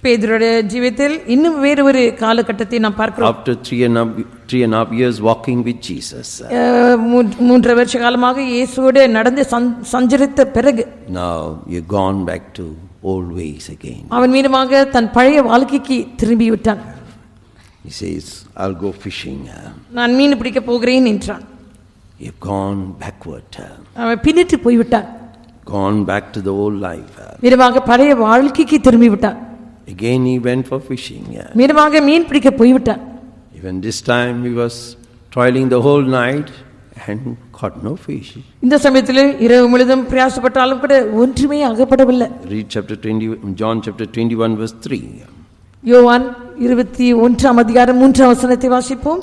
பேதுருடைய ஜீவிதத்தில் இன்னும் வேறு ஒரு காலகட்டத்தை நாம் பார்க்கிறோம். After 3.5 years walking with Jesus. 3 வருஷ காலமாக இயேசுவோடு நடந்து சஞ்சரித்த பிறகு Now you gone back to old ways again. அவன் மீண்டுமாக தன் பழைய வாழ்க்கைக்கு திரும்பி விட்டான். He says, I'll go fishing. நான் மீன் பிடிக்க போகிறேன் என்றான். You've gone backward. அவன் பின்னிட்டு போய்விட்டான். Gone back to the old life. மீண்டுமாக பழைய வாழ்க்கைக்கு திரும்பி விட்டான். Again he went for fishing. மீண்டுமாக மீன் பிடிக்க போய்விட்டான். Even this time he was toiling the whole night and caught no fish. இந்த சமயத்தில் இரவு முழுதும் பிரயாசப்பட்டாலும் கூட ஒன்றுமே அகப்படவில்லை. Read chapter 20, John chapter 21 verse 3. யோவான் 21ஆம் அதிகாரம் 3ஆம் வசனத்தை வாசிப்போம்.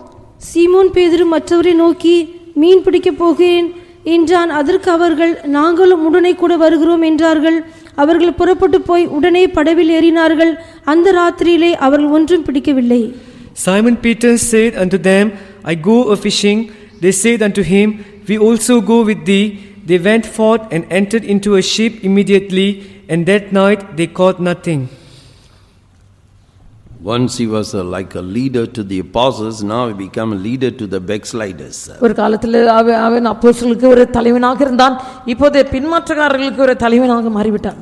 சீமோன் பேதுரு மற்றவரை நோக்கி மீன் பிடிக்க போகிறேன் என்றான். அதற்கு அவர்கள் நாங்களும் உடனே கூட வருகிறோம் என்றார்கள். அவர்கள் புறப்பட்டு போய் உடனே படவில் ஏறினார்கள். அந்த ராத்திரியிலே அவர்கள் ஒன்றும் பிடிக்கவில்லை. Simon Peter said unto them, I go a fishing. They said unto him, we also go with thee. They went forth and entered into a ship immediately, and that night they caught nothing. Once he was like a leader to the apostles, now he became a leader to the backsliders. ஒரு காலத்துல அவன் அப்போஸ்தலர்களுக்கு ஒரு தலைவனாக இருந்தான். இப்போது பின்மாற்றக்காரர்களுக்கு ஒரு தலைவனாக மாறிவிட்டான்.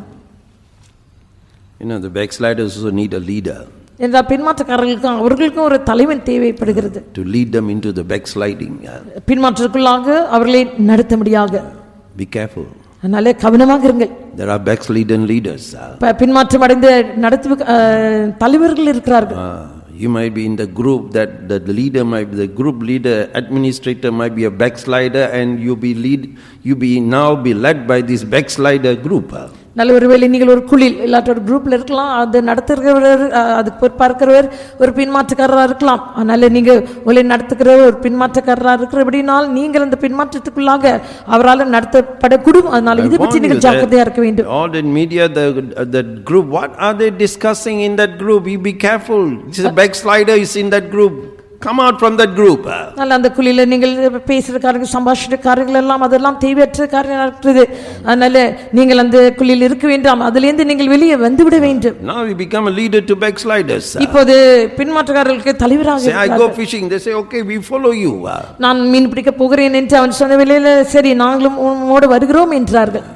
You know, the backsliders also need a leader. இந்த பின்மாற்றக்காரர்களுக்கு அவர்களுக்கும் ஒரு தலைவன் தேவைப்படுகிறது. To lead them into the backsliding. பின்மாற்றத்துக்குள்ளாக அவர்களை நடத்தும்படியாக. Be careful. அதனால கவனமாக இருங்கள். There are backslidden leaders. பின்மாற்றம் அடைந்த நடத்து தலைவர்கள் இருக்கிறார்கள். You might be in the group that the leader might be the group leader, administrator might be a backslider, and you be now be led by this backslider group. நல்ல ஒருவேளை நீங்கள் ஒரு குழில் இல்லாட்ட ஒரு குரூப்ல இருக்கலாம், அது நடத்துகிறவர் அதுக்கு பொறுப்பாக்கிறவர் ஒரு பின்மாற்றக்காரராக இருக்கலாம். அதனால நீங்க உங்களை நடத்துகிறவர் ஒரு பின்மாற்றக்காரராக இருக்கிறபடினால் நீங்கள் அந்த பின்மாற்றத்துக்குள்ளாக அவரால் நடத்தப்படக்கூடும். அதனால இதை பற்றி நீங்கள் ஜாக்கிரதையா இருக்க வேண்டும். All the media, the group, what are they discussing in that group? You be careful. This is a backslider is in that group. Come out from that group. நல்ல அந்த குழியில நீங்கள் பேசுற காரியங்கள் சம்பாஷிக்கிற காரியங்கள் எல்லாம் அதெல்லாம் தேவையற்ற காரியங்களா இருக்குது. அதனால நீங்கள் அந்த குழியில் இருக்க வேண்டாம், அதிலிருந்து நீங்கள் வெளியே வந்து விட வேண்டும். Now we become a leader to backsliders. இப்போது பின்மாற்றக்காரர்களுக்கு தலைவராக say I go fishing, they say okay we follow you. நான் மீன் பிடிக்க போகிறேன் என்று அவன் சொன்ன வேளையில சரி நாங்களும் உம்மோடு வருகிறோம் என்றார்கள்.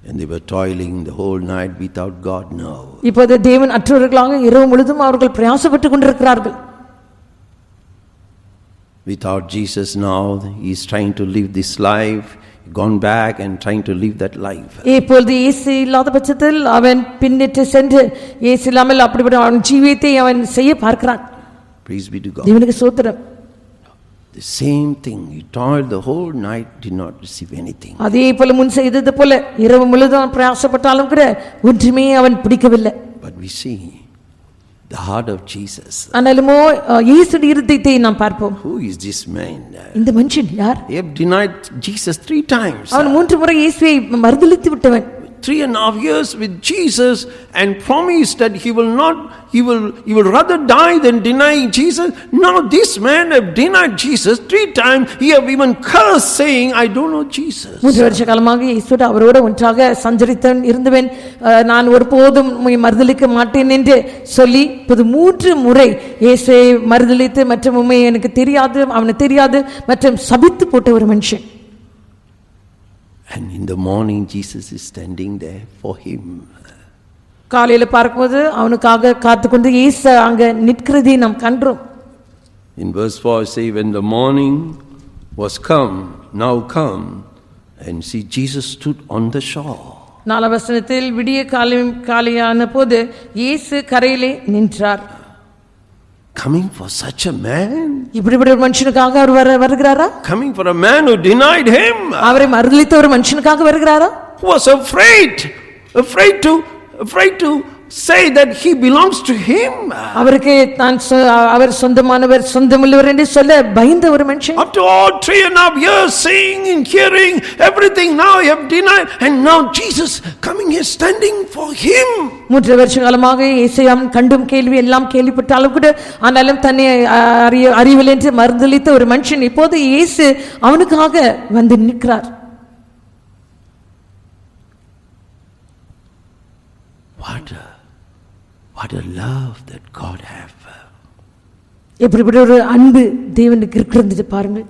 And they were toiling the whole night without God. No. இப்போது தேவன் அற்றவர்களாக இரவு முழுதும் அவர்கள் பிரயாசப்பட்டு கொண்டிருக்கிறார்கள். Without Jesus now, he is trying to live this life, gone back and trying to live that life. இப்பொழுது இயேசு இல்லாத பட்சத்தில் அவன் பின்னிட்டு சென்று இயேசு இல்லாமல் அப்படிப்பட்ட அவன் ஜீவியத்தை அவன் செய்ய பார்க்கிறான். Praise be to God. தேவனுக்கு ஸ்தோத்திரம். The same thing, he toiled the whole night, did not receive anything. அதே போல முன் செய்தது போல இரவு முழுதும் பிரயாசப்பட்டாலும் கூட ஒன்றுமே அவன் பிடிக்கவில்லை. But we see the heart of Jesus. ஆனாலுமோ இயேசுவின் இருதயத்தை நாம் பார்ப்போம். Who is this man? இந்த மனுஷன் யார்? He have denied Jesus 3 times. அவன் 3 முறை இயேசுவை மறுதலித்து விட்டவன். 3.5 years with Jesus and promised that he will rather die than deny Jesus. Now this man have denied Jesus 3 times. He have even cursed saying I don't know Jesus. 3 வருஷ காலமாக இயேசுவோடு அவரோடு ஒன்றாக சஞ்சரித்தவன் இருந்தவன். நான் ஒருபோதும் மறுதலிக்க மாட்டேன் என்று சொல்லி 3 முறை இயேசுவை மறுதலித்து மற்றும் உம்மை எனக்கு தெரியாது அவனை தெரியாது மற்றும் சபித்து போட்ட ஒரு மனுஷன். And in the morning Jesus is standing there for him. காலையில பார்க்கும்போது அவனுக்காக காத்துக்கொண்டு இயேசு அங்க நிற்கிறதை நாம் கண்டோம். In verse 4 say when the morning was come, now come, and see Jesus stood on the shore. 4 வசனத்தில் விடிய காலையான போது இயேசு கரையிலே நின்றார். Coming for such a man? இப்படிப்பட்ட ஒரு மனுஷனுக்காக அவர் வருகிறாரா? Coming for a man who denied him? அவரை மறுதலித்த ஒரு மனுஷனுக்காக வருகிறாரா? Who was afraid to say that he belongs to him. அவருக்கு அவர் சொந்தமானவர் சொந்தமுள்ளவர் என்று சொல்ல பயந்த ஒரு மனுஷன். After all 3.5 years seeing and hearing everything, now he have denied, and now Jesus coming here standing for him. 3 வருஷ காலமாக இயேசுவை கண்டும் கேள்வி எல்லாம் கேள்விப்பட்டாலும் கூட ஆனாலும் தன்னை அறியவில்லை என்று மறுதலித்த ஒரு மனுஷன் இப்போது இயேசு அவனுக்காக வந்து நிற்கிறார். What a love that God have. எப்படிப்பட்ட ஒரு அன்பு தேவனுக்கு இருக்கிறது பாருங்க.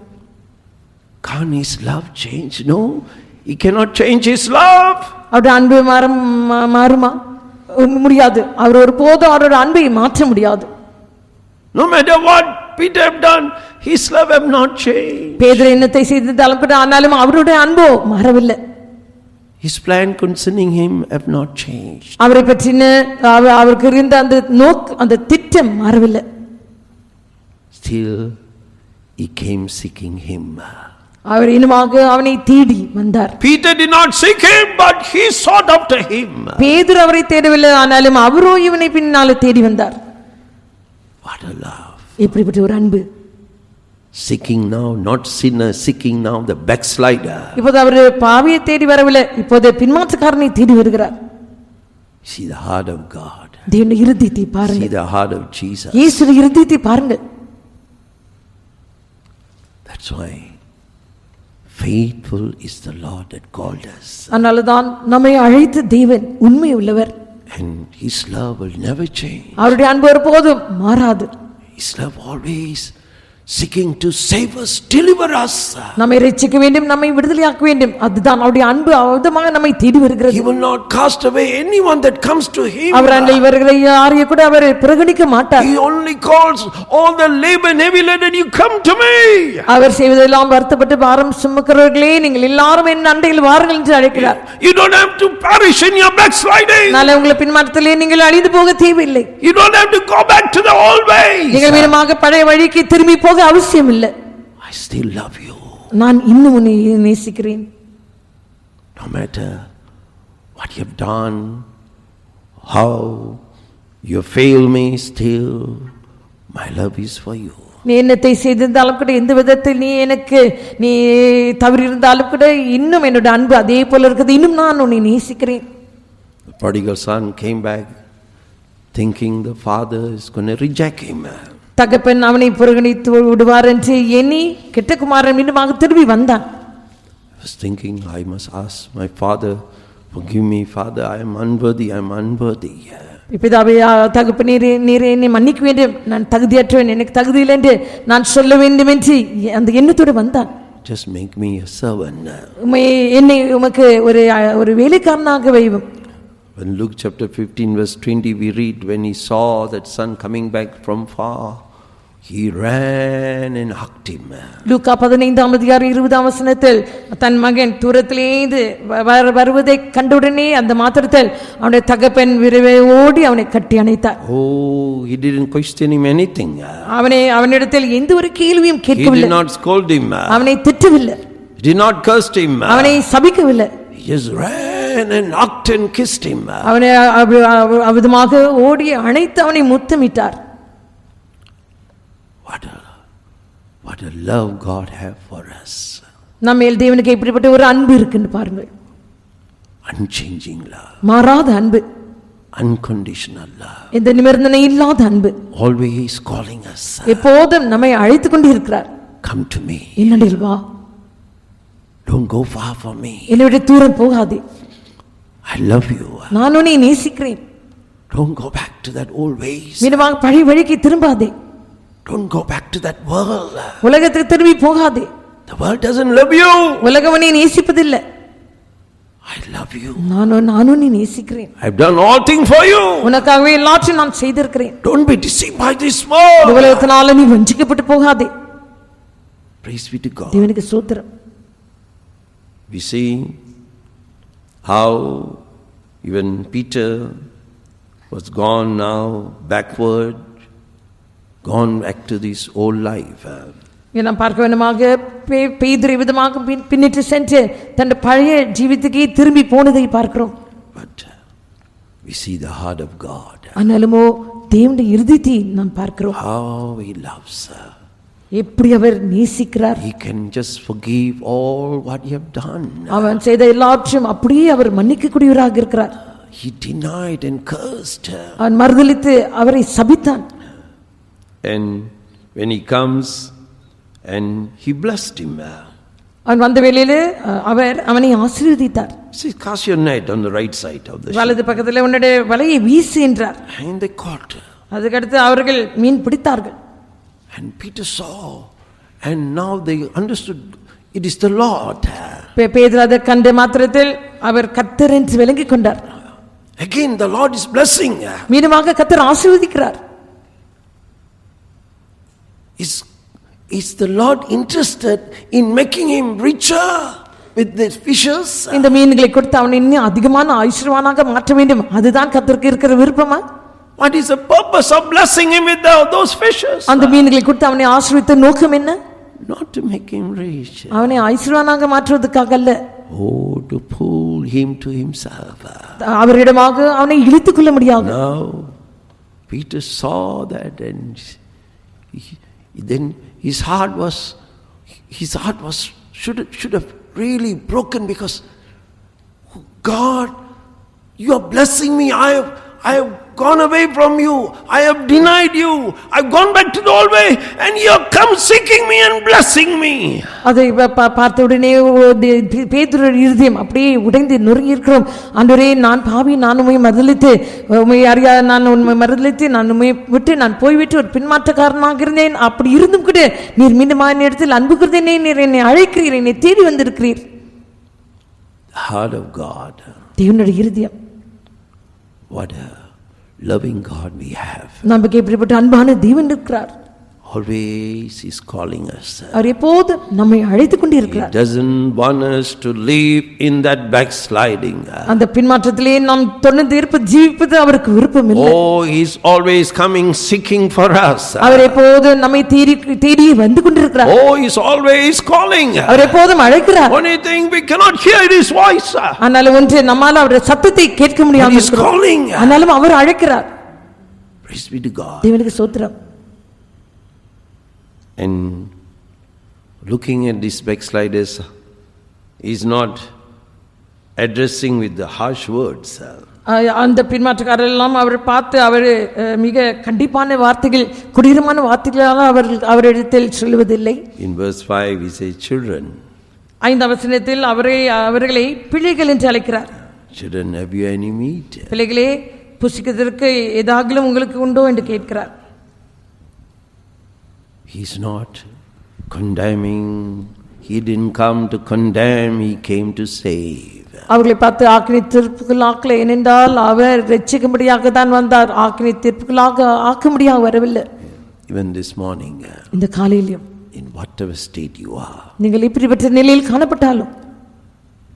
Can his love change? No, he cannot change his love. அவருடைய அன்பு மாறுமா? முடியாது. அவர் ஒரு போதும் அவருடைய அன்பை மாற்ற முடியாது. No matter what Peter have done, his love have not changed. பேதுரு என்னத்தை செய்தாலும் கூட ஆனாலும் அவருடைய அன்போ மாறவில்லை. His plan concerning him have not changed. அவரை பற்றின அவருக்கு இருந்த அந்த திட்டம் மாறவில்லை. Still he came seeking him. அவர் இன்னுமாக அவனை தேடி வந்தார். Peter did not seek him, but he sought after him. பேதுரு அவரை தேடவில்லை ஆனாலும் அவரோ இவனை பின்னால தேடி வந்தார். What a love. எப்படிப்பட்ட ஒரு அன்பு. Seeking now, not sinner, seeking now the backslider. இப்போது அவர் பாவியை தேடி வரவில்லை, இப்போது பின்மாற்றக்காரனை தேடி வருகிறார். See the heart of God. தேவனுடைய இருதயத்தை பாருங்க. See the heart of Jesus. இயேசுவின் இருதயத்தை பாருங்க. That's why faithful is the Lord that called us. அதனாலதான் நம்மை அழைத்த தேவன் உண்மை உள்ளவர். And His love will never change. அவருடைய அன்பு ஒருபோதும் மாறாது. His love always seeking to save us, deliver us. நம்மை ரட்சிக்க வேண்டும், நம்மை விடுதலையாக்க வேண்டும். அதுதான் அவருடைய அன்பு அவதமாக நம்மை தேடி வருகிறது. He will not cast away anyone that comes to Him. அவர் அண்டை வருகிற யாரையும் கூட அவர் புறக்கணிக்க மாட்டார். He only calls all the labor and heavy laden, you come to me. அவர் செய்வதெல்லாம் வருத்தப்பட்டு பாரம் சுமக்கிறவர்களே நீங்கள் எல்லாரும் என் அண்டையில் வாருங்கள் என்று அழைக்கிறார். You don't have to perish in your backsliding. நாளை உங்கள் பின்மாற்றத்திலே நீங்கள் அழிந்து போக தேவையில்லை. You don't have to go back to the old ways. நீங்கள் மீண்டுமாக பழைய வழிக்கு திரும்பி போக அவசியம் இல்லை. I still love you. நான் இன்னும் உன்னை நேசிக்கிறேன். No matter what you have done, how you fail me, still my love is for you. நீ என்னத்தை செய்திருந்தாலும் கூட எந்த விதத்தில் நீ தவறி இருந்தாலும் கூட இன்னும் என்னோட அன்பு அதே போல இருக்குது. இன்னும் நான் உன்னை நேசிக்கிறேன். The prodigal son came back thinking the father is going to reject him. தகப்பன் அவனை புறக்கணித்து விடுவார் என்று எண்ணி கெட்ட குமாரன் மீண்டுமாக திரும்பி வந்தான். I was thinking, I must ask my father, forgive me father, I am unworthy. பிதாவே தகப்பனே நீரே என்னை மன்னிக்க வேண்டும், நான் தகுதியற்றவன், எனக்கு தகுதி இல்லை என்று நான் சொல்ல வேண்டும் என்று அந்த எண்ணத்தோடு வந்தான். Just make me a servant. என்னை உமக்கு ஒரு வேலைக்காரனாக வைவும். In Luke chapter 15 verse 20 we read, when he saw that son coming back from far, he ran and hugged him. லூக்கா 15ஆம் அதிகாரம் 20ஆம் வசனத்தில் தன் மகன் தூரத்திலிருந்து வருவதை கண்டவுடனே அந்த மாத்திரத்தில் அவனுடைய தகப்பன் விரைவே ஓடி அவனை கட்டி அணைத்தார். Oh, he didn't question him anything. அவனிடத்தில் எந்த ஒரு கேள்வியும் கேட்கவில்லை. He did not scold him. அவனை திட்டவில்லை. He did not curse him. அவனை சபிக்கவில்லை. He just ran and hugged and kissed him. அவனை அவிதமாக ஓடி அணைத்து அவனை முத்தமிட்டார். What a love God have for us. நம்மேல் தேவனுக்கு எப்படிப்பட்ட ஒரு அன்பு இருக்குன்னு பாருங்கள். Unchanging love. மாறாத அன்பு. Unconditional love. எந்த நிபந்தனை இல்லாத அன்பு. Always calling us. எப்போதும் நம்மை அழைத்து கொண்டு இருக்கிறார். Come to me. என்னில் வா. Don't go far from me. என்னை விட்டு தூரம் போகாதே. I love you. நான் உன்னை நேசிக்கிறேன். Don't go back to that old ways. மீண்டும் பழைய வழிக்கு திரும்பாதே. Don't go back to that world. உலகத்துக்கு திரும்பி போகாதே. The world doesn't love you. உலகம் உன்னை நேசிப்பதில்லை. I love you. நான் உன்னை நேசிக்கிறேன். I've done all things for you. உனக்காகவே எல்லாத்தையும் நான் செய்திருக்கிறேன். Don't be deceived by this world. உலகத்தினால நீ வஞ்சிக்கப்பட்டு போகாதே. Praise be to God. தேவனுக்கு ஸ்தோத்திரம். We see how even Peter was gone now backward, gone back to this old life. நாம் பார்க்க வேண்டுமாக பேதுரு விதமாக பின்னிட்டு சென்று தன் பழைய ஜீவிதத்துக்கே திரும்பி போனதை பார்க்கிறோம். But we see the heart of God. ஆனாலுமோ தேவனுடைய இருதயத்தை நாம் பார்க்கிறோம். How he loves her. எப்படி அவர் நேசிக்கிறார். He can just forgive all what you have done. அவன் செய்த எல்லாவற்றையும் அப்படியே அவர் மன்னிக்கக்கூடியவராக இருக்கிறார். He denied and cursed her. அவன் மறுதலித்து அவரை சபித்தான். And when he comes and he blessed him. அவன் வந்த வேளையிலே அவர் அவனை ஆசீர்வதித்தார். See, cast your net on the right side of the ship. வலது பக்கத்தில் உன்னுடைய வலையை வீசு என்றார். And they caught her. அதுக்கடுத்து அவர்கள் மீன் பிடித்தார்கள். And Peter saw, and now they understood it is the Lord. பேதுரு அதை கண்ட மாத்திரத்தில் அவர் கர்த்தர் என்று விளங்கிக் கொண்டார். Again the Lord is blessing. மீண்டுமாக கர்த்தர் ஆசீர்வதிக்கிறார். Is the Lord interested in making him richer with the fishes? இந்த மீன்களை கொடுத்து அவனை இன்னும் அதிகமான ஐஸ்வர்யவானாக மாற்ற வேண்டும், அதுதான் கர்த்தருக்கு இருக்கிற விருப்பமா? What is the purpose of blessing him with those fishes? அந்த மீன்களை கொடுத்து அவனை ஆசீர்வதித்த நோக்கம் என்ன? Not to make him rich. அவனை ஐஸ்வர்யவானாக மாற்றுவதற்காக அல்ல. Oh, to pull him to himself. அவரிடமாக அவனை இழுத்துக் கொள்ள முடியாது. Now Peter saw that, and then his heart was should have really broken, because God, you are blessing me. I have gone away from you. I have denied you. I've gone back to the old way, and you have come seeking me and blessing me. அதை பார்த்த உடனே பேதுரு இருதயம் அப்படியே உடைந்து நொறுங்கி இருக்கிறோம். ஆண்டவரே, நான் பாவி, நான் உம்மை மறுதலித்து உம்மை அறியா, நான் உம்மை மறுதலித்து நான் உம்மை விட்டு நான் போய்விட்டு ஒரு பின்மாற்றக்காரனாக இருந்தேன். அப்படி இருந்தும் கூட நீர் மீண்டும் இடத்தில் அன்பு கூர்ந்தேனே, நீர் என்னை அழைக்கிறீர், என்னை தேடி வந்திருக்கிறீர். Heart of God. தேவனுடைய இருதயம். What a loving God we have. நமக்கு எப்படிப்பட்ட அன்பான தேவன் இருக்கிறார். Always is calling us. அவர் எப்போது நம்மை அழைத்துக் கொண்டிருக்கிறார். He doesn't want us to live in that backsliding. அந்த பின்மாற்றத்திலே நாம் தொடர்ந்து ஜீவிப்பது அவருக்கு விருப்பம் இல்லை. Oh, he's always coming seeking for us. அவர் எப்போது நம்மை தேடி வந்து கொண்டிருக்கிறார். Oh, he's always calling. அவர் எப்போதும் அழைக்கிறார். Only thing we cannot hear his voice. ஆனாலும் ஒன்று நம்மால அவருடைய சத்தத்தை கேட்க முடியாமல் இருக்கிறோம். ஆனாலும் அவர் அழைக்கிறார். Praise be to God. தேவனுக்கு ஸ்தோத்திரம். And looking at these backsliders, he's not addressing with the harsh words. அந்த பின்மாற்றக்காரர் எல்லாம் அவர் பார்த்து அவர் மிக கண்டிப்பான வார்த்தைகள், கொடூரமான வார்த்தைகளால் அவரிடத்தில் சொல்லுவதில்லை. In verse 5 he says children. 5ஆம் வசனத்தில் அவர்களை பிள்ளைகள் என்று அழைக்கிறார். Children, have you any meat? பிள்ளைகளே, புசிக்கிறதற்கு ஏதாகிலும் உங்களுக்கு உண்டோ என்று கேட்கிறார். He's not condemning. He didn't come to condemn, he came to save. அவர்களை பார்த்து ஆக்கினை தீர்ப்புகளாக்கல, ஏனென்றால் அவர் ரட்சிக்கும்படியாக தான் வந்தார், ஆக்கினை தீர்ப்புகளாக ஆக்கும்படியாக வரவில்லை. Even this morning, இந்த காலையிலும் in whatever state you are, நீங்கள் இப்படிப்பட்ட நிலையில் காணப்பட்டாலும்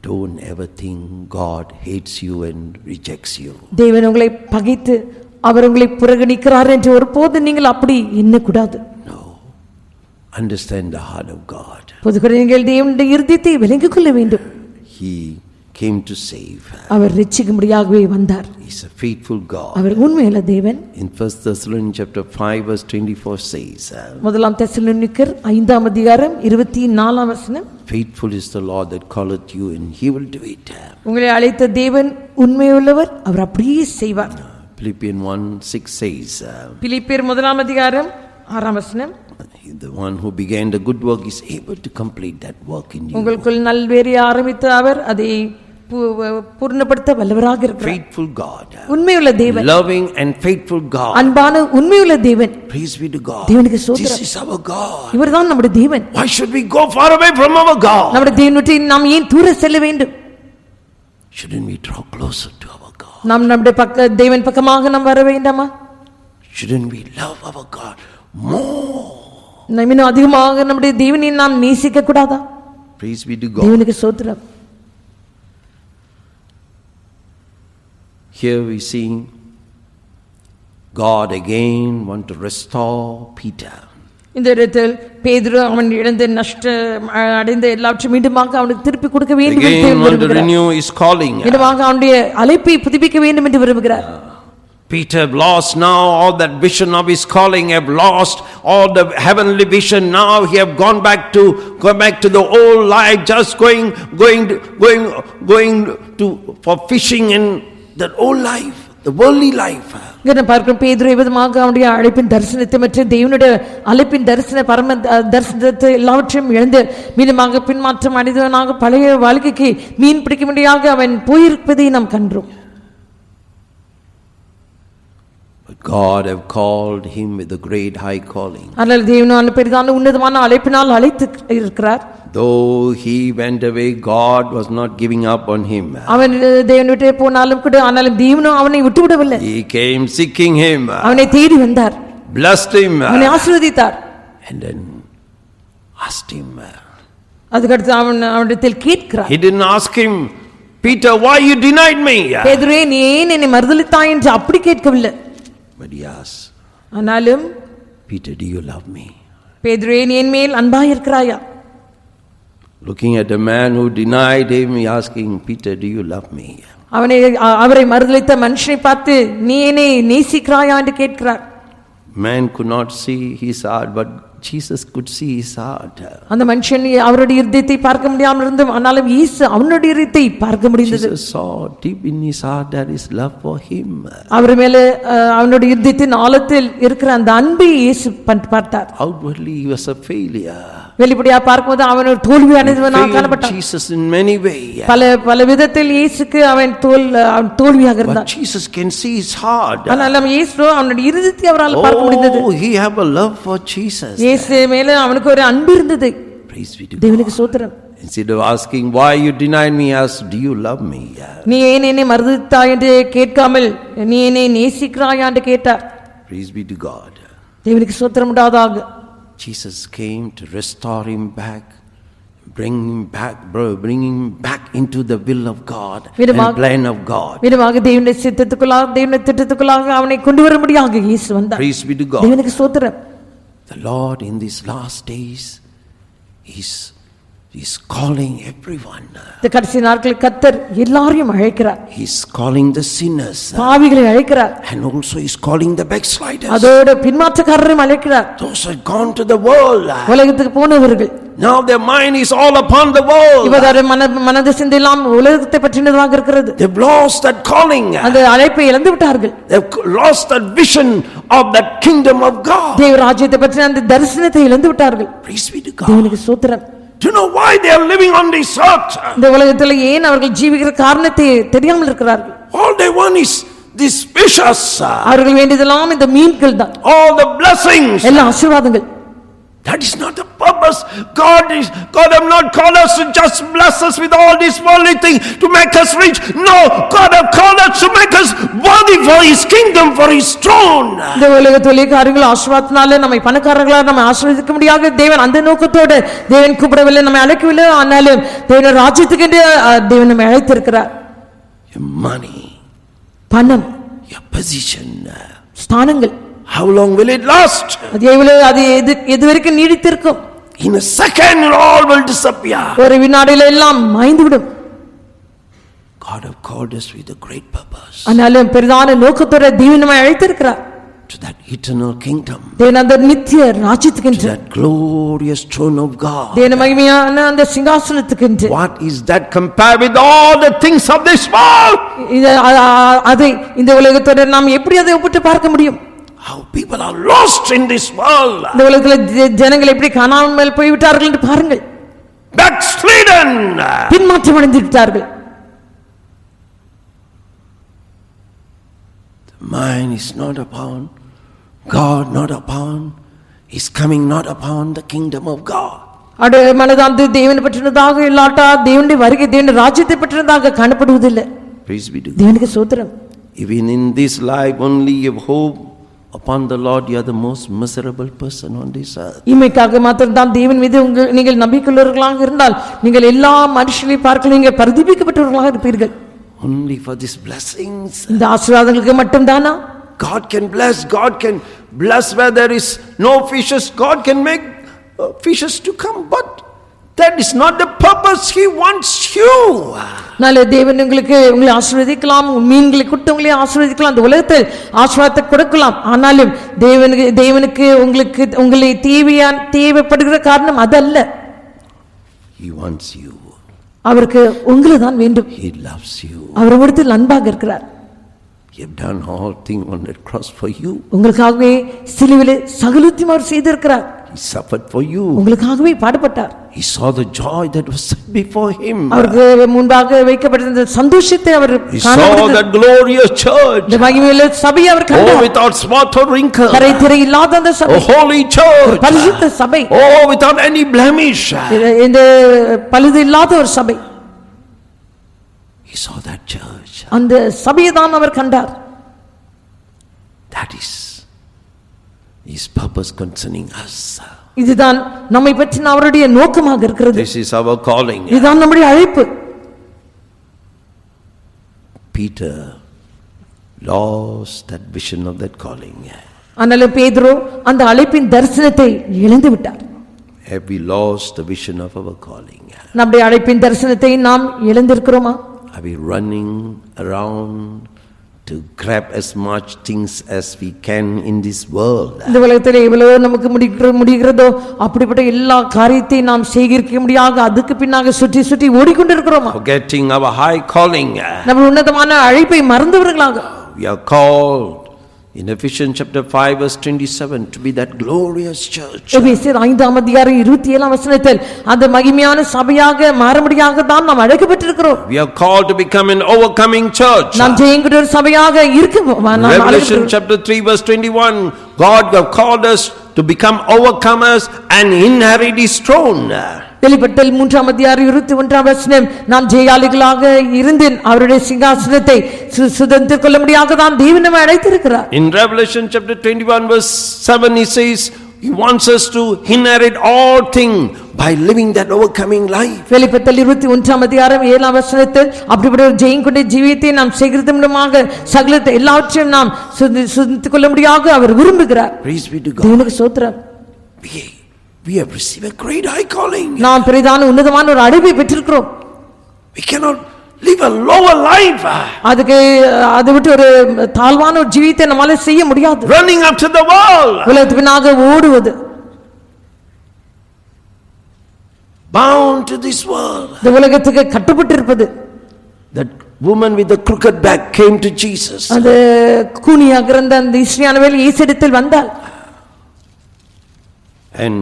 don't ever think God hates you and rejects you. தேவன் உங்களை பகைத்து அவர் உங்களை புறக்கணிக்கிறார் என்று ஒருபோது நீங்கள் அப்படி எண்ணக்கூடாது. Understand the heart of God. பொதுவாக தேவனுடைய இருதயத்தை விளங்கிக் கொள்ள வேண்டும். He came to save. அவர் ரட்சிக்கும்படியாகவே வந்தார். He's a faithful God. அவர் உண்மையுள்ள தேவன். In 1 Thessalonians chapter 5 verse 24 says, முதலாம் தெசலோனிக்கர் 5ஆம் அதிகாரம் 24ஆம் வசனம், faithful is the Lord that calleth you and he will do it. உங்களை அழைத்த தேவன் உண்மையுள்ளவர், அவர் அப்படியே செய்வார். Philippians 1:6 says, பிலிப்பியர் 1ஆம் அதிகாரம் 6ஆம் வசனம், the one who began the good work is able to complete that work in you. உங்களுக்குள் நல்வேலை ஆரம்பித்த அவர் அதை பூர்ணப்படுத்த வல்லவராக இருக்கிறார். Faithful God. உண்மையுள்ள தேவன். Loving and faithful God. அன்பான உண்மையுள்ள தேவன். Praise be to God. தேவனுக்கு ஸ்தோத்திரம். This is our God. இவர்தான் நம்முடைய தேவன். Why should we go far away from our God? நம்முடைய தேவனை நாம் ஏன் தூர செல்ல வேண்டும்? Shouldn't we draw closer to our God? நாம் நம்முடைய தேவன் பக்கமாக நாம் வர வேண்டாமா? Shouldn't we love our God more? நாம் இன்னும் அதிகமாக நம்முடைய தேவனை நாம் நேசிக்க கூடாதா? Praise be to God. தேவனுக்கு ஸ்தோத்திரம். Here we see God again want to restore Peter. இந்த இடத்தில் பேதுரு அவன் இழந்த நஷ்டம் அடைந்த எல்லாவற்றையும் மீண்டுமாக அவனுக்கு திருப்பி கொடுக்க வேண்டும் என்று விரும்புகிறார். Renew his calling. மீண்டுமாக அவனுடைய அழைப்பை புதுப்பிக்க வேண்டும் என்று விரும்புகிறார். Peter have lost now all that vision of his calling, have lost all the heavenly vision. Now he have gone back to the old life, just going to for fishing in that old life, the worldly life. இங்கே பார்க்கிறோம் பேதுரு விதமாக அவனுடைய அழைப்பின் தரிசனத்தை மற்றும் தேவனுடைய அழைப்பின் பரம தரிசனத்தை எல்லாவற்றையும் இழந்து மீண்டுமாக பின்மாற்றம் அடைந்தவனாக பழைய வாழ்க்கைக்கு மீன் பிடிக்க முடியாத அவன் போயிருப்பதை நாம் கண்டோம். But God have called him with a great high calling. ஆனால் தேவனான பெரிதான உன்னதமான அழைப்பினால் அழைத்து இருக்கிறார். Though he went away, God was not giving up on him. அவன் தேவனை விட்டு போனாலும் கூட ஆனாலும் தேவனும் அவனை விட்டுவிடவில்லை. He came seeking him. அவனை தேடி வந்தார். Blessed him. அவனை ஆசீர்வதித்தார். And then asked him. அதுக்கடுத்து அவனிடத்தில் கேட்கிறார். He didn't ask him, Peter, why you denied me? பேதுருவே, நீ ஏன் என்னை மறுதலித்தாய் என்று அப்படி கேட்கவில்லை. But he asked, ஆனாலும் Peter, do you love me? பேதுருவே, நீ என் மேல் அன்பாய் இருக்கிறாயா? Looking at the man who denied him, he asking, Peter, do you love me? அவரை மறுதலித்த மனுஷனை பார்த்து நீ என்னை நேசிக்கிறாயா என்று கேட்கிறார். Man could not see his heart, but Jesus could see his heart. அந்த மனுஷன் அவருடைய இதயத்தை பார்க்க முடியாமல் இருந்தும் ஆனாலும் இயேசு அவனுடைய இதயத்தை பார்க்க முடிந்தது. Jesus saw deep in his heart that is love for him. அவர் மேலே அவனுடைய இதயத்தின் ஆழத்தில் இருக்கிற அந்த அன்பை இயேசு பார்த்தார். Outwardly he was a failure. வெளிப்படையா பார்க்கும்போது அவன் ஒரு தோல்வியானவனாக காணப்பட்டான். Jesus in many ways. பல விதத்தில் இயேசுக்கு அவன் தோல்வியாக இருந்தான். But Jesus can see his heart. ஆனால் இயேசு அவனுடைய இதயத்தை அவரால் பார்க்க முடிந்தது. Oh, he have a love for Jesus. இயேசு மேலே அவனுக்கு ஒரு அன்பு இருந்தது. Praise be to God. தேவனுக்கு ஸ்தோத்திரம். Instead of asking why you denied me, ask, do you love me? நீ ஏன் என்னை மறுதலித்தாய் என்று கேட்காமல் நீ என்னை நேசிக்கிறாயா என்று கேட்டார். Praise be to God. தேவனுக்கு ஸ்தோத்திரம் உண்டாவதாக. Jesus came to restore him back, bring him back into the will of God and plan of God. விதமாக தேவனுடைய சித்தத்துக்குள்ளாக தேவனுடைய திட்டத்துக்குள்ளாக அவனை கொண்டு வரும்படியாக இயேசு வந்தார். Praise be to God. தேவனுக்கு ஸ்தோத்திரம். The Lord in these last days is calling everyone. இந்த கடைசி நாட்களில் கர்த்தர் எல்லாரையும் அழைக்கிறார். He is calling the sinners. பாவிகளை அழைக்கிறார். And also he is calling the backsliders. அதோடு பின்மாற்றக்காரரையும் அழைக்கிறார். Those who have gone to the world. உலகத்துக்கு போனவர்கள். Now their mind is all upon the world. இவருடைய மனது சிந்தை எல்லாம் உலகத்தை பற்றினதாக இருக்கிறது. They've lost that calling. அந்த அழைப்பை இழந்து விட்டார்கள். They've lost that vision of that kingdom of God. தேவ ராஜ்யத்தை பற்றின அந்த தரிசனத்தை இழந்து விட்டார்கள். Praise be to God. தேவனுக்கு ஸ்தோத்திரம். Do you know why they are living on this earth? இந்த உலகத்தில் ஏன் அவர்கள் ஜீவிக்கிற காரணத்தை தெரியாமல் இருக்கிறார்கள். All they want is these fishes. அவர்கள் வேண்டியதெல்லாம் இந்த மீன்கள் தான். All the blessings. எல்லா ஆசீர்வாதங்கள். That is not the purpose. God have not called us to just bless us with all this worldly thing to make us rich. No, God have called us to make us worthy for his kingdom, for his throne. இந்த உலகத்திலே காரியங்கள் ஆசீர்வாதத்தினால நம்மை பணக்காரர்களாக நம்மை ஆசீர்வதிக்க முடியாது. தேவன் அந்த நோக்கத்தோடு தேவன் கூப்பிடவில்லை, நம்மை அழைக்கவில்லை. ஆனாலும் தேவன் ராஜ்யத்துக்கு தேவன் நம்மை அழைத்திருக்கிறார். Your money, பணம், your position, ஸ்தானங்கள், how long will it last? அது எதுவரைக்கும் நீடித்திருக்கும்? In a second all will disappear. ஒரு வினாடியில எல்லாம் மாய்ந்துவிடும். God have called us with a great purpose. ஆனாலும் பெரிதான நோக்கத்தோட தேவன் நம்மை அழைத்திருக்கிறார். To that eternal kingdom. தேவன் அந்த நித்திய ராஜ்யத்துக்கு. To that glorious throne of God. தேவன் மகிமையான அந்த சிங்காசனத்துக்கு. What is that compared with all the things of this world? அதை இந்த உலகத்தோட நாம் எப்படி அதை ஒப்பிட்டு பார்க்க முடியும்? How people are lost in this world. இந்த உலகத்தில் ஜனங்கள் எப்படி காணாமல் போய்விட்டார்கள் என்று பாருங்கள். Backslidden. பின்மாற்றம் அடைந்து விட்டார்கள். The mind is not upon God, not upon is coming not upon the kingdom of God. அட மனதாந்து தேவனை பற்றினதாக இல்லாட்டா தேவனுடைய வருகை தேவனுடைய ராஜ்யத்தை பற்றினதாக காணப்படுவதில்லை. Praise be to God. தேவனுக்கு ஸ்தோத்திரம். Even in this life only you hope upon the Lord, you are the most miserable person on this earth. இமைக்காக மாத்திரம் தான் தேவன் மீது நீங்கள் நம்பிக்கையுள்ளவர்களாக இருந்தால் நீங்கள் எல்லா மனுஷனை பார்க்க நீங்கள் பரிதபிக்கப்பட்டவர்களாக இருப்பீர்கள். Only for these blessings. இந்த ஆசீர்வாதங்களுக்கு மட்டும் தானா? God can bless where there is no fishes. God can make fishes to come, but that is not the purpose. He wants you. நாளை தேவன் உங்களை ஆசீர்வதிக்கலாம், மீன்களை கொடுத்து உங்களை ஆசீர்வதிக்கலாம், அந்த உலகத்தில் ஆசீர்வாதத்தை கொடுக்கலாம். ஆனாலும் தேவனுக்கு உங்களை தேவைப்படுகிற காரணம் அதல்ல. He wants you. அவருக்கு உங்களை தான் வேண்டும். He loves you. அவர் உங்களிடத்தில் அன்பாக இருக்கிறார். He have done all things on that cross for you. உங்களுக்காகவே சிலுவையிலே சகலத்தையும் அவர் செய்திருக்கிறார். He suffered for you. உங்களுக்காகவே பாடுபட்டார். He saw the joy that was set before him. அவருக்கு முன்பாக வைக்கப்பட்டிருந்த சந்தோஷத்தை அவர் He saw that glorious church. இந்த மகிமையுள்ள சபையை அவர் கண்டார். Oh, without spot or wrinkle. கரை திரை இல்லாத அந்த சபை. A holy church. பரிசுத்த சபை. Oh, without any blemish. இந்த பழுது இல்லாத ஒரு சபை. He saw that church. அந்த சபையை தான் அவர் கண்டார். That is his purpose concerning us. இதுதான் நம்மை பற்றின அவருடைய நோக்கமாக இருக்கிறது. This is our calling. இதுதான் நம்முடைய அழைப்பு. Peter lost that vision of that calling. ஆனால் பேதுரு அந்த அழைப்பின் தரிசனத்தை இழந்து விட்டார். Have we lost the vision of our calling? நம்முடைய அழைப்பின் தரிசனத்தை நாம் இழந்திருக்கிறோமா? Are we running around to grab as much things as we can in this world. இந்த உலகத்திலே எவ்வளவு நமக்கு முடிகிறதோ அப்படிப்பட்ட எல்லா காரியத்தையும் நாம் சேகரிக்க முடியாத அதுக்கு பின்னாக சுற்றி சுற்றி ஓடிக்கொண்டிருக்கிறோம். Forgetting our high calling. நம்ம உன்னதமான அழைப்பை மறந்தவர்களாக. We are called in Ephesians chapter 5 verse 27 to be that glorious church. எபேசியர் 5ஆம் அதிகாரம் 27ஆம் வசனத்தில் அந்த மகிமையான சபையாக மாறும்படியாக தான் நாம் அழைக்கப்பட்டிருக்கிறோம். We are called to become an overcoming church. நாம் ஜெயங்கொண்ட ஒரு சபையாக இருக்க Revelation chapter 3 verse 21 God have called us to become overcomers and inherit his throne. வெளிப்படுத்தல் 3ஆம் அதிகாரம் 21ஆம் வசனம் நாம் ஜெயாளிகளாக இருந்து அவருடைய சிங்காசனத்தை சுதந்திரக் கொள்ளும்படியாக தான் தேவன் நம்மை அழைத்திருக்கிறார். In Revelation chapter 21 verse 7 he says he wants us to inherit all things by living that overcoming life. வெளிப்படுத்தல் 21ஆம் அதிகாரம் 7ஆம் வசனத்தில் அப்படிப்பட்ட ஒரு ஜெயங்கொண்ட ஜீவியத்தை நாம் சேகரித்தமாக சகல எல்லாவற்றையும் நாம் சுதந்திரக் கொள்ளும்படியாக அவர் விரும்புகிறார். Praise be to God. தேவனுக்கு ஸ்தோத்திரம். We have received a great high calling. நாம் பெரிதான உன்னதமான ஒரு அழைப்பை பெற்றிருக்கிறோம். We cannot live a lower life. அதுக்கு அதை விட்டு ஒரு தாழ்வான ஒரு ஜீவியத்தை நம்மால செய்ய முடியாது. Running after the world. உலகத்துக்கு பின்னாக ஓடுவது. Bound to this world. இந்த உலகத்துக்கு கட்டுப்பட்டிருப்பது. That woman with the crooked back came to Jesus. அந்த கூனியாக இருந்த அந்த இஸ்ரேலியானவள் இயேசுவிடத்தில் வந்தாள். And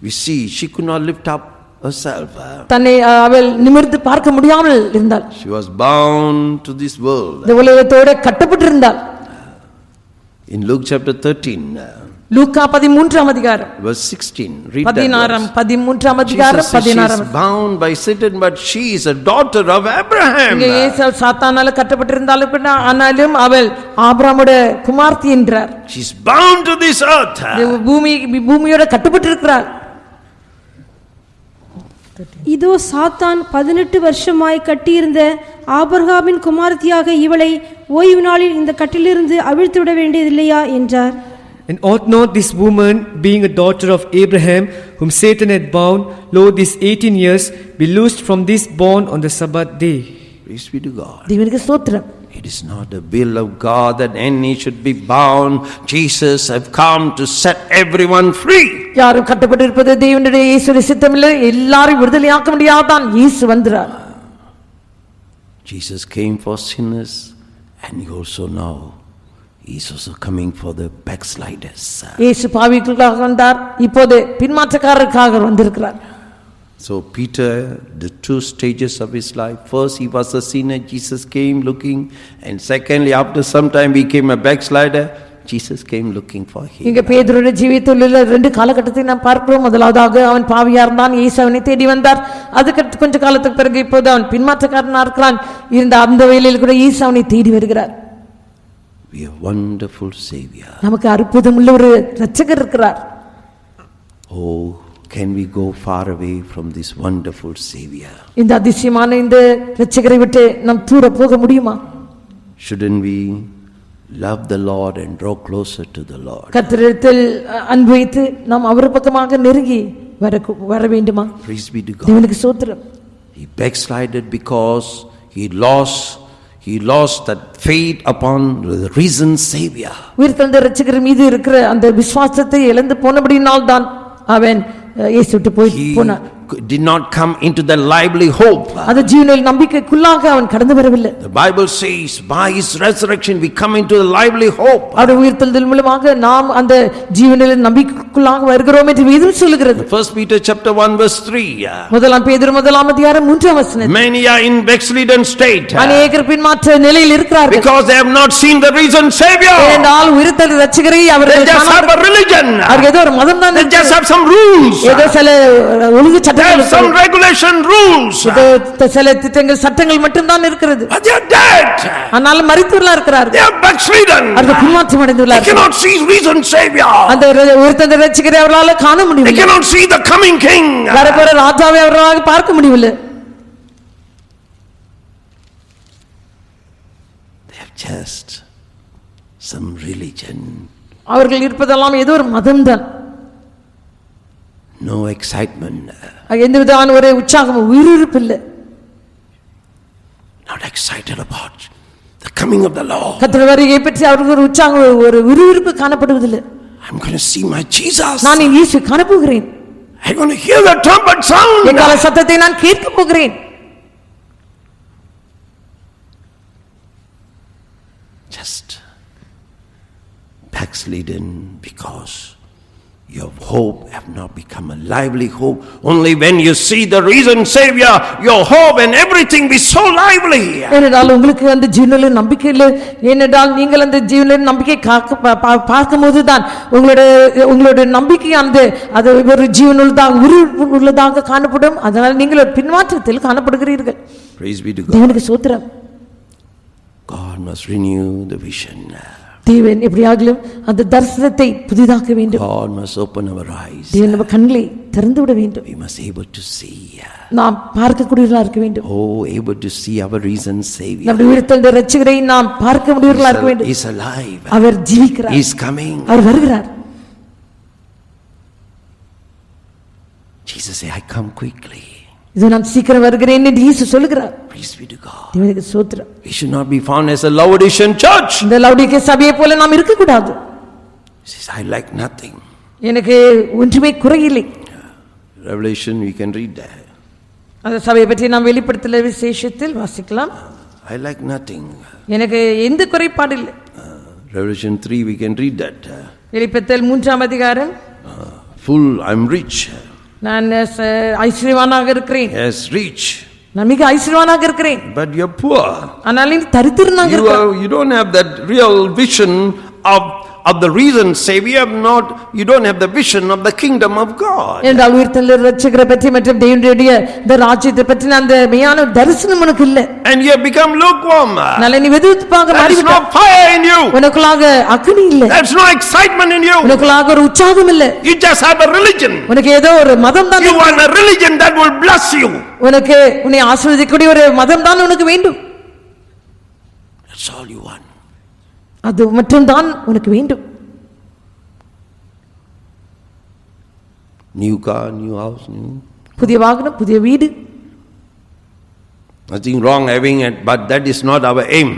we see she could not lift up herself. தன்னை அவள் நிமிர்ந்து பார்க்க முடியாமல் இருந்தாள். She was bound to this world. இந்த உலகத்தோட கட்டப்பட்டிருந்தாள். In Luke chapter 13 லூக்கா 13ஆம் அதிகாரம் verse 16 read 13ஆம் அதிகாரம் 16. She is bound by Satan but she is a daughter of Abraham. இங்கே இயேசு சாத்தானால கட்டப்பட்டிருந்தாலும் கூட ஆனாலும் அவள் ஆபிரகாமுடைய குமாரத்தி என்றார். She is bound to this earth. பூமியோட கட்டப்பட்டிருக்கிறாள். இதோ சாத்தான் 18 வருஷமாய் கட்டியிருந்த ஆபிரகாமின் குமாரத்தியாக இவளை ஓய்வு நாளில் இந்த கட்டிலிருந்து அவிழ்த்துவிட வேண்டியதில்லையா என்றார். And ought not this woman, being a daughter of Abraham, whom Satan had bound, lo, these 18 years, be loosed from this bond on the Sabbath day? Praise be to God. தேவனுக்கு ஸ்தோத்திரம். It is not the will of God that any should be bound. Jesus have come to set everyone free. யாரும் கட்டப்பட்டிருப்பது தேவனுடைய இயேசுவின் சித்தமில்லை. எல்லாரும் விடுதலையாக்க முடியாதான் இயேசு வந்தார். Jesus came for sinners and he also now he is also coming for the backsliders. இயேசு பாவிகளுக்காக வந்தார். இப்போது பின்மாற்றக்காரருக்காக வந்திருக்கிறார். So Peter, the two stages of his life, first he was a sinner, Jesus came looking, and secondly after some time became a backslider, Jesus came looking for him. இங்க பேதுருடைய ஜீவியத்தில் உள்ள ரெண்டு காலகட்டத்தை நாம் பார்க்கிறோம். முதலாவதாக அவன் பாவியா இருந்தான், இயேசு அவனை தேடி வந்தார். அதுக்கு கொஞ்ச காலத்துக்கு பிறகு இப்போது அவன் பின்மாற்றக்காரனா இருக்கிறான். இருந்த அந்த வேளையில் கூட இயேசு அவனை தேடி வருகிறார். We have wonderful Savior. நமக்கு அற்புதமுள்ள ஒரு இரட்சகர் இருக்கிறார். Oh, can we go far away from this wonderful Savior? இந்த அதிசயமான இந்த இரட்சகரை விட்டு நாம் தூர போக முடியுமா? Shouldn't we love the Lord and draw closer to the Lord? கர்த்தரிடத்தில் அன்பு வைத்து நாம் அவர் பக்கமாக நெருங்கி வர வேண்டுமா? Praise be to God. தேவனுக்கு ஸ்தோத்திரம். He backslided because he lost that faith upon the risen Savior. உயிர்த்தெழுந்த இரட்சகர் மீது இருக்கிற அந்த விசுவாசத்தை இழந்து போனபடியினால் தான் அவன் இயேசு விட்டு போனான். Did not come into the lively hope. அந்த ஜீவனில் நம்பிக்கைக்குள்ளாக அவன் கடந்து வரவில்லை. The Bible says by his resurrection we come into the lively hope. அவருடைய உயிர்த்தெழுதல் மூலமாக நாம் அந்த ஜீவனில் நம்பிக்கைக்குள்ளாக வருகிறோம் என்று வேதம் சொல்கிறது. 1 Peter chapter 1 verse 3. முதலாம் பேதுரு முதலாம் அதிகாரம் 3ஆம் வசனம். Many are in backslidden state. அநேகர் பின்மாற்ற நிலையில் இருக்கிறார்கள். Because they have not seen the risen Savior. ஏனென்றால் உயிர்த்தெழுந்த இரட்சகரை அவர்கள் just have a religion. அவர்கள் ஏதோ ஒரு மதம் தான். They just have some rules. ஏதோ சில ஒழுங்கு சட்டங்கள், some regulation rules. சில திட்டங்கள் சட்டங்கள் மட்டும் தான் இருக்கிறது. But they are dead. ஆனால் மரித்தவர்களா இருக்கிறார்கள். They are backslidden. அவர்கள் பின்மாற்றம் அடைந்துள்ளார்கள். They cannot see risen Savior. அந்த உயிர்த்தெழுந்த இரட்சகரை அவர்களால் காண முடியவில்லை. They cannot see the coming King. வரப்போற ராஜாவை அவர்களால் பார்க்க முடியவில்லை. They have just some religion. அவர்கள் இருப்பதெல்லாம் ஏதோ ஒரு மதம் தான். No excitement. எந்த விதமான ஒரு உற்சாகம், உயிரிழப்பு இல்லை. Not excited about the coming of the Lord. கர்த்தருடைய வருகையை பற்றி அவருக்கு ஒரு உற்சாகம், ஒரு விறுவிறுப்பு காணப்படுவதில்லை. I'm going to see my Jesus. நான் என் இயேசு காண போகிறேன். I'm going to hear the trumpet sound. எக்கால சத்தத்தை நான் கேட்க போகிறேன். Just backslidden because your hope have not become a lively hope. Only when you see the risen Savior, your hope and everything be so lively. ஏனென்றால் உங்களுக்கு அந்த ஜீவனில் நம்பிக்கை இல்லை. ஏனென்றால் நீங்கள் அந்த ஜீவனில் நம்பிக்கை பார்க்கும்போது தான் உங்களுடைய நம்பிக்கை அது ஒரு ஜீவனுள்ளதாக உள்ளதாக காணப்படும். அதனால் நீங்கள் ஒரு பின்மாற்றத்தில் காணப்படுகிறீர்கள். Praise be to God. தேவனுக்கு ஸ்தோத்திரம். God must renew the vision. தேவன் எப்படியாகிலும் அந்த தரிசனத்தை புதிதாக்க வேண்டும். God must open our eyes. தேவன் நம்ம கண்களை திறந்து விட வேண்டும். We must able to see. நாம் பார்க்கக்கூடியவர்களாக இருக்க வேண்டும். Oh, able to see our risen Savior. நம்முடைய உயிர்த்தெழுந்த இரட்சகரை நாம் பார்க்க முடியவர்களாக இருக்க வேண்டும். He is alive. அவர் ஜீவிக்கிறார். He is coming. அவர் வருகிறார். Jesus said, I come quickly. இது நான் சீக்கிரம் வருகிறேன் என்று இயேசு சொல்கிறார். Praise be to God. தேவனுக்கு ஸ்தோத்திரம். We should not be found as a Laodicean church. இந்த லவுடிக்கே சபையை போல நாம் இருக்க கூடாது. He says, I lack nothing. எனக்கு ஒன்றுமே குறையில்லை. Revelation, we can read that. அந்த சபையை பற்றி நாம் வெளிப்படுத்தல விசேஷத்தில் வாசிக்கலாம். I lack nothing. எனக்கு எந்த குறைபாடு இல்லை. Revelation 3, we can read that. வெளிப்படுத்தல் 3ஆம் அதிகாரம். Full, I'm rich. நான் ஐஸ்வர்யவானாக இருக்கிறேன். Yes, rich. நான் மிக ஐஸ்வர்யவானாக இருக்கிறேன். But you're poor. ஆனால் நீ தரித்திரனாக இருக்கிறாய். You don't have that real vision of the risen Savior. You don't have the vision of the kingdom of God. என்றால் உயிர்த்தெழுந்த இரட்சகரை பற்றி மற்றும் தேவனுடைய இந்த ராஜ்யத்தை பற்றி அந்த மெய்யான தரிசனம் உனக்கு இல்லை. And you have become lukewarm. நல்ல நீ வெதுவெதுப்பாக மாறிவிட்டாய். There's no fire in you. உனக்குள்ளாக அக்கினி இல்லை. There's no excitement in you. உனக்குள்ளாக ஒரு உற்சாகம் இல்லை. You just have a religion. உனக்கு ஏதோ ஒரு மதம் தான். You want a religion that will bless you. உனக்கு உன்னை ஆசீர்வதிக்கக்கூடிய ஒரு மதம் தான் உனக்கு வேண்டும். That's all you want. அது மட்டும் தான் உனக்கு வேண்டும். New car, new house, new. புதிய வாகனம், புதிய வீடு. Nothing wrong having it, but that is not our aim.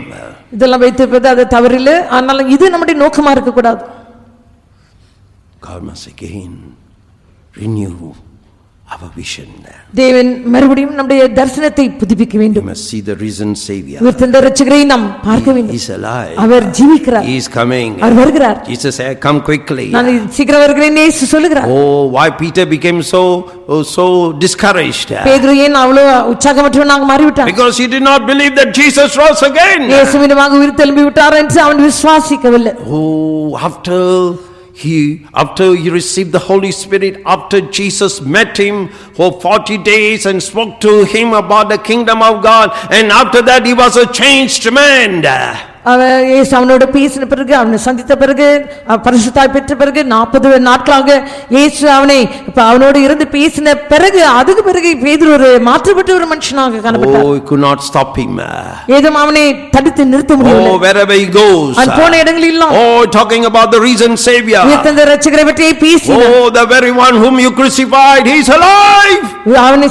இதெல்லாம் வைத்திருப்பது அது தவறில்லை. ஆனால் இது நம்முடைய நோக்கமா இருக்க கூடாது. God must again renew our vision. தேவன் மறுபடியும் நம்முடைய தரிசனத்தை புதுப்பிக்க வேண்டும். We must see the risen Savior. உயிர்த்தெழுந்த இரட்சகரை நாம் பார்க்க வேண்டும். He is alive. அவர் ஜீவிக்கிறார். He is coming. அவர் வருகிறார். Jesus said, come quickly. நான் சீக்கிரம் வருகிறேன் இயேசு சொல்கிறார். Oh, why Peter became so discouraged? பேதுரு ஏன் அவ்வளவு உற்சாகமற்றவனாக மாறிவிட்டான்? Because he did not believe that Jesus rose again. இயேசு மீண்டுமாக உயிர்த்தெழும்பி விட்டார் என்று அவன் விசுவாசிக்கவில்லை. Oh, after he received the Holy Spirit, after Jesus met him for 40 days and spoke to him about the kingdom of God, and after that he was a changed man. இயேசு அவனோட பேசின பிறகு, அவனை சந்தித்த பிறகு, பரிசுத்தாய் பெற்ற பிறகு 40 நாட்களாக இயேசு அவனோடு இருந்து பேசின பிறகு, அதுக்கு பிறகு பேதுரு ஒரு மாற்றப்பட்ட ஒரு மனுஷனாக காணப்பட்டார். Oh, he could not stop him. ஏதும் அவனை தடுத்து நிறுத்த முடியவில்லை. Oh, wherever he goes. அவன் போன இடங்களெல்லாம் Oh, talking about the risen Savior. உயிர்த்தெழுந்த இரட்சகரை பற்றி பேசினார். Oh, the very one whom you crucified, he is alive. அவனை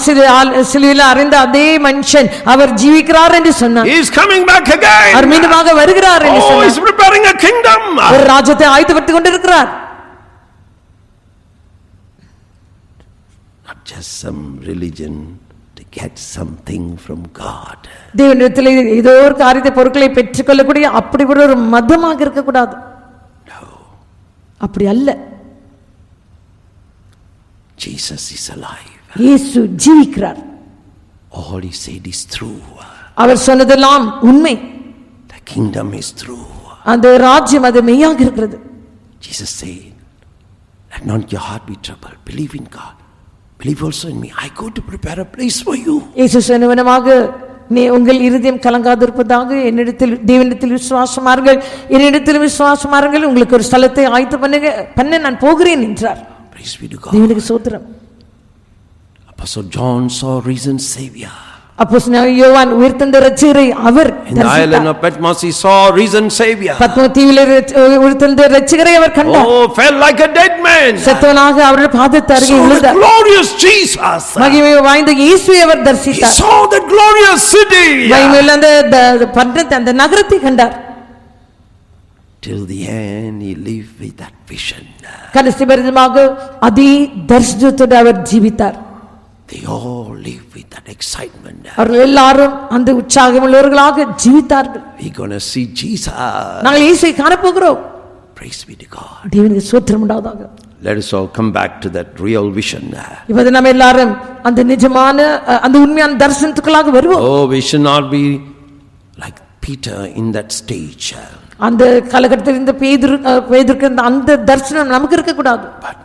சிலுவையில் அறைந்த அதே மனுஷன் அவர் ஜீவிக்கிறார் என்று சொன்னார். He is coming back again. அவர் மீண்டுமாக வருகிறார் என்று சொன்னார். Oh, he is preparing a kingdom. ஒரு ராஜ்யத்தை ஆயத்தப்படுத்திக் கொண்டிருக்கிறார். Not just some religion to get something from God. தேவனிடத்தில் ஏதோ ஒரு காரியத்தை பொருட்களை பெற்றுக்கொள்ளக்கூடிய அப்படி ஒரு மதமாக இருக்கக்கூடாது. அப்படி அல்ல. Jesus is alive. இயேசு ஜீவிக்கிறார். All he said is true. அவர் சொன்னதெல்லாம் உண்மை. The kingdom is true. அந்த ராஜ்யம் அது மெய்யாக இருக்கிறது. Jesus said, let not your heart be troubled. Believe in God. Believe also in me. I go to prepare a place for you. இயேசு சொன்னவனமாக நீ உங்கள் இருதயம் கலங்காதிருப்பதாக தேவனிடத்தில் விசுவாசமாருங்கள், என்னிடத்தில் விசுவாசமாருங்கள், உங்களுக்கு ஒரு ஸ்தலத்தை ஆயத்தம் பண்ண நான் போகிறேன் என்றார். Praise be to God. தேவனுக்கு ஸ்தோத்திரம். Apostle John saw risen Savior. அப்போஸ்தலனாகிய யோவான் உயிர்த்தெழுந்த இரட்சகரை அவர் In the island of Patmos he saw a risen savior. பத்மோ தீவிலே உயிர்த்தெழுந்த இரட்சகரை அவர் கண்டார். Oh, fell like a dead man. செத்தவனாக அவருடைய பாதத்து அருகே Saw the விழுந்தார். glorious Jesus. மகிமை வாய்ந்த இயேசுவை அவர் He தரிசித்தார். saw the glorious city. மகிமையுள்ள அந்த பட்டணத்தை, அந்த நகரத்தை கண்டார். Till the end he lived with that vision. கடைசி பரியந்தமாக அதே தரிசனத்தோடு அவர் ஜீவித்தார். They all live with that excitement. அவர்கள் எல்லாரும் அந்த உற்சாகமுள்ளவர்களாக ஜீவித்தார்கள். We're going to see Jesus. நாங்கள் இயேசுவை காணப்போகிறோம். Praise be to God. தேவனுக்கு ஸ்தோத்திரம் உண்டாவதாக. Let us all come back to that real vision. இப்போது நம்ம எல்லாரும் அந்த நிஜமான அந்த உண்மையான தரிசனத்துக்குள்ளாக வருவோம். Oh, we should not be like Peter in that stage. அந்த காலகட்டத்தில் இந்த பேதுருக்கு அந்த தரிசனம் நமக்கு இருக்க கூடாது. But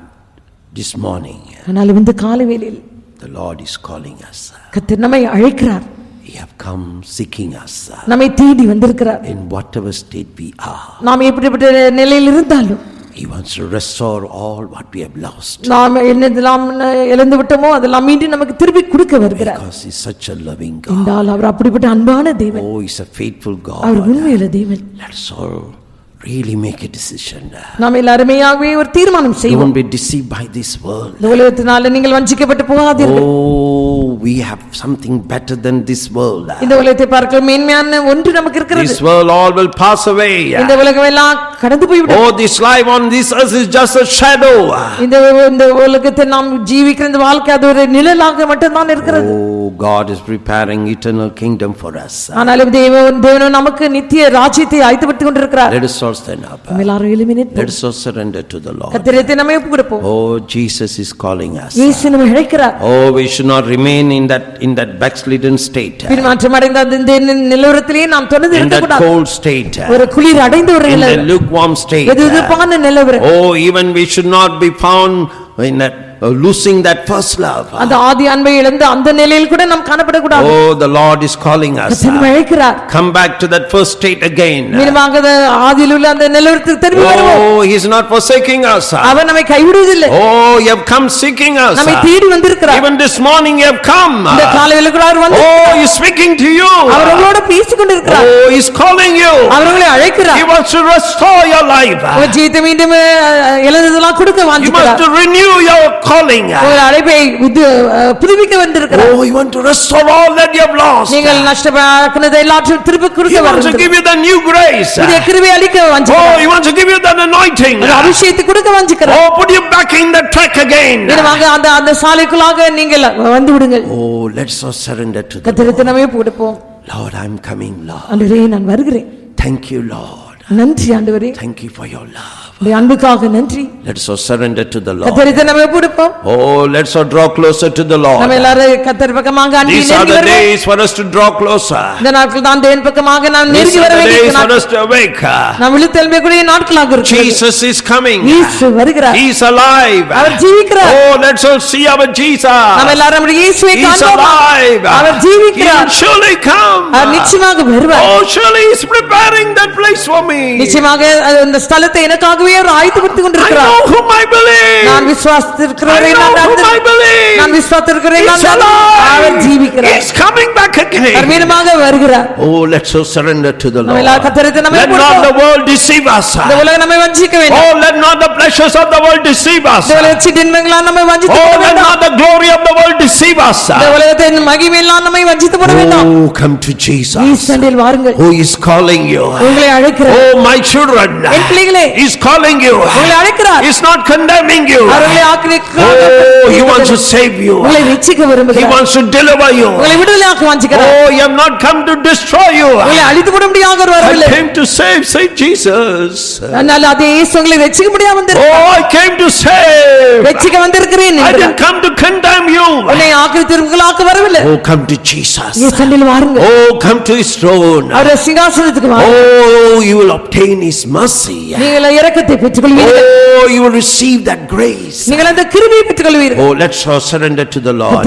this morning ஆனால் இந்த காலை வேளையில் the Lord is calling us. கர்த்தர் நம்மை அழைக்கிறார். He have come seeking us. நம்மை தேடி வந்திருக்கிறார். In whatever state we are. நாம் எப்படிப்பட்ட நிலையில் இருந்தாலும் He wants to restore all what we have lost. நாம் என்னதெல்லாம் இழந்து விட்டோமோ அதெல்லாம் மீண்டும் நமக்கு திருப்பி கொடுக்க வருகிறார். Because he's such a loving God. என்றால் அவர் அப்படிப்பட்ட அன்பான தேவன். Oh, he's a faithful God. அவர் உண்மையுள்ள தேவன். Let's all really make a decision. நாம் எல்லாருமேயாகவே ஒரு தீர்மானம் செய்வோம். Don't be deceived by this world. இந்த உலகத்தினால நீங்கள் வஞ்சிக்கப்பட்டு போகாதீர்கள். Oh, we have something better than this world. இந்த உலகத்தை பார்க்க மேன்மையான ஒன்று நமக்கு இருக்கிறது. This world all will pass away. இந்த உலகம் எல்லாம் கடந்து போய்விடும். Oh, this life on this earth is just a shadow. இந்த உலகத்தில் நாம் ஜீவிக்கிற இந்த வாழ்க்கை அது ஒரு நிழலாக மட்டும்தான் இருக்கிறது. Oh, God is preparing eternal kingdom for us. ஆனாலும் தேவன் நமக்கு நித்திய ராஜ்யத்தை ஆயத்தப்படுத்திக் கொண்டிருக்கிறார். Let us all stand up. எல்லாரும் எழும்பி நிற்போம். Let us all surrender to the Lord. கர்த்தரை நம்மை ஒப்புக்கொடுப்போம். Oh, Jesus is calling us. இயேசு நம்மை அழைக்கிறார். Oh, we should not remain in that backslidden state. பின்மாற்றம் அடைந்த அந்த நிலவரத்திலே நாம் தொடர்ந்து In இருக்க that கூடாது. cold state. ஒரு குளிர் அடைந்த ஒரு In the நிலவரம். lukewarm state. வெதுவெதுப்பான நிலவரம். Oh, even we should not be found in that losing that first love. அந்த ஆதி அன்பை இழந்த அந்த நிலையில் கூட நாம் காணப்படக்கூடாது. Oh, the Lord is calling us. கர்த்தர் நம்மை அழைக்கிறார். Come back to that first state again. மீண்டுமாக ஆதியில் உள்ள அந்த நிலவரத்துக்கு திரும்பி வருவோம். Oh, he is not forsaking us. அவர் நம்மை கைவிடுவதில்லை. Oh, you have come seeking us. நம்மை தேடி வந்திருக்கிறார். Even this morning you have come. இந்த காலையில கூட அவர் வந்து Oh, he is speaking to you. அவர் உங்களோட பேசிக் கொண்டிருக்கிறார். Oh, he is calling you. அவர் உங்களை அழைக்கிறார். He wants to restore your life. உங்கள் ஜீவிதத்தை மீண்டும் இழந்ததெல்லாம் கொடுக்க He wants வாஞ்சிக்கிறார். to renew your calling. உங்கள் அழைப்பை புதுப்பிக்க வந்திருக்கிறார். Oh, he wants to restore all that you have lost. நீங்கள் நஷ்டமாக்கினதை எல்லாத்தையும் திருப்பி கொடுக்க He wants to வந்திருக்கிறார். give you the new grace. புதிய கிருபை அளிக்க Oh, வாஞ்சிக்கிறார். he wants to give you that anointing. அந்த அபிஷேகத்தை கொடுக்க வாஞ்சிக்கிறார். Oh, put you back in the track again. மீண்டுமாக அந்த சாலைக்குள்ளாக நீங்கள் வந்து விடுங்கள். Oh, let's all surrender to the கர்த்தருக்கு நம்மை ஒப்புக்கொடுப்போம். Lord. I'm coming, Lord. ஆண்டவரே நான் வருகிறேன். Thank you, Lord. நன்றி ஆண்டவரே. Thank you for your love. உடைய அன்புக்காக நன்றி. Let's all surrender to the Lord. கர்த்தருக்கு நம்மை ஒப்புக்கொடுப்போம். Oh, let's all draw closer to the Lord. நம்ம எல்லாரும் கர்த்தர் பக்கமாக அன்பி These are நெருங்கி the வருவோம். days for us to draw closer. இந்த நாட்கள் தான் தேவன் பக்கமாக நாம் These நெருங்கி are வர the வேண்டிய days for நாட்கள். us to awake. நாம் விழித்தெழும்பக்கூடிய நாட்களாக இருக்கிறது. Jesus is coming. இயேசு வருகிறார். He is alive. அவர் ஜீவிக்கிறார். Oh, let's all see our Jesus. நாம் எல்லாரும் நம்முடைய இயேசுவை He is காண்போம். alive. அவர் He ஜீவிக்கிறார். will surely come. அவர் நிச்சயமாக வருவார். Oh, surely he is preparing that place for me. நிச்சயமாக அந்த ஸ்தலத்தை எனக்காகவே அவர் ஆயத்தப்படுத்திக் I கொண்டிருக்கிறார். know whom I believe. நான் விசுவாசித்திருக்கிறவரை I know whom I believe. நான் விசுவாசித்திருக்கிறேன். He is our alive. He ஜீவிக்கிறார். is coming back our again. மீண்டுமாக வருகிறார். Oh, let's all surrender to the நம்ம Lord. எல்லாரும் கர்த்தரை நம்மை Let not the ஒப்புக்கொடுப்போம். world deceive us. இந்த உலகம் நம்மை வஞ்சிக்க வேண்டாம். Oh, let not the pleasures of the world deceive us. இந்த உலகத்தின் இன்பங்களால் நம்மை வஞ்சித்து Oh, போட let வேண்டாம். not the glory of the world deceive us. இந்த உலகத்தின் மகிமையெல்லாம் நம்மை வஞ்சித்து போட வேண்டாம். Oh, come to Jesus. இயேசுவில் வாருங்கள். Who is calling you? உங்களை அழைக்கிறார். Oh, my children. என் பிள்ளைகளே, He is calling you. உங்களை அழைக்கிறார். He is not condemning you. அவர்களை Oh, he wants to save you. உங்களை ரட்சிக்க He விரும்புகிறார். wants to deliver you. உங்களை விடுதலையாக்க வாஞ்சிக்கிறார். Oh, you have not come to destroy you. உங்களை அழித்து போட முடியாத I வரவில்லை. came to save, say Jesus. ஆனால் அதே இயேசு உங்களை ரட்சிக்க முடியாம வந்திருக்கிறார். Oh, I came to save. ரட்சிக்க வந்திருக்கிறேன் I என்கிறார். didn't come to condemn you. உன்னை ஆக்கிரமித்தவர்களாக்க வரவில்லை. Oh, come to Jesus. இயேசுவில் வாருங்கள். Oh, come to his throne. அவருடைய சிங்காசனத்துக்கு வாருங்கள். Oh, you will obtain His mercy. நீங்கள் இரக்கத்தை பெற்றுக்கொள்வீர்கள். Oh, you will receive that grace. நீங்கள் அந்த கிருபையை பெற்றுக்கொள்வீர்கள். Oh, let's surrender to the Lord.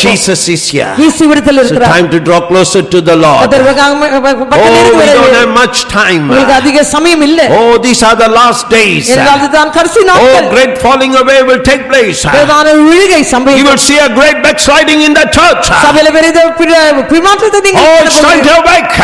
Jesus is here. இயேசு விடுதலை It's இருக்கிறார். time to draw closer to the Lord. Oh, we don't have much time. உங்களுக்கு அதிக சமயம் இல்லை. Oh, these are the last days. இதுதான் கடைசி Oh, நாட்கள். great falling away will take place. பிரதான விழுகை You சம்பவிக்கும். will see a great backsliding in the church. சபையில பெரிய பிமாற்றத்தை நீங்கள் Oh, it's time to awake.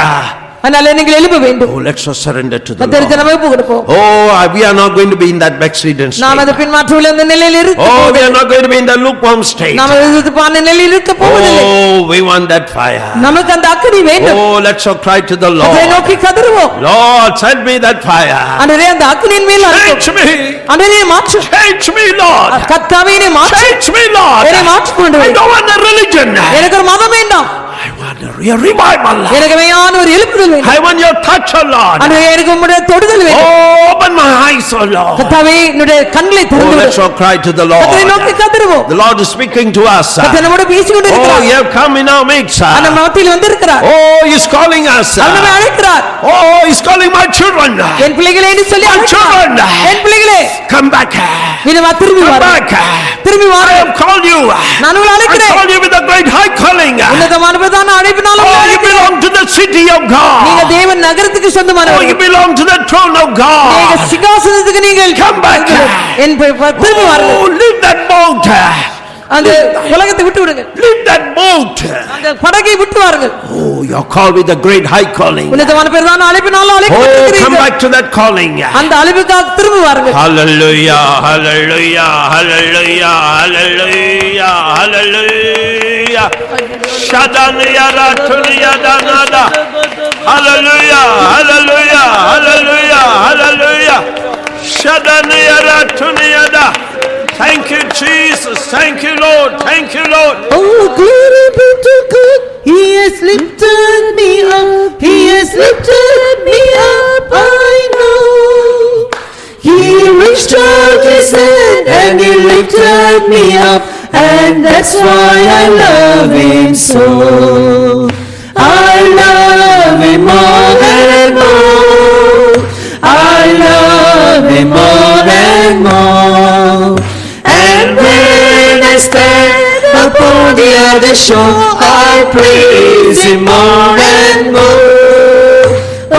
அதனால நீங்கள் எழும்ப வேண்டும். Oh, let's surrender to the கர்த்தருக்கு Lord. நாமே ஒப்புக்கொடுப்போம். Oh, we are not going to be in that backslidden நாம் அந்த state. பின்மாற்றத்தில் அந்த நிலையில் இருக்க Oh, we போவதில்லை. are not going to be in the lukewarm state. நாம் எதிர்ப்பான நிலையில் இருக்க போவதில்லை. Oh, we want that fire. நமக்கு அந்த அக்கினி வேண்டும். Oh, let's cry to the அதை Lord. நோக்கி கதறுவோம். Lord, send me that fire. ஆண்டவரே அந்த அக்கினியின் மேல் Change me. ஆண்டவரே மாற்று. Change me, Lord. கர்த்தாவே என்னை மாற்று. Change me, Lord. என்னை மாற்று I ஆண்டவரே. don't want a religion. எனக்கு ஒரு மதம் வேண்டாம். I want a revival. எனக்கு மெய்யான ஒரு எழுப்புதல் வேண்டும். I want your touch, oh Lord. ஆண்டவரே எனக்கு உம்முடைய தொடுதல் வேண்டும். Oh, open my eyes, oh Lord. கர்த்தாவே என்னுடைய கண்களை Oh, திறந்து let's விடு. all cry to the Lord. கர்த்தரை நோக்கி கதறுவோம். The Lord is speaking to us. கர்த்தர் நம்மோடு பேசிக் Oh, கொண்டிருக்கிறார். you have come in our midst. அந்த மத்தியில் வந்திருக்கிறார். Oh, He's calling us. அவர் நம்மை அழைக்கிறார். Oh, He's calling my children. என் பிள்ளைகளே என்று சொல்லி My அழைக்கிறார். children. என் பிள்ளைகளே Come back. இனிமே திரும்பி Come வாருங்கள். back. திரும்பி I வாருங்கள். have called you. நான் உங்களை I அழைக்கிறேன். called you with a great high calling. உன்னதமான பிரதான அழைப்பினால் உங்களை Oh, you அழைக்கிறேன். belong to the city of நீங்க God. தேவன் நகரத்துக்கு Oh, you சொந்தமானவர்கள். belong to the throne of நீங்க God. சிங்காசனத்துக்கு நீங்கள் Come back. என் திரும்பி வாருங்கள். Oh, leave that boat. அந்த உலகத்தை விட்டு விடுங்க. Leave that boat. அந்த படகை விட்டு வாருங்கள். Oh, you're called with a great high calling. உன்னதமான பிரதான அழைப்பினால் Oh, come அழைக்கப்பட்டிருக்கிறீர்கள். back to that calling. அந்த அழைப்புக்காக திரும்பி வாருங்கள். Hallelujah, hallelujah, hallelujah, hallelujah, hallelujah. Shadaniya ratuniya danada. Hallelujah, hallelujah, hallelujah, hallelujah. Shadaniya ratuniya da. Thank you, Jesus. Thank you, Lord. Thank you, Lord. Oh, glory be to God. He has lifted me up. He has lifted me up. I know. He reached out His hand and He lifted me up. And that's why I love Him so. I love Him more and more. I love Him more and more. And when I stand upon the other shore, I praise Him more and more.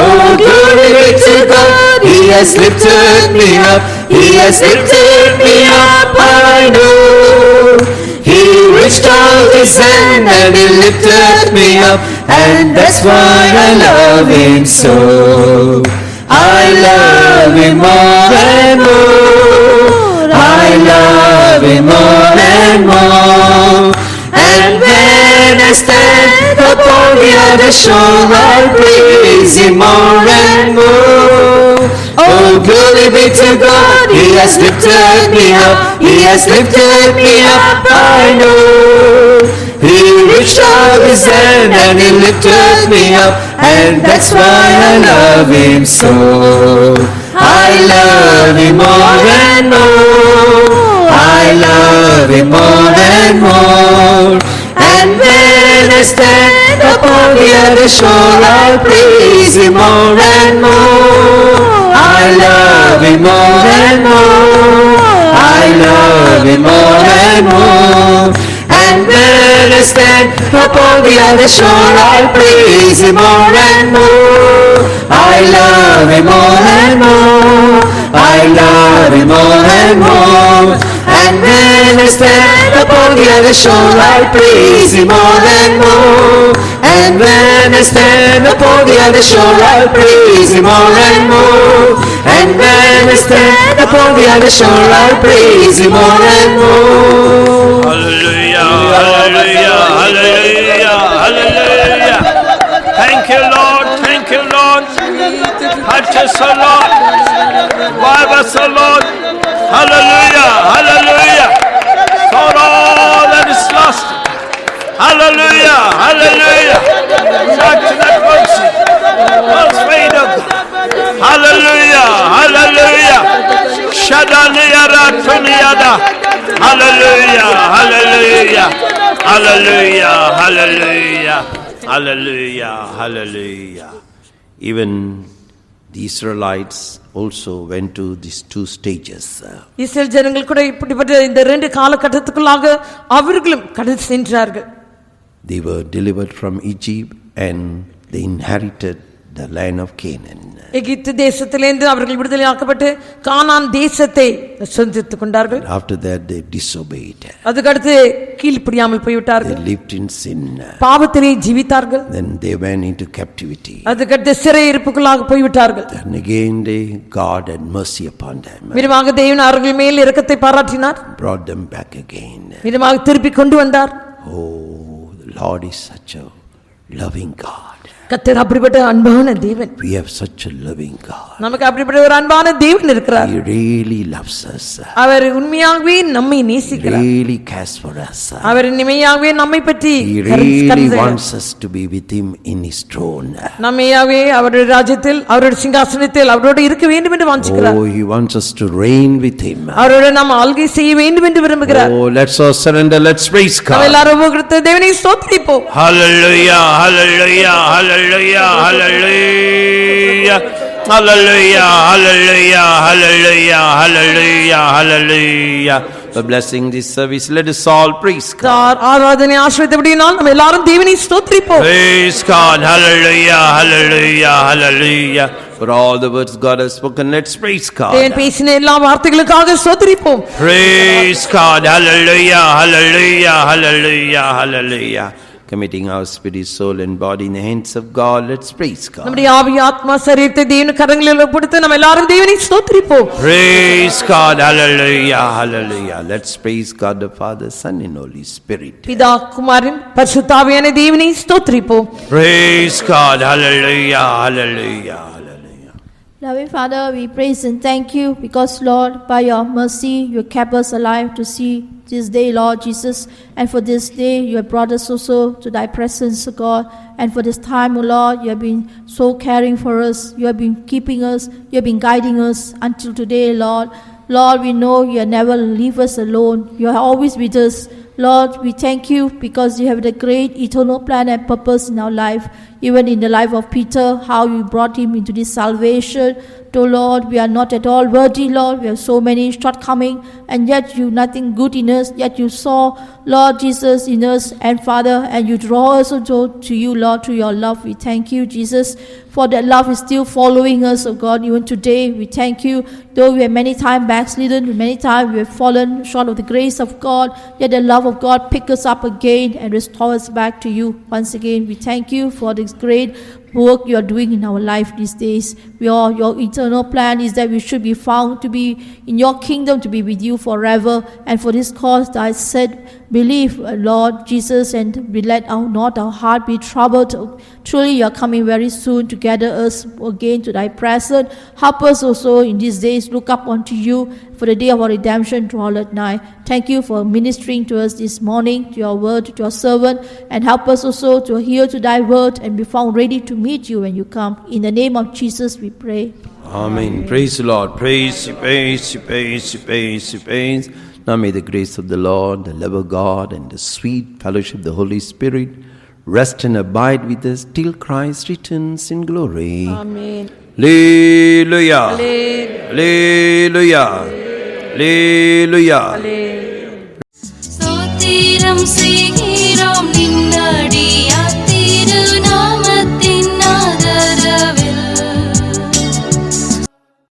Oh, glory be to God, He has lifted me up. He has lifted me up, I know. He reached out His hand and He lifted me up. And that's why I love Him so. I love Him more and more. I love Him more and more. And when I stand upon the other shore, I praise Him more and more. Oh, glory be to God, He has lifted me up. He has lifted me up, I know. He reached out His hand and He lifted me up. And that's why I love Him so. I love Him more and more. I love Him more and more. And when I stand upon the other shore, I'll praise Him more and more. I love Him more and more. I love Him more and more. And when I stand upon the other shore, I'll praise Him more and more. I love Him more and more. I love Him more and more. And when I stand upon the other shore, I'll praise Him more and more. And when I stand upon the other shore, I'll praise Him more and more. And when I stand upon the other shore, I'll praise Him more and more. Hallelujah, hallelujah, hallelujah, hallelujah. Thank you, Lord. Thank you, Lord. Touch us, O Lord. Revive us, O Lord. Hallelujah, hallelujah. For all that is lost. Hallelujah, hallelujah. Back to that mercy. Most faith of God. Hallelujah, hallelujah. Shadaniya ratuniyada. Hallelujah, hallelujah. Hallelujah, hallelujah. Hallelujah, hallelujah. Even The Israelites also went to these two stages. இஸ்ரவேல் ஜனங்கள் கூட இப்படிப்பட்ட இந்த ரெண்டு காலகட்டத்துக்குள்ளாக அவர்களும் கடந்து சென்றார்கள். They were delivered from Egypt and they inherited the land of Canaan. எகிப்து தேசத்திலிருந்து அவர்கள் விடுதலையாக்கப்பட்டு கானான் தேசத்தை சொந்தத்துக் கொண்டார்கள். After that they disobeyed. அதுக்கடுத்து கீழ்ப்படியாமல் போய்விட்டார்கள். They lived in sin. பாவத்திலே ஜீவித்தார்கள். Then they went into captivity. அதுக்கடுத்து சிறையிருப்புக்குள்ளாக போய்விட்டார்கள். Then again God had mercy upon them. மீண்டுமாக தேவன் அவர்கள் மேல் இரக்கத்தை பாராட்டினார். Brought them back again. மீண்டுமாக திருப்பி கொண்டு வந்தார். Oh, the Lord is such a loving God. கர்த்தர் அப்படிப்பட்ட அன்பான தேவன். We have such a loving God. நமக்கு அப்படிப்பட்ட ஒரு அன்பான தேவன் இருக்கிறார். He really loves us. அவர் உண்மையாகவே நம்மை நேசிக்கிறார். He really cares for us. அவர் உண்மையாகவே நம்மை பற்றி He really wants us to be with him in his throne. நம்மையாவே அவருடைய ராஜ்யத்தில் அவருடைய சிங்காசனத்தில் அவரோடு இருக்க வேண்டும் என்று வாஞ்சிக்கிறார். Oh, he wants us to reign with him. அவரோடு நாம் ஆள்கை செய்ய வேண்டும் என்று விரும்புகிறார். Oh, let's all surrender. Let's praise God. எல்லாரும் உங்களுடைய தேவனை ஸ்தோத்திரிப்போம். Hallelujah, hallelujah, hallelujah, hallelujah, hallelujah, hallelujah, hallelujah, hallelujah, hallelujah. For blessing this service, let us all praise God. ஆராதனை ஆசீர்வதித்தபடியால் நாம் எல்லாரும் தேவனை ஸ்தோத்திரிப்போம். Praise God, hallelujah, hallelujah, hallelujah. For all the words God has spoken, let's praise God. தேவன் பேசின எல்லா வார்த்தைகளுக்காக ஸ்தோத்திரிப்போம். Praise God, hallelujah, hallelujah, hallelujah, hallelujah. Committing our spirit, soul and body in the hands of God, let's praise God. நம்முடைய ஆவி ஆத்மா சரீரத்தை தேவன் கரங்களில் ஒப்புவித்து நாம் எல்லாரும் தேவனை ஸ்தோத்திரிப்போம். Praise God, hallelujah, hallelujah. Let's praise God the Father, Son and Holy Spirit. பிதா குமாரன் பரிசுத்த ஆவியான தேவனை ஸ்தோத்திரிப்போம். Praise God, hallelujah, hallelujah, hallelujah. Loving Father, we praise and thank you because, Lord, by your mercy, you kept us alive to see this day, Lord Jesus. And for this day, you have brought us also to thy presence, O God. And for this time, O Lord, you have been so caring for us. You have been keeping us. You have been guiding us until today, Lord. Lord, we know you have never leave us alone. You are always with us. Lord, we thank you because you have the great eternal plan and purpose in our life. Even in the life of Peter, how you brought him into this salvation. Oh Lord, we are not at all worthy, Lord. We have so many shortcomings, and yet you nothing good in us. Yet you saw, Lord Jesus, in us, and Father, and you draw us also to you, Lord, through your love. We thank you, Jesus, for that love is still following us, oh God, even today. We thank you, though we have many times backslidden, many times we have fallen short of the grace of God, yet the love of God pick us up again and restore us back to you once again. We thank you for this great work you are doing in our life these days. Your eternal plan is that we should be found to be in your kingdom, to be with you forever. And for this cause I said, believe, Lord Jesus, and we let not our heart be troubled. Truly you are coming very soon to gather us again to thy presence. Help us also in these days, look up unto you, for the day of our redemption draweth nigh. Thank you for ministering to us this morning, to your word, to your servant, and help us also to hear to thy word and be found ready to meet you when you come. In the name of Jesus we pray. Amen. Praise the Lord. Praise you, praise you, praise you, praise you, praise. Now may the grace of the Lord, the love of God, and the sweet fellowship of the Holy Spirit rest and abide with us till Christ returns in glory. Amen. Hallelujah. Hallelujah. Hallelujah. ஸ்தோத்திரம் செய்கிறோம் நின்னடியா